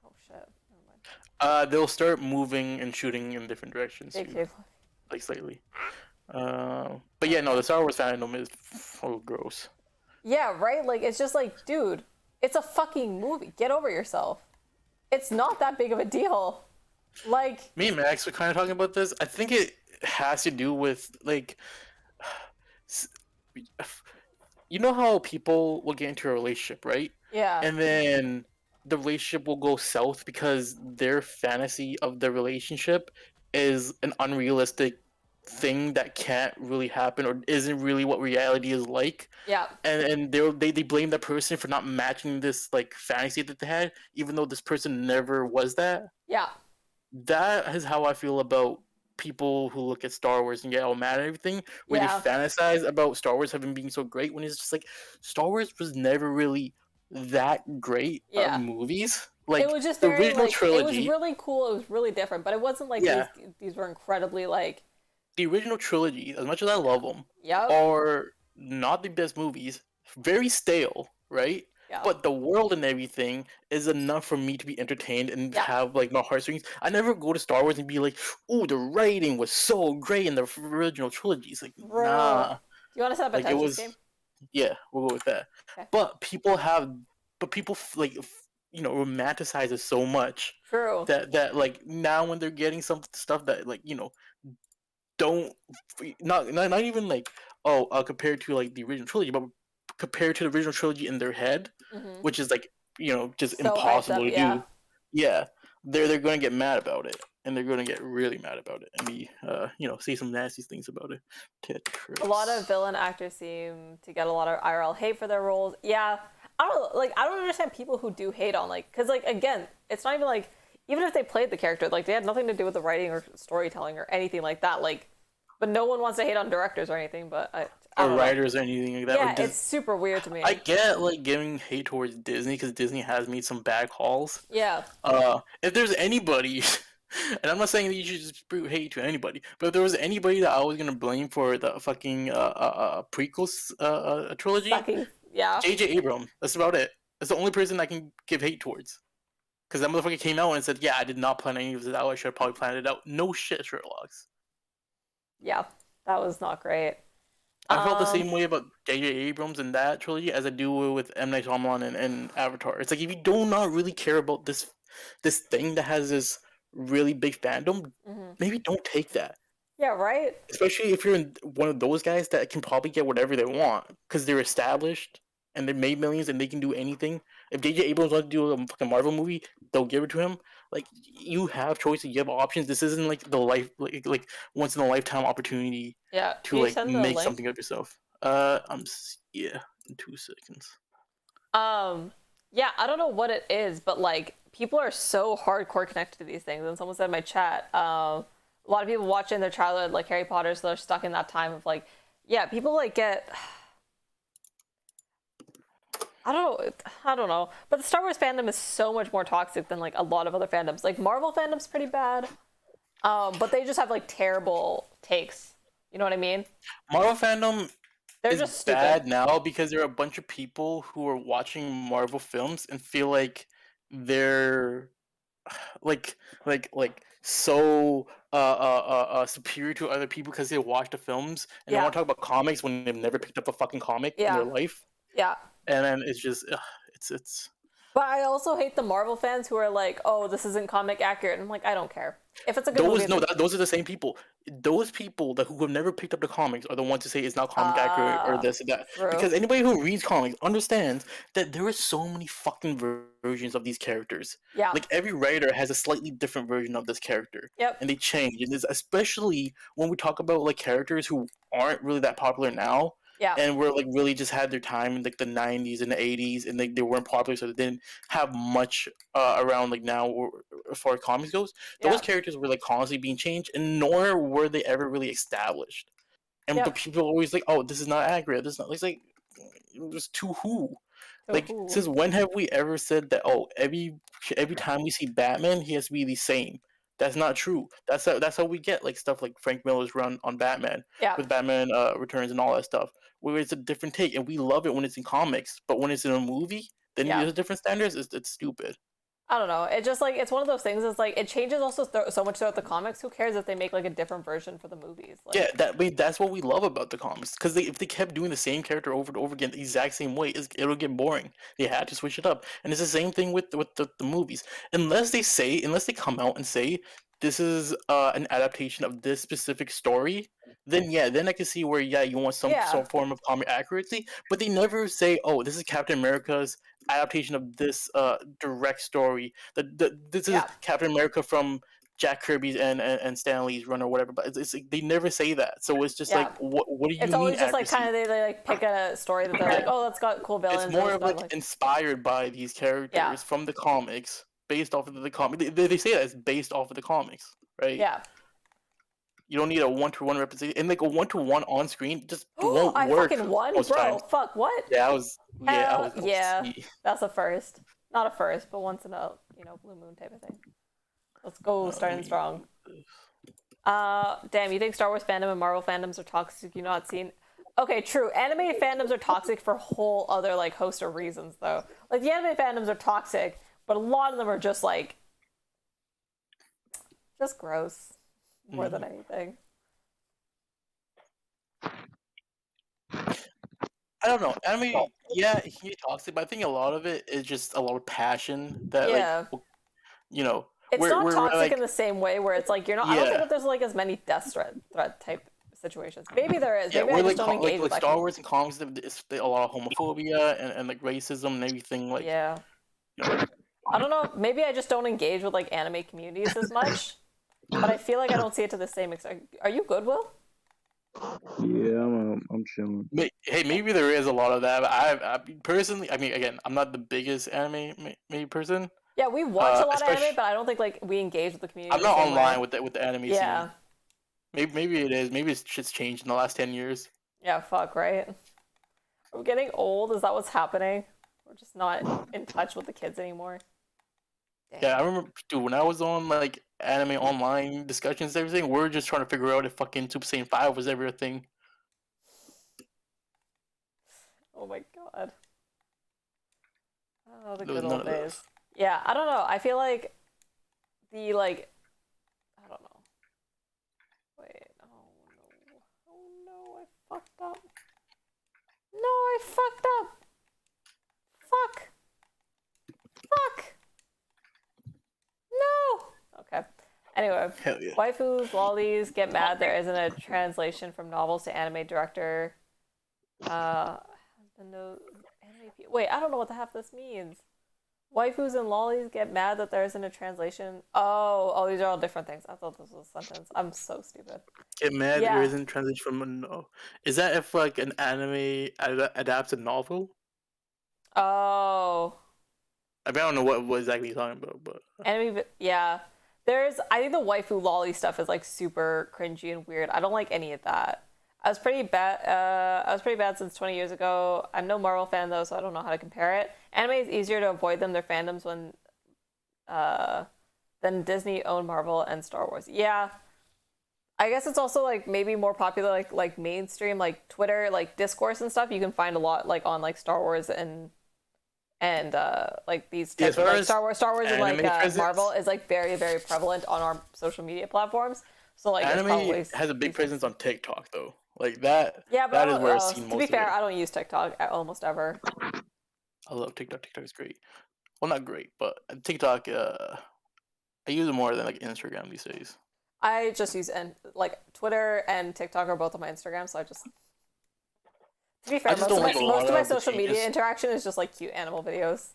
[SPEAKER 1] Oh shit. Never mind.
[SPEAKER 2] They'll start moving and shooting in different directions,
[SPEAKER 1] Big
[SPEAKER 2] too,
[SPEAKER 1] cave.
[SPEAKER 2] like slightly. But yeah, no, the Star Wars fandom is gross.
[SPEAKER 1] Yeah, right? Like, it's just like, dude, it's a fucking movie. Get over yourself. It's not that big of a deal. Like,
[SPEAKER 2] Me and Max were kind of talking about this. I think it has to do with like, you know how people will get into a relationship, right?
[SPEAKER 1] yeah.
[SPEAKER 2] And then the relationship will go south because their fantasy of the relationship is an unrealistic thing that can't really happen or isn't really what reality is like.
[SPEAKER 1] Yeah.
[SPEAKER 2] And they blame that person for not matching this like fantasy that they had, even though this person never was that.
[SPEAKER 1] Yeah.
[SPEAKER 2] That is how I feel about people who look at Star Wars and get all mad and everything, where
[SPEAKER 1] Yeah.
[SPEAKER 2] they fantasize about Star Wars having been so great when it's just like Star Wars was never really that great
[SPEAKER 1] Yeah.
[SPEAKER 2] of movies. Like
[SPEAKER 1] It was just
[SPEAKER 2] the
[SPEAKER 1] very
[SPEAKER 2] original
[SPEAKER 1] like it was
[SPEAKER 2] trilogy,
[SPEAKER 1] really cool. It was really different, but it wasn't like
[SPEAKER 2] yeah,
[SPEAKER 1] these were incredibly like
[SPEAKER 2] the original trilogy, as much as I love them,
[SPEAKER 1] yep,
[SPEAKER 2] are not the best movies. Very stale, right?
[SPEAKER 1] yeah,
[SPEAKER 2] But the world and everything is enough for me to be entertained and
[SPEAKER 1] yeah,
[SPEAKER 2] have like my heartstrings. I never go to Star Wars and be like, "Oh, the writing was so great in the original trilogy." It's like,
[SPEAKER 1] bro.
[SPEAKER 2] nah,
[SPEAKER 1] Do you want to set up a
[SPEAKER 2] like it
[SPEAKER 1] Tetris
[SPEAKER 2] was.
[SPEAKER 1] game?
[SPEAKER 2] Yeah, we'll go with that.
[SPEAKER 1] Okay,
[SPEAKER 2] But people have, but people romanticize it so much
[SPEAKER 1] true.
[SPEAKER 2] that like now when they're getting some stuff that like don't not even like compared to like the original trilogy, but compared to the original trilogy in their head,
[SPEAKER 1] Mm-hmm.
[SPEAKER 2] which is like just
[SPEAKER 1] So hyped
[SPEAKER 2] impossible
[SPEAKER 1] up,
[SPEAKER 2] to
[SPEAKER 1] yeah.
[SPEAKER 2] do. Yeah, they're gonna get mad about it, and they're gonna get really mad about it, and be say some nasty things about it.
[SPEAKER 1] A lot of
[SPEAKER 2] Tetris.
[SPEAKER 1] villain actors seem to get a lot of IRL hate for their roles. Yeah, I don't understand people who do hate on like because like again, it's not even like even if they played the character, like they had nothing to do with the writing or storytelling or anything like that. Like, but no one wants to hate on directors or anything. But I
[SPEAKER 2] Or
[SPEAKER 1] don't know.
[SPEAKER 2] writers or anything like that. Or
[SPEAKER 1] Yeah, it's super weird to
[SPEAKER 2] I
[SPEAKER 1] me.
[SPEAKER 2] get like giving hate towards Disney because Disney has made some bad calls.
[SPEAKER 1] Yeah,
[SPEAKER 2] If there's anybody, and I'm not saying that you should just spew hate to anybody, but if there was anybody that I was gonna blame for the fucking prequels trilogy,
[SPEAKER 1] sucking. Yeah,
[SPEAKER 2] J.J. Abrams. That's about it. That's the only person I can give hate towards. Because that motherfucker came out and said, "Yeah, I did not plan any of this out. I should have probably planned it out." No shit, Sherlock's.
[SPEAKER 1] yeah, that was not great.
[SPEAKER 2] I felt the
[SPEAKER 1] Um,
[SPEAKER 2] same way about J.J. Abrams and that trilogy as I do with M. Night Shyamalan and Avatar. It's like if you do not really care about this thing that has this really big fandom,
[SPEAKER 1] mhm.
[SPEAKER 2] maybe don't take that.
[SPEAKER 1] Yeah, right.
[SPEAKER 2] Especially if you're one of those guys that can probably get whatever they want because they're established and they made millions and they can do anything. If J.J. Abrams wants to do a fucking Marvel movie, they'll give it to him. Like you have choices, you have options. This isn't like the like once in a lifetime opportunity
[SPEAKER 1] Yeah,
[SPEAKER 2] to
[SPEAKER 1] can you
[SPEAKER 2] like
[SPEAKER 1] send the
[SPEAKER 2] make
[SPEAKER 1] link?
[SPEAKER 2] something of yourself. Yeah, in 2 seconds.
[SPEAKER 1] Um, yeah, I don't know what it is, but like people are so hardcore connected to these things. And someone said in my chat, a lot of people watching their childhood like Harry Potter, so they're stuck in that time of like, yeah, people like get. I don't know, but the Star Wars fandom is so much more toxic than like a lot of other fandoms. Like Marvel fandom's pretty bad, but they just have like terrible takes. You know what I mean?
[SPEAKER 2] Marvel fandom
[SPEAKER 1] They're
[SPEAKER 2] is
[SPEAKER 1] just stupid.
[SPEAKER 2] bad now because there are a bunch of people who are watching Marvel films and feel like they're like so superior to other people because they watch the films and they
[SPEAKER 1] Yeah,
[SPEAKER 2] want to talk about comics when they've never picked up a fucking comic in their
[SPEAKER 1] yeah,
[SPEAKER 2] life,
[SPEAKER 1] yeah.
[SPEAKER 2] and then it's just it's
[SPEAKER 1] But I also hate the Marvel fans who are like, "Oh, this isn't comic accurate." And I'm like, I don't care. If it's a good movie,
[SPEAKER 2] those
[SPEAKER 1] it's a...
[SPEAKER 2] those are the same people. Those people that who have never picked up the comics are the ones to say it's not comic accurate or this or that.
[SPEAKER 1] True.
[SPEAKER 2] Because anybody who reads comics understands that there are so many fucking versions of these characters.
[SPEAKER 1] Yeah.
[SPEAKER 2] Like every writer has a slightly different version of this character,
[SPEAKER 1] Yep.
[SPEAKER 2] and they change. And it's especially when we talk about like characters who aren't really that popular now,
[SPEAKER 1] Yeah.
[SPEAKER 2] and were like really just had their time in like the '90s and the '80s, and they weren't popular, so they didn't have much around like now as far as comics goes.
[SPEAKER 1] Yeah.
[SPEAKER 2] Those characters were like constantly being changed, and nor were they ever really established. And but
[SPEAKER 1] Yep.
[SPEAKER 2] people always like, oh, this is not accurate. This is not. It's like, just to who?
[SPEAKER 1] So
[SPEAKER 2] Like,
[SPEAKER 1] who?
[SPEAKER 2] since when have we ever said that? Oh, every time we see Batman, he has to be the same. That's not true. That's how we get like stuff like Frank Miller's run on Batman
[SPEAKER 1] Yeah.
[SPEAKER 2] with Batman Returns and all that stuff, where it's a different take, and we love it when it's in comics, but when it's in a movie, then
[SPEAKER 1] Yeah.
[SPEAKER 2] there's different standards. It's stupid.
[SPEAKER 1] I don't know. It just like it's one of those things. It's like it changes also so much throughout the comics. Who cares if they make like a different version for the movies? Like,
[SPEAKER 2] Yeah, that's what we love about the comics. Because if they kept doing the same character over and over again the exact same way, it'll get boring. They had to switch it up, and it's the same thing with the movies. Unless they come out and say this is an adaptation of this specific story, then yeah, then I can see where yeah you want
[SPEAKER 1] yeah.
[SPEAKER 2] some form of comic accuracy. But they never say, oh, this is Captain America's adaptation of this direct story. This is
[SPEAKER 1] Yeah.
[SPEAKER 2] Captain America from Jack Kirby's and Stan Lee's run or whatever, but it's like they never say that. So it's just like,
[SPEAKER 1] Yeah.
[SPEAKER 2] what do
[SPEAKER 1] It's
[SPEAKER 2] you mean
[SPEAKER 1] always just like
[SPEAKER 2] accuracy?
[SPEAKER 1] kind of they like pick a story that they're like, oh, that's got cool
[SPEAKER 2] It's
[SPEAKER 1] villains. And
[SPEAKER 2] more
[SPEAKER 1] it's
[SPEAKER 2] of
[SPEAKER 1] got
[SPEAKER 2] like
[SPEAKER 1] like
[SPEAKER 2] inspired by these
[SPEAKER 1] yeah.
[SPEAKER 2] characters from the comics, based off of the comic. They say that it's based off of the comics, right?
[SPEAKER 1] Yeah.
[SPEAKER 2] You don't need a one-to-one representation, and like a one-to-one on screen just
[SPEAKER 1] Oh,
[SPEAKER 2] won't
[SPEAKER 1] I
[SPEAKER 2] work
[SPEAKER 1] fucking won,
[SPEAKER 2] most
[SPEAKER 1] bro.
[SPEAKER 2] times.
[SPEAKER 1] Fuck what?
[SPEAKER 2] Yeah, I
[SPEAKER 1] Hell
[SPEAKER 2] was
[SPEAKER 1] yeah.
[SPEAKER 2] see.
[SPEAKER 1] That's a first. Not a first, but once in a blue moon type of thing. Let's go starting strong. Damn, you think Star Wars fandom and Marvel fandoms are toxic? You not seen? Okay, true. Anime fandoms are toxic for a whole other like host of reasons, though. Like the anime fandoms are toxic, but a lot of them are just like, just gross, more than anything.
[SPEAKER 2] I don't know. Anime, yeah, it can be toxic, but I think a lot of it is just a lot of passion that,
[SPEAKER 1] Yeah.
[SPEAKER 2] you know,
[SPEAKER 1] It's not
[SPEAKER 2] we're
[SPEAKER 1] toxic
[SPEAKER 2] like,
[SPEAKER 1] in the same way where it's like you're not. I don't think
[SPEAKER 2] yeah,
[SPEAKER 1] that there's like as many death threat type situations. Maybe there is.
[SPEAKER 2] yeah,
[SPEAKER 1] Maybe I
[SPEAKER 2] we're
[SPEAKER 1] just
[SPEAKER 2] like
[SPEAKER 1] don't engage with that.
[SPEAKER 2] Star Wars and comics. It's a lot of homophobia and like racism and everything. Like,
[SPEAKER 1] Yeah.
[SPEAKER 2] you know,
[SPEAKER 1] I don't know. Maybe I just don't engage with like anime communities as much. But I feel like I don't see it to the same extent. Are you good, Will?
[SPEAKER 3] Yeah, I'm chilling.
[SPEAKER 2] hey, maybe there is a lot of that. But I personally, I mean, again, I'm not the biggest anime person.
[SPEAKER 1] Yeah, we watch a lot of
[SPEAKER 2] especially-
[SPEAKER 1] anime, but I don't think like we engage with the community.
[SPEAKER 2] I'm
[SPEAKER 1] the
[SPEAKER 2] not
[SPEAKER 1] same
[SPEAKER 2] online
[SPEAKER 1] way.
[SPEAKER 2] with the anime
[SPEAKER 1] Yeah.
[SPEAKER 2] scene. Maybe it is. Maybe it's just changed in the last 10 years.
[SPEAKER 1] Yeah, fuck, right? Are we getting old? Is that what's happening? We're just not in touch with the kids anymore. Damn.
[SPEAKER 2] Yeah, I remember, dude, when I was on like anime online discussions and everything, we were just trying to figure out if fucking Super Saiyan 5 was ever a thing.
[SPEAKER 1] Oh my god. Oh, the
[SPEAKER 2] There was
[SPEAKER 1] good
[SPEAKER 2] none
[SPEAKER 1] old
[SPEAKER 2] of those.
[SPEAKER 1] days. Yeah, I don't know. I feel like the like I don't know. Wait, oh no. Oh no, I fucked up. No, I fucked up. Fuck. Fuck. No. Okay. Anyway,
[SPEAKER 2] Hell yeah.
[SPEAKER 1] waifus, lolis get mad there isn't a translation from novels to anime director. Wait, I don't know what the heck this means. Waifus and lolis get mad that there isn't a translation. Oh, these are all different things. I thought this was a sentence. I'm so stupid.
[SPEAKER 2] Get mad
[SPEAKER 1] Yeah.
[SPEAKER 2] there isn't translation from a no. Is that if like an anime adapts a novel?
[SPEAKER 1] Oh.
[SPEAKER 2] I mean, I don't know what exactly you're talking about, but
[SPEAKER 1] Anime, yeah. I think the waifu lolly stuff is like super cringy and weird. I don't like any of that. I was pretty bad since 20 years ago. I'm no Marvel fan though, so I don't know how to compare it. Anime is easier to avoid them, their fandoms than Disney owned Marvel and Star Wars. Yeah. I guess it's also like maybe more popular like mainstream like Twitter, like discourse and stuff. You can find a lot like on like Star Wars and like these types of, like Star Wars and like Marvel is like very, very prevalent on our social media platforms. So like
[SPEAKER 2] anime has a big presence on TikTok though. Like that.
[SPEAKER 1] Yeah, but
[SPEAKER 2] that is where I've seen most of it.
[SPEAKER 1] To be fair, I don't use TikTok almost ever.
[SPEAKER 2] I love TikTok. TikTok is great. Well, not great, but TikTok. I use it more than like Instagram these days.
[SPEAKER 1] I just use like Twitter and TikTok are both on my Instagram, so I just. To be fair, most of my social media interaction is just like cute animal videos.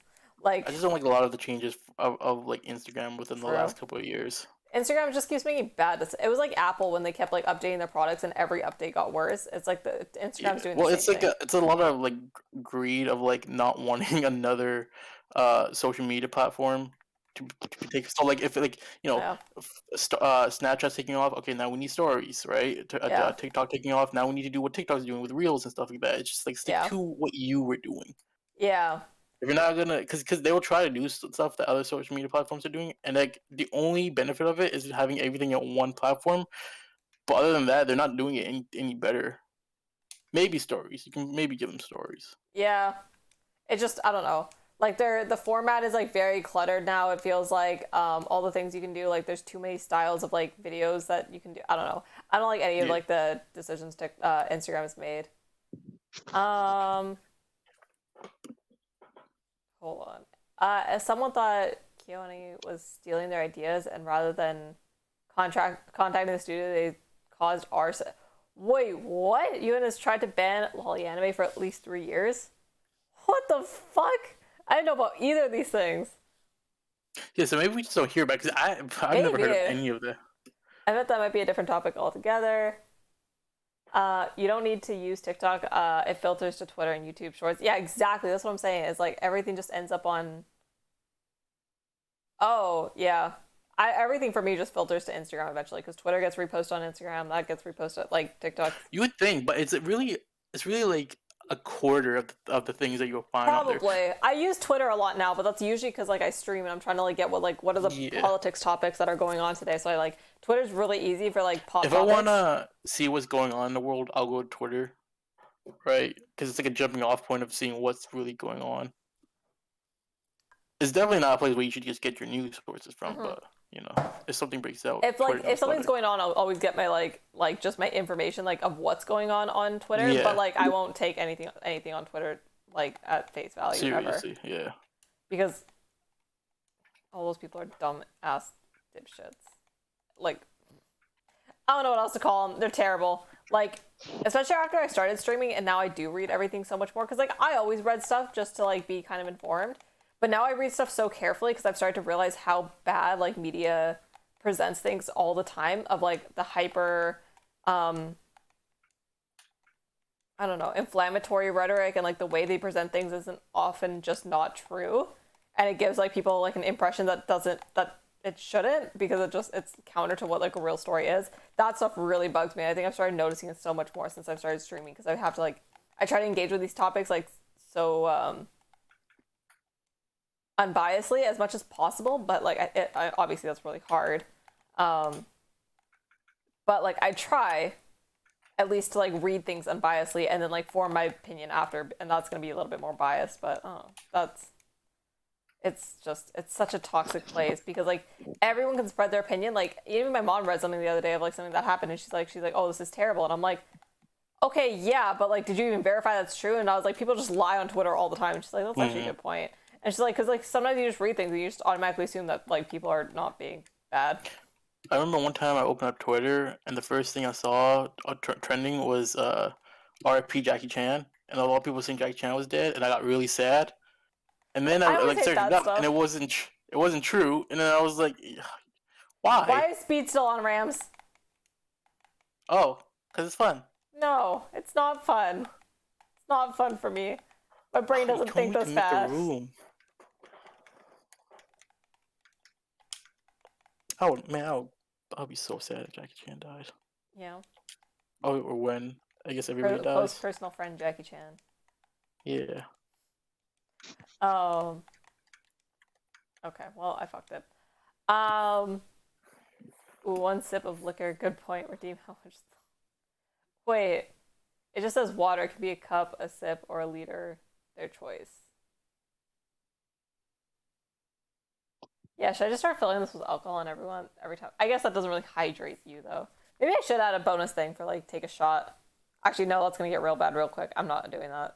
[SPEAKER 1] Like
[SPEAKER 2] I just don't like a lot of the changes of like Instagram within the last couple of years.
[SPEAKER 1] Instagram just keeps making bad. It was like Apple when they kept like updating their products and every update got worse. It's like the Instagram's doing.
[SPEAKER 2] Well,
[SPEAKER 1] the same thing.
[SPEAKER 2] It's a lot of like greed of like not wanting another social media platform to take. So like if like Snapchat's taking off, okay, now we need stories, right? TikTok taking off, now we need to do what TikTok's doing with Reels and stuff like that. It's just like stick to what you were doing.
[SPEAKER 1] Yeah.
[SPEAKER 2] If you're not gonna, because they will try to do stuff that other social media platforms are doing, and like the only benefit of it is having everything on one platform. But other than that, they're not doing it any better. Maybe stories. You can maybe give them stories.
[SPEAKER 1] Yeah, it just I don't know. Like the format is like very cluttered now. It feels like all the things you can do. Like there's too many styles of like videos that you can do. I don't know. I don't like any of like the decisions Instagram has made. Hold on. As someone thought Keone was stealing their ideas, and rather than contacting the studio, they caused arson. Wait, what? UNS tried to ban lolly anime for at least 3 years? What the fuck? I didn't know about either of these things.
[SPEAKER 2] Yeah, so maybe we just don't hear about it, because I've never heard of any of that.
[SPEAKER 1] I bet that might be a different topic altogether. You don't need to use TikTok. It filters to Twitter and YouTube Shorts. Yeah, exactly. That's what I'm saying. It's like everything just ends up on. Oh yeah, everything for me just filters to Instagram eventually because Twitter gets reposted on Instagram. That gets reposted like TikTok.
[SPEAKER 2] You would think, but it's really like a quarter of the things that you'll find on there.
[SPEAKER 1] Probably. I use Twitter a lot now, but that's usually because like I stream and I'm trying to like get what are the politics topics that are going on today. So I like Twitter's really easy for like pop
[SPEAKER 2] If
[SPEAKER 1] topics.
[SPEAKER 2] I wanna see what's going on in the world, I'll go to Twitter, right? Because it's like a jumping off point of seeing what's really going on. It's definitely not a place where you should just get your news sources from, but you know, if something breaks out,
[SPEAKER 1] if something's going on, I'll always get my like just my information like of what's going on Twitter.
[SPEAKER 2] Yeah.
[SPEAKER 1] But like I won't take anything on Twitter like at face value.
[SPEAKER 2] Seriously,
[SPEAKER 1] ever.
[SPEAKER 2] Yeah.
[SPEAKER 1] Because all those people are dumb ass dipshits. Like I don't know what else to call them. They're terrible. Like especially after I started streaming, and now I do read everything so much more. Because like I always read stuff just to like be kind of informed. But now I read stuff so carefully because I've started to realize how bad like media presents things all the time of like the hyper, I don't know, inflammatory rhetoric and like the way they present things isn't often just not true. And it gives like people like an impression that it shouldn't because it's counter to what like a real story is. That stuff really bugs me. I think I've started noticing it so much more since I've started streaming because I have to like, I try to engage with these topics like so, unbiasedly as much as possible, but like I obviously that's really hard, but like I try at least to like read things unbiasedly and then like form my opinion after, and that's gonna be a little bit more biased, but it's such a toxic place because like everyone can spread their opinion. Like even my mom read something the other day of like something that happened and she's like oh, this is terrible, and I'm like, okay, yeah, but like did you even verify that's true? And I was like, people just lie on Twitter all the time, and she's like, that's actually a good point. And she's like, because like sometimes you just read things and you just automatically assume that like people are not being bad.
[SPEAKER 2] I remember one time I opened up Twitter and the first thing I saw trending was RIP Jackie Chan, and a lot of people saying Jackie Chan was dead, and I got really sad. And then I like searched it up, and it wasn't true. And then I was like, why?
[SPEAKER 1] Why is Speed still on Rams?
[SPEAKER 2] Oh, because it's fun.
[SPEAKER 1] No, it's not fun. It's not fun for me. My brain doesn't think this fast.
[SPEAKER 2] I'll be so sad if Jackie Chan died.
[SPEAKER 1] Yeah.
[SPEAKER 2] Oh, or when I guess everybody dies.
[SPEAKER 1] Close personal friend Jackie Chan.
[SPEAKER 2] Yeah.
[SPEAKER 1] Okay, well I fucked it. One sip of liquor. Good point. Redeem how much? Wait, it just says water. It could be a cup, a sip, or a liter. Their choice. Yeah, should I just start filling this with alcohol on every time? I guess that doesn't really hydrate you though. Maybe I should add a bonus thing for like take a shot. Actually, no, that's gonna get real bad real quick. I'm not doing that.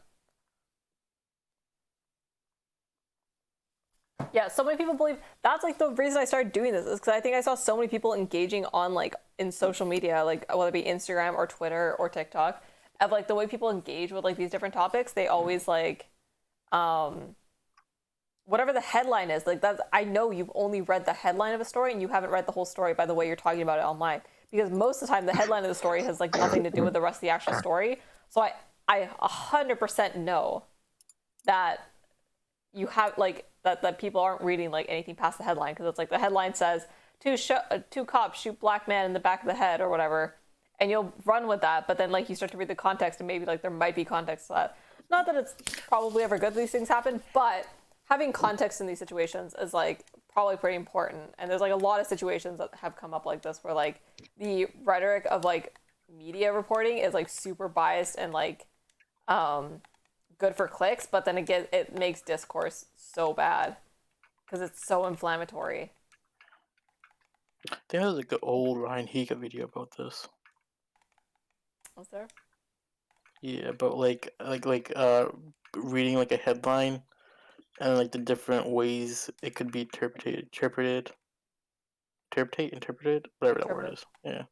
[SPEAKER 1] Yeah, so many people believe that's like the reason I started doing this is because I think I saw so many people engaging on like in social media, like whether it be Instagram or Twitter or TikTok, of like the way people engage with like these different topics. They always like, whatever the headline is, like that's, I know you've only read the headline of a story and you haven't read the whole story by the way you're talking about it online, because most of the time the headline of the story has like nothing to do with the rest of the actual story. So I 100% know that you have like that people aren't reading like anything past the headline, because it's like the headline says two cops shoot black man in the back of the head or whatever, and you'll run with that, but then like you start to read the context and maybe like there might be context to that. Not that it's probably ever good these things happen, but having context in these situations is like probably pretty important. And there's like a lot of situations that have come up like this where like the rhetoric of like media reporting is like super biased and like good for clicks, but then again it makes discourse so bad because it's so inflammatory.
[SPEAKER 2] I think there's like an old Ryan Higa video about this.
[SPEAKER 1] Was there?
[SPEAKER 2] Yeah, but like reading like a headline and like the different ways it could be interpreted, whatever that word is. Yeah.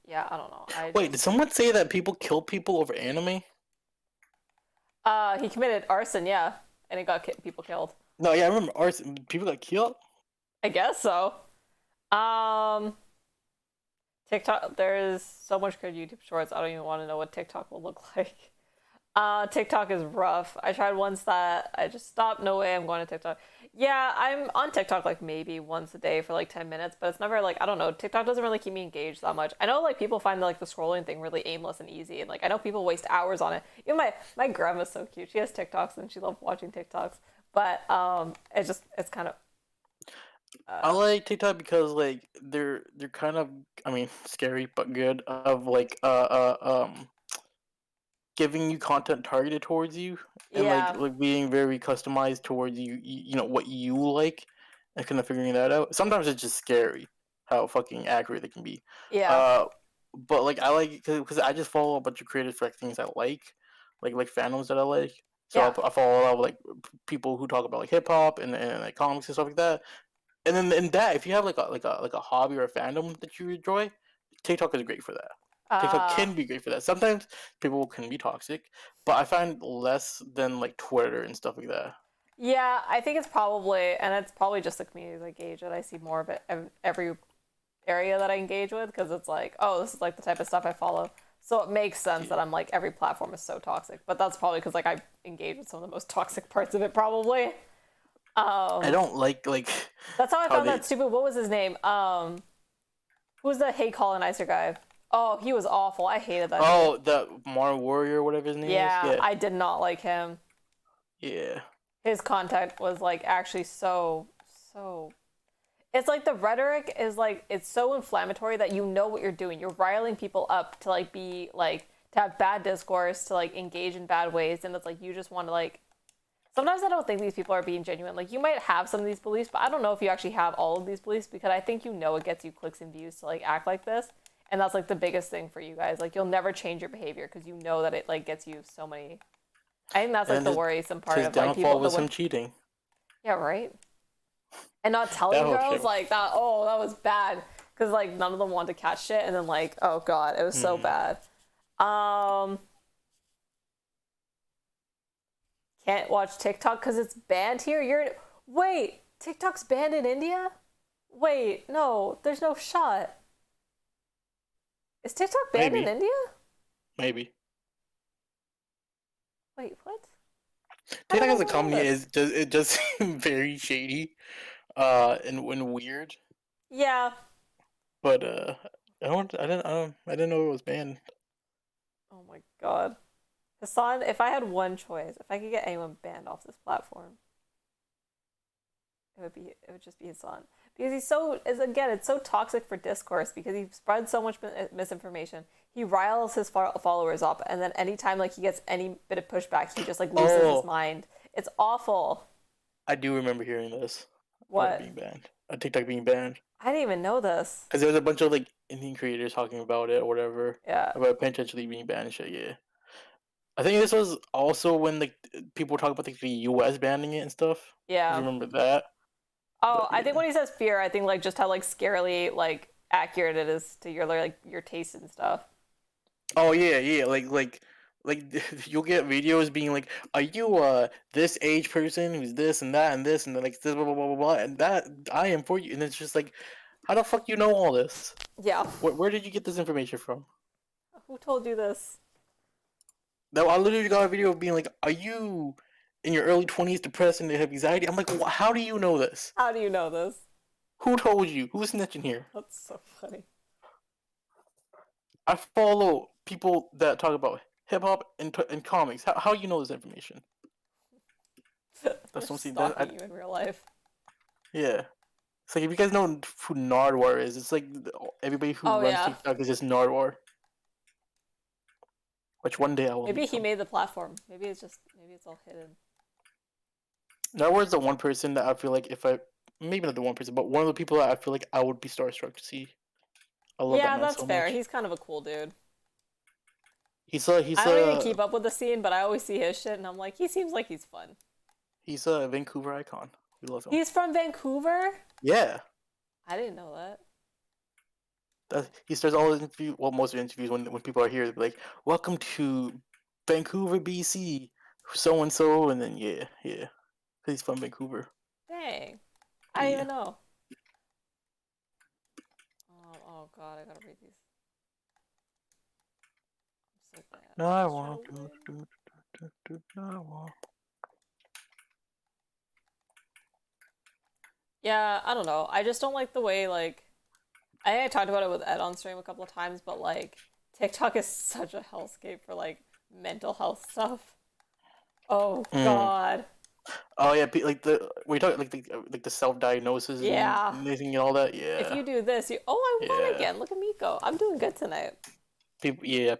[SPEAKER 1] Yeah, I don't know.
[SPEAKER 2] Wait, did someone say that people kill people over anime?
[SPEAKER 1] He committed arson, yeah, and it got people killed.
[SPEAKER 2] No, yeah, I remember arson. People got killed?
[SPEAKER 1] I guess so. TikTok, there's so much good YouTube shorts. I don't even want to know what TikTok will look like. TikTok is rough. I tried once that I just stopped. No way I'm going to TikTok. Yeah, I'm on TikTok like maybe once a day for like 10 minutes, but it's never like, I don't know, TikTok doesn't really keep me engaged that much. I know like people find like the scrolling thing really aimless and easy, and like I know people waste hours on it. Even my grandma's so cute. She has TikToks and she loves watching TikToks. But it's kind of
[SPEAKER 2] I
[SPEAKER 1] uh
[SPEAKER 2] like TikTok because like they're kind of, I mean, scary but good, of like giving you content targeted towards you, and
[SPEAKER 1] yeah.
[SPEAKER 2] like being very customized towards you, you know what you like, and kind of figuring that out. Sometimes it's just scary how fucking accurate they can be.
[SPEAKER 1] Yeah.
[SPEAKER 2] uh but like I like, because I just follow a bunch of creators for like things I like fandoms that I like. So
[SPEAKER 1] Yeah.
[SPEAKER 2] I follow a lot of like people who talk about like hip hop and like comics and stuff like that. And then in that, if you have like a hobby or a fandom that you enjoy, TikTok is great for that. TikTok
[SPEAKER 1] Uh
[SPEAKER 2] can be great for that. Sometimes people can be toxic, but I find less than like Twitter and stuff like that.
[SPEAKER 1] yeah, I think it's probably just the communities I engage that I see more of it every area that I engage with, because it's like, oh, this is like the type of stuff I follow. So it makes sense
[SPEAKER 2] Yeah.
[SPEAKER 1] that I'm like every platform is so toxic, but that's probably because like I engage with some of the most toxic parts of it probably.
[SPEAKER 2] I
[SPEAKER 1] Um,
[SPEAKER 2] don't like
[SPEAKER 1] that's how I
[SPEAKER 2] how
[SPEAKER 1] found
[SPEAKER 2] they.
[SPEAKER 1] that stupid. What was his name? Who's the hate colonizer guy? Oh, he was awful. I hated that dude.
[SPEAKER 2] Oh, the Mar Warrior, whatever his name is.
[SPEAKER 1] Yeah,
[SPEAKER 2] Yeah,
[SPEAKER 1] I did not like him.
[SPEAKER 2] yeah.
[SPEAKER 1] His content was like actually so it's like the rhetoric is like it's so inflammatory that you know what you're doing. You're riling people up to like be like to have bad discourse, to like engage in bad ways, and it's like you just want to like sometimes I don't think these people are being genuine. Like you might have some of these beliefs, but I don't know if you actually have all of these beliefs, because I think you know it gets you clicks and views to like act like this. And that's like the biggest thing for you guys. Like you'll never change your behavior because you know that it like gets you so many. I think that's like
[SPEAKER 2] And
[SPEAKER 1] the worrisome part
[SPEAKER 2] his
[SPEAKER 1] of like people
[SPEAKER 2] downfall
[SPEAKER 1] the
[SPEAKER 2] was
[SPEAKER 1] way.
[SPEAKER 2] him cheating.
[SPEAKER 1] Yeah, right. And not
[SPEAKER 2] That
[SPEAKER 1] telling
[SPEAKER 2] whole shit.
[SPEAKER 1] girls like that. Oh, that was bad because like none of them wanted to catch shit, and then like oh god, it was so
[SPEAKER 2] Hmm.
[SPEAKER 1] bad. Um, can't watch TikTok because it's banned here. Wait, TikTok's banned in India? Wait, no, there's no shot. Is TikTok banned in
[SPEAKER 2] Maybe,
[SPEAKER 1] India?
[SPEAKER 2] maybe.
[SPEAKER 1] Wait, what? How did
[SPEAKER 2] TikTok
[SPEAKER 1] I
[SPEAKER 2] as a
[SPEAKER 1] not know
[SPEAKER 2] company
[SPEAKER 1] this?
[SPEAKER 2] is just it does seem very shady, and weird.
[SPEAKER 1] Yeah.
[SPEAKER 2] But I didn't know it was banned.
[SPEAKER 1] Oh my god. Hassan, if I had one choice, if I could get anyone banned off this platform, it would just be Hassan, because he's so is again it's so toxic for discourse because he spreads so much misinformation. He riles his followers up, and then anytime like he gets any bit of pushback, he just like loses his
[SPEAKER 2] Oh,
[SPEAKER 1] mind. It's awful.
[SPEAKER 2] I do remember hearing this about it
[SPEAKER 1] What?
[SPEAKER 2] being banned. TikTok being banned,
[SPEAKER 1] I didn't even know this.
[SPEAKER 2] because there was a bunch of like Indian creators talking about it or whatever,
[SPEAKER 1] Yeah.
[SPEAKER 2] about potentially being banned and shit. Yeah, I think this was also when like people were talking about like the U.S. banning it and stuff. If you
[SPEAKER 1] Yeah.
[SPEAKER 2] remember that,
[SPEAKER 1] Oh,
[SPEAKER 2] but
[SPEAKER 1] I think
[SPEAKER 2] yeah.
[SPEAKER 1] when he says fear, I think like just how like scarily like accurate it is to your like your taste and stuff.
[SPEAKER 2] Oh yeah, yeah. Like you'll get videos being like, "Are you this age person who's this and this and then like this blah blah blah blah blah," and that I am for you, and it's just like, how the fuck you know all this?
[SPEAKER 1] Yeah.
[SPEAKER 2] Where did you get this information from?
[SPEAKER 1] Who told you this?
[SPEAKER 2] Now I literally got a video of being like, "Are you in your early 20s, depressed and have anxiety?" I'm like, how do you know this?
[SPEAKER 1] How do you know this?
[SPEAKER 2] Who told you? Who's snitching here?
[SPEAKER 1] That's so funny.
[SPEAKER 2] I follow people that talk about hip hop and comics. How you know this information?
[SPEAKER 1] They're
[SPEAKER 2] That's something that
[SPEAKER 1] stalking you in real life.
[SPEAKER 2] yeah. It's like if you guys know who Nardwar is, it's like everybody who
[SPEAKER 1] Oh
[SPEAKER 2] runs
[SPEAKER 1] yeah.
[SPEAKER 2] TikTok is just Nardwar. Which one day I will
[SPEAKER 1] Maybe he
[SPEAKER 2] become.
[SPEAKER 1] made the platform. Maybe it's all hidden.
[SPEAKER 2] Nardwar is the one person that I feel like if I maybe not the one person, but one of the people that I feel like I would be starstruck to see. I love that
[SPEAKER 1] Yeah,
[SPEAKER 2] man
[SPEAKER 1] that's
[SPEAKER 2] so
[SPEAKER 1] fair.
[SPEAKER 2] much.
[SPEAKER 1] He's kind of a cool dude.
[SPEAKER 2] He's
[SPEAKER 1] I don't even
[SPEAKER 2] a
[SPEAKER 1] keep up with the scene, but I always see his shit and I'm like, he seems like he's fun.
[SPEAKER 2] he's a Vancouver icon. We love him.
[SPEAKER 1] He's from Vancouver?
[SPEAKER 2] Yeah.
[SPEAKER 1] I didn't know that.
[SPEAKER 2] He starts all his interviews. Well, most of the interviews when people are here, they're like, "Welcome to Vancouver, BC, so and so," and then yeah, yeah, he's from Vancouver.
[SPEAKER 1] Dang. I didn't
[SPEAKER 2] Yeah.
[SPEAKER 1] even know. Oh god, I gotta read these. I'm so bad.
[SPEAKER 2] No,
[SPEAKER 1] I'm
[SPEAKER 2] I
[SPEAKER 1] just trying to
[SPEAKER 2] want to.
[SPEAKER 1] win. Yeah, I don't know. I just don't like the way like I think I talked about it with Ed on stream a couple of times, but like TikTok is such a hellscape for like mental health stuff. Oh God.
[SPEAKER 2] Oh yeah, like we talk like the self-diagnosis and
[SPEAKER 1] Yeah.
[SPEAKER 2] anything and all that.
[SPEAKER 1] If
[SPEAKER 2] Yeah,
[SPEAKER 1] you do this, you I won
[SPEAKER 2] yeah.
[SPEAKER 1] again. Look at me go. I'm doing good tonight.
[SPEAKER 2] People. Yeah.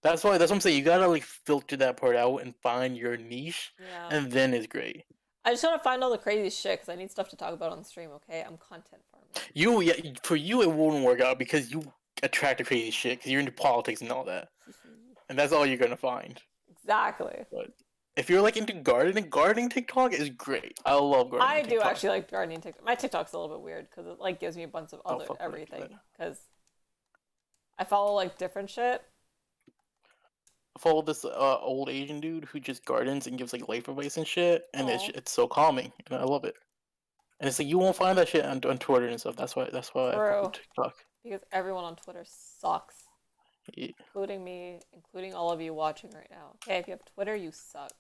[SPEAKER 2] That's what I'm saying. You gotta like filter that part out and find your niche,
[SPEAKER 1] Yeah.
[SPEAKER 2] and then it's great.
[SPEAKER 1] I just want to find all the crazy shit because I need stuff to talk about on the stream. Okay, I'm content farming.
[SPEAKER 2] For you it won't work out because you attract the crazy shit because you're into politics and all that, and that's all you're gonna find.
[SPEAKER 1] Exactly.
[SPEAKER 2] But if you're like into gardening TikTok is great. I love gardening.
[SPEAKER 1] I do
[SPEAKER 2] TikTok.
[SPEAKER 1] actually like gardening TikTok. My TikTok's a little bit weird because it like gives me a bunch of other
[SPEAKER 2] fuck with
[SPEAKER 1] everything.
[SPEAKER 2] that.
[SPEAKER 1] Because I follow like different shit.
[SPEAKER 2] I follow this old Asian dude who just gardens and gives like life advice and shit, and
[SPEAKER 1] Aw.
[SPEAKER 2] it's so calming, and I love it. And it's like you won't find that shit on Twitter and stuff. That's why I fuck
[SPEAKER 1] True.
[SPEAKER 2] with TikTok.
[SPEAKER 1] Because everyone on Twitter sucks.
[SPEAKER 2] Yeah.
[SPEAKER 1] Including me, including all of you watching right now. Okay, if you have Twitter, you suck.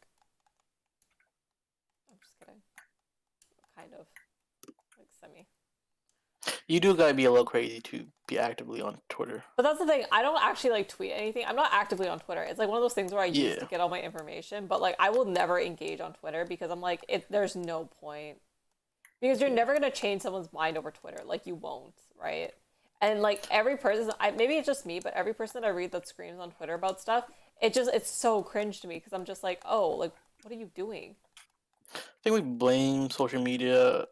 [SPEAKER 1] I'm just kidding. Kind of. Like semi.
[SPEAKER 2] You do gotta be a little crazy to be actively on Twitter.
[SPEAKER 1] But that's the thing. I don't actually like tweet anything. I'm not actively on Twitter. It's like one of those things where I use
[SPEAKER 2] Yeah.
[SPEAKER 1] to get all my information. But like I will never engage on Twitter because I'm like, there's no point. Because you're never gonna change someone's mind over Twitter. Like you won't, right? And like every person, maybe it's just me, but every person that I read that screams on Twitter about stuff, it's so cringe to me because I'm just like, oh, like what are you doing?
[SPEAKER 2] I think we blame social media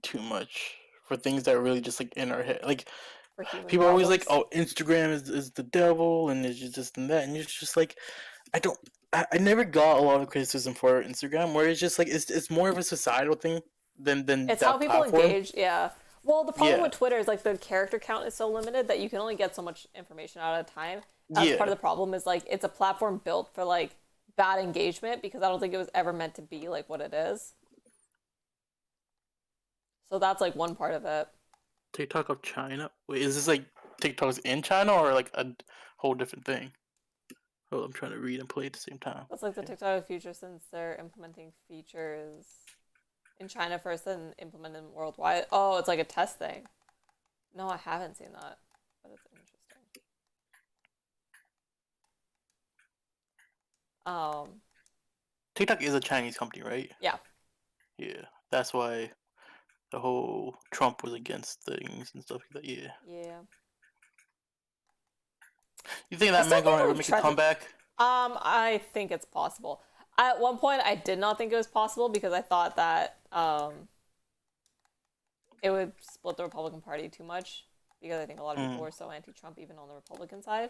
[SPEAKER 2] too much for things that are really just like in our head. Like
[SPEAKER 1] For human
[SPEAKER 2] people are always like,
[SPEAKER 1] problems.
[SPEAKER 2] "Oh, Instagram is the devil," and it's just this and that, and it's just like, I never got a lot of criticism for Instagram, where it's just like it's more of a societal thing than
[SPEAKER 1] It's
[SPEAKER 2] that
[SPEAKER 1] how people
[SPEAKER 2] platform.
[SPEAKER 1] engage, yeah. Well, the problem
[SPEAKER 2] Yeah.
[SPEAKER 1] with Twitter is like the character count is so limited that you can only get so much information out at a time. That's
[SPEAKER 2] Yeah.
[SPEAKER 1] part of the problem is like it's a platform built for like bad engagement because I don't think it was ever meant to be like what it is. So that's like one part of it.
[SPEAKER 2] TikTok of China. Wait, is this like TikTok's in China or like a whole different thing? Oh, I'm trying to read and play at the same time.
[SPEAKER 1] That's like the TikTok future since they're implementing features in China first and implement them worldwide. Oh, it's like a test thing. No, I haven't seen that, but it's interesting.
[SPEAKER 2] TikTok is a Chinese company, right?
[SPEAKER 1] Yeah.
[SPEAKER 2] Yeah, that's why the whole Trump was against things and stuff like that. Yeah.
[SPEAKER 1] Yeah.
[SPEAKER 2] You think
[SPEAKER 1] I
[SPEAKER 2] that
[SPEAKER 1] still
[SPEAKER 2] man gonna
[SPEAKER 1] think
[SPEAKER 2] ever
[SPEAKER 1] I'm
[SPEAKER 2] make a
[SPEAKER 1] treading-
[SPEAKER 2] comeback?
[SPEAKER 1] I think it's possible. At one point, I did not think it was possible because I thought that it would split the Republican Party too much because I think a lot of people were so anti-Trump even on the Republican side.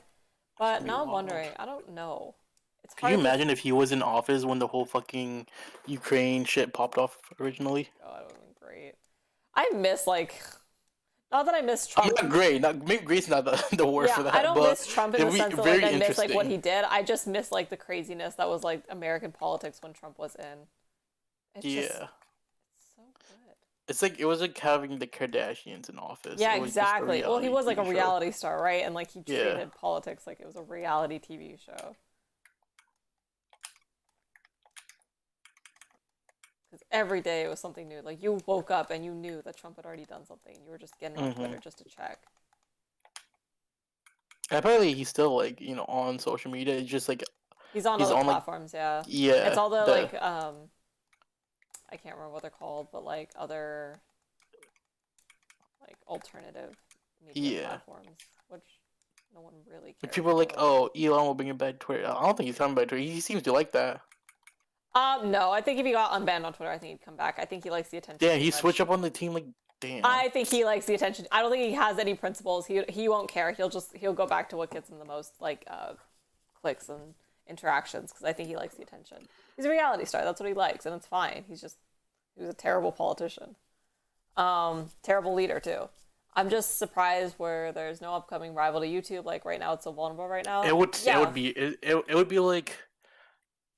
[SPEAKER 1] But now I'm wondering, I don't know. It's
[SPEAKER 2] Could you imagine if he was in office when the whole fucking Ukraine shit popped off originally?
[SPEAKER 1] God, it would have been great. I miss like, not that I miss Trump.
[SPEAKER 2] Not great. Maybe great's not the word for that.
[SPEAKER 1] I don't
[SPEAKER 2] but
[SPEAKER 1] miss Trump in the
[SPEAKER 2] it'd be
[SPEAKER 1] sense that
[SPEAKER 2] very
[SPEAKER 1] like I miss like what
[SPEAKER 2] interesting.
[SPEAKER 1] he did. I just miss like the craziness that was like American politics when Trump was in. It's
[SPEAKER 2] Yeah.
[SPEAKER 1] just, it's so good.
[SPEAKER 2] It's like it was like having the Kardashians in office.
[SPEAKER 1] Yeah,
[SPEAKER 2] It was just a
[SPEAKER 1] exactly. Well, he was like a
[SPEAKER 2] TV show.
[SPEAKER 1] reality star, right? And like he
[SPEAKER 2] Yeah.
[SPEAKER 1] treated politics like it was a reality TV show. Because every day it was something new. Like you woke up and you knew that Trump had already done something. You were just getting on Twitter just to check.
[SPEAKER 2] Apparently, he's still like on social media. It's just like
[SPEAKER 1] He's on
[SPEAKER 2] He's
[SPEAKER 1] other
[SPEAKER 2] on, like-
[SPEAKER 1] platforms, yeah.
[SPEAKER 2] yeah,
[SPEAKER 1] It's all the
[SPEAKER 2] the-
[SPEAKER 1] like I can't remember what they're called, but like other like alternative media
[SPEAKER 2] Yeah.
[SPEAKER 1] platforms, which no one really cares.
[SPEAKER 2] people are like,
[SPEAKER 1] about.
[SPEAKER 2] "Oh, Elon will bring it back to Twitter." I don't think he's coming back to Twitter. He seems to like that.
[SPEAKER 1] No, I think if he got unbanned on Twitter, I think he'd come back. I think he likes the attention.
[SPEAKER 2] Yeah,
[SPEAKER 1] too
[SPEAKER 2] he
[SPEAKER 1] much.
[SPEAKER 2] switched up on the team. Like, damn.
[SPEAKER 1] I think he likes the attention. I don't think he has any principles. He won't care. He'll go back to what gets him the most like clicks and interactions because I think he likes the attention. He's a reality star. That's what he likes, and it's fine. He was a terrible politician, terrible leader too. I'm just surprised where there's no upcoming rival to YouTube. Like right now, it's so vulnerable. Right now,
[SPEAKER 2] It would be like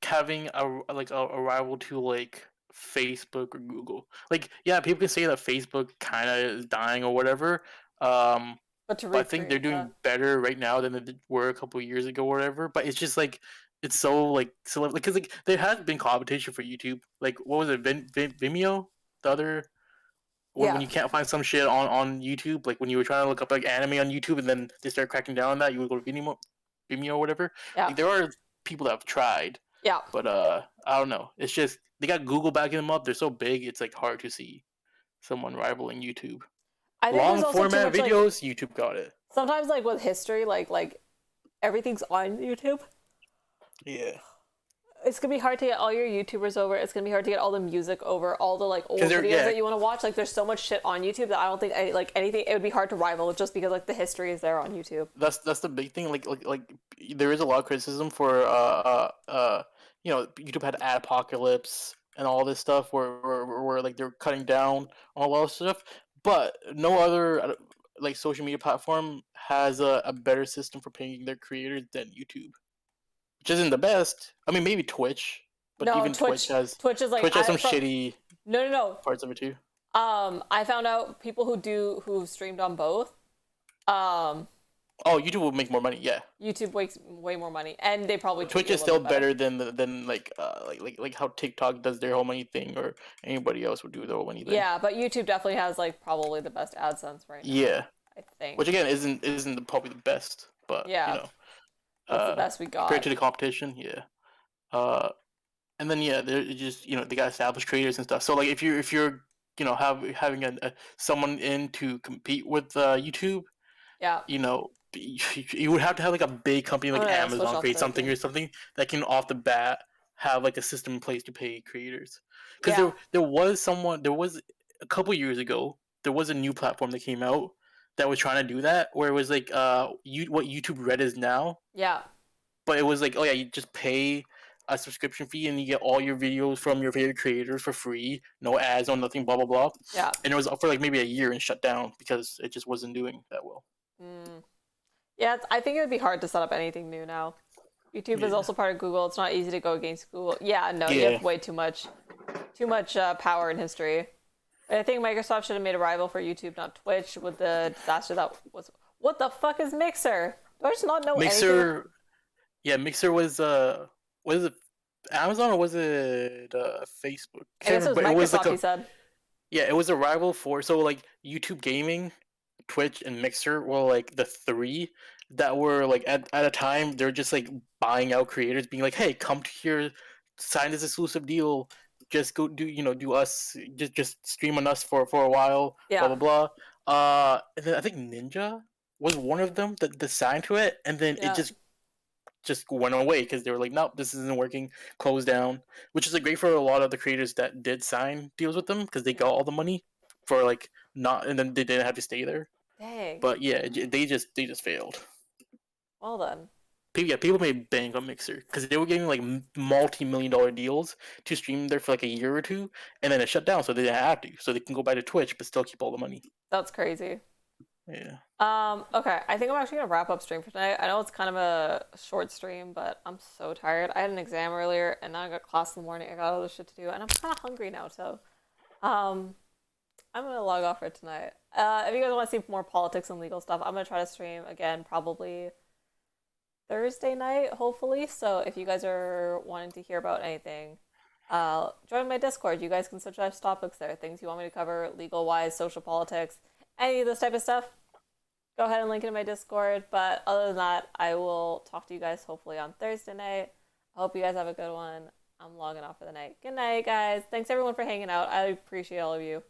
[SPEAKER 2] having a rival to like Facebook or Google. Like, yeah, people can say that Facebook kind of is dying or whatever.
[SPEAKER 1] but to
[SPEAKER 2] But I think they're
[SPEAKER 1] recreate
[SPEAKER 2] doing
[SPEAKER 1] that.
[SPEAKER 2] better right now than they were a couple of years ago or whatever. But it's just like it's so like because like there has been competition for YouTube. Like what was it, Vimeo, the other when
[SPEAKER 1] Yeah.
[SPEAKER 2] you can't find some shit on YouTube, like when you were trying to look up like anime on YouTube and then they start cracking down on that, you would go to Vimeo or whatever.
[SPEAKER 1] Yeah.
[SPEAKER 2] Like there are people that have tried,
[SPEAKER 1] Yeah.
[SPEAKER 2] but I don't know. It's just they got Google backing them up. They're so big, it's like hard to see someone rivaling YouTube.
[SPEAKER 1] I think there's
[SPEAKER 2] Long
[SPEAKER 1] also too
[SPEAKER 2] format
[SPEAKER 1] much like
[SPEAKER 2] videos, YouTube got it.
[SPEAKER 1] sometimes like with history, like everything's on YouTube.
[SPEAKER 2] Yeah,
[SPEAKER 1] It's gonna be hard to get all your YouTubers over. It's gonna be hard to get all the music over, all the like old
[SPEAKER 2] because they're
[SPEAKER 1] videos
[SPEAKER 2] yeah.
[SPEAKER 1] that you want to watch. Like, there's so much shit on YouTube that I don't think like anything. It would be hard to rival just because like the history is there on YouTube.
[SPEAKER 2] That's the big thing. Like there is a lot of criticism for YouTube had ad apocalypse and all this stuff where like they're cutting down on a lot of stuff, but no other like social media platform has a better system for paying their creators than YouTube, which isn't the best. I mean, maybe Twitch, but
[SPEAKER 1] No,
[SPEAKER 2] even Twitch has
[SPEAKER 1] Twitch is like
[SPEAKER 2] Twitch has some shitty
[SPEAKER 1] no.
[SPEAKER 2] parts of it too.
[SPEAKER 1] I found out people who streamed on both. Um,
[SPEAKER 2] Oh, YouTube will make more money. Yeah.
[SPEAKER 1] YouTube makes way more money, and they probably treat
[SPEAKER 2] Twitch
[SPEAKER 1] you a
[SPEAKER 2] is
[SPEAKER 1] little
[SPEAKER 2] still
[SPEAKER 1] bit better.
[SPEAKER 2] better than like how TikTok does their whole money thing or anybody else would do their whole money thing.
[SPEAKER 1] Yeah, but YouTube definitely has like probably the best AdSense right now.
[SPEAKER 2] Yeah,
[SPEAKER 1] I think.
[SPEAKER 2] which again isn't probably the best, but
[SPEAKER 1] Yeah, that's the best we
[SPEAKER 2] compared
[SPEAKER 1] got.
[SPEAKER 2] to the competition, yeah. Uh, and then yeah, they're just they got established creators and stuff. So like if you're having someone in to compete with YouTube,
[SPEAKER 1] Yeah,
[SPEAKER 2] you know, you would have to have like a big company
[SPEAKER 1] I'm
[SPEAKER 2] like
[SPEAKER 1] gonna switch
[SPEAKER 2] Amazon
[SPEAKER 1] off
[SPEAKER 2] create something
[SPEAKER 1] therapy.
[SPEAKER 2] or something that can off the bat have like a system in place to pay creators. Because
[SPEAKER 1] Yeah,
[SPEAKER 2] there was a couple years ago there was a new platform that came out that was trying to do that where it was like what YouTube Red is now,
[SPEAKER 1] yeah,
[SPEAKER 2] but it was like, oh yeah, you just pay a subscription fee and you get all your videos from your favorite creators for free, no ads, no nothing, blah blah blah.
[SPEAKER 1] yeah.
[SPEAKER 2] And it was up for like maybe a year and shut down because it just wasn't doing that well.
[SPEAKER 1] Mm. Yeah, I think it would be hard to set up anything new now. YouTube is
[SPEAKER 2] Yeah.
[SPEAKER 1] also part of Google. It's not easy to go against Google. Yeah, no, you
[SPEAKER 2] Yeah.
[SPEAKER 1] have way too much power in history. I think Microsoft should have made a rival for YouTube, not Twitch, with the disaster that was. What the fuck is Mixer? Do I just not know anything?
[SPEAKER 2] Mixer, yeah, Mixer was it Amazon or was it Facebook?
[SPEAKER 1] I guess it was
[SPEAKER 2] But it was like
[SPEAKER 1] Microsoft, he said.
[SPEAKER 2] yeah, it was a rival for so like YouTube Gaming, Twitch, and Mixer were like the three that were like at a time they're just like buying out creators, being like, hey, come to here, sign this exclusive deal, just go do us, just stream on us for a while, blah
[SPEAKER 1] Yeah,
[SPEAKER 2] blah blah. And then I think Ninja was one of them that signed to it, and then it
[SPEAKER 1] yeah.
[SPEAKER 2] just went away because they were like, nope, this isn't working, closed down. Which is like great for a lot of the creators that did sign deals with them because they got all the money for like not, and then they didn't have to stay there.
[SPEAKER 1] Dang.
[SPEAKER 2] But yeah, they just failed.
[SPEAKER 1] Well then.
[SPEAKER 2] People made bank on Mixer because they were getting like multi-million-dollar deals to stream there for like a year or two, and then it shut down, so they didn't have to, so they can go back to Twitch but still keep all the money.
[SPEAKER 1] That's crazy.
[SPEAKER 2] Yeah.
[SPEAKER 1] Okay, I think I'm actually gonna wrap up stream for tonight. I know it's kind of a short stream, but I'm so tired. I had an exam earlier, and now I got class in the morning. I got other shit to do, and I'm kind of hungry now, so um, I'm gonna log off for tonight. If you guys want to see more politics and legal stuff, I'm gonna try to stream again probably Thursday night, hopefully. So if you guys are wanting to hear about anything, join my Discord. You guys can suggest topics there, things you want me to cover, legal wise, social politics, any of this type of stuff. Go ahead and link it in my Discord. But other than that, I will talk to you guys hopefully on Thursday night. I hope you guys have a good one. I'm logging off for the night. Good night, guys. Thanks everyone for hanging out. I appreciate all of you.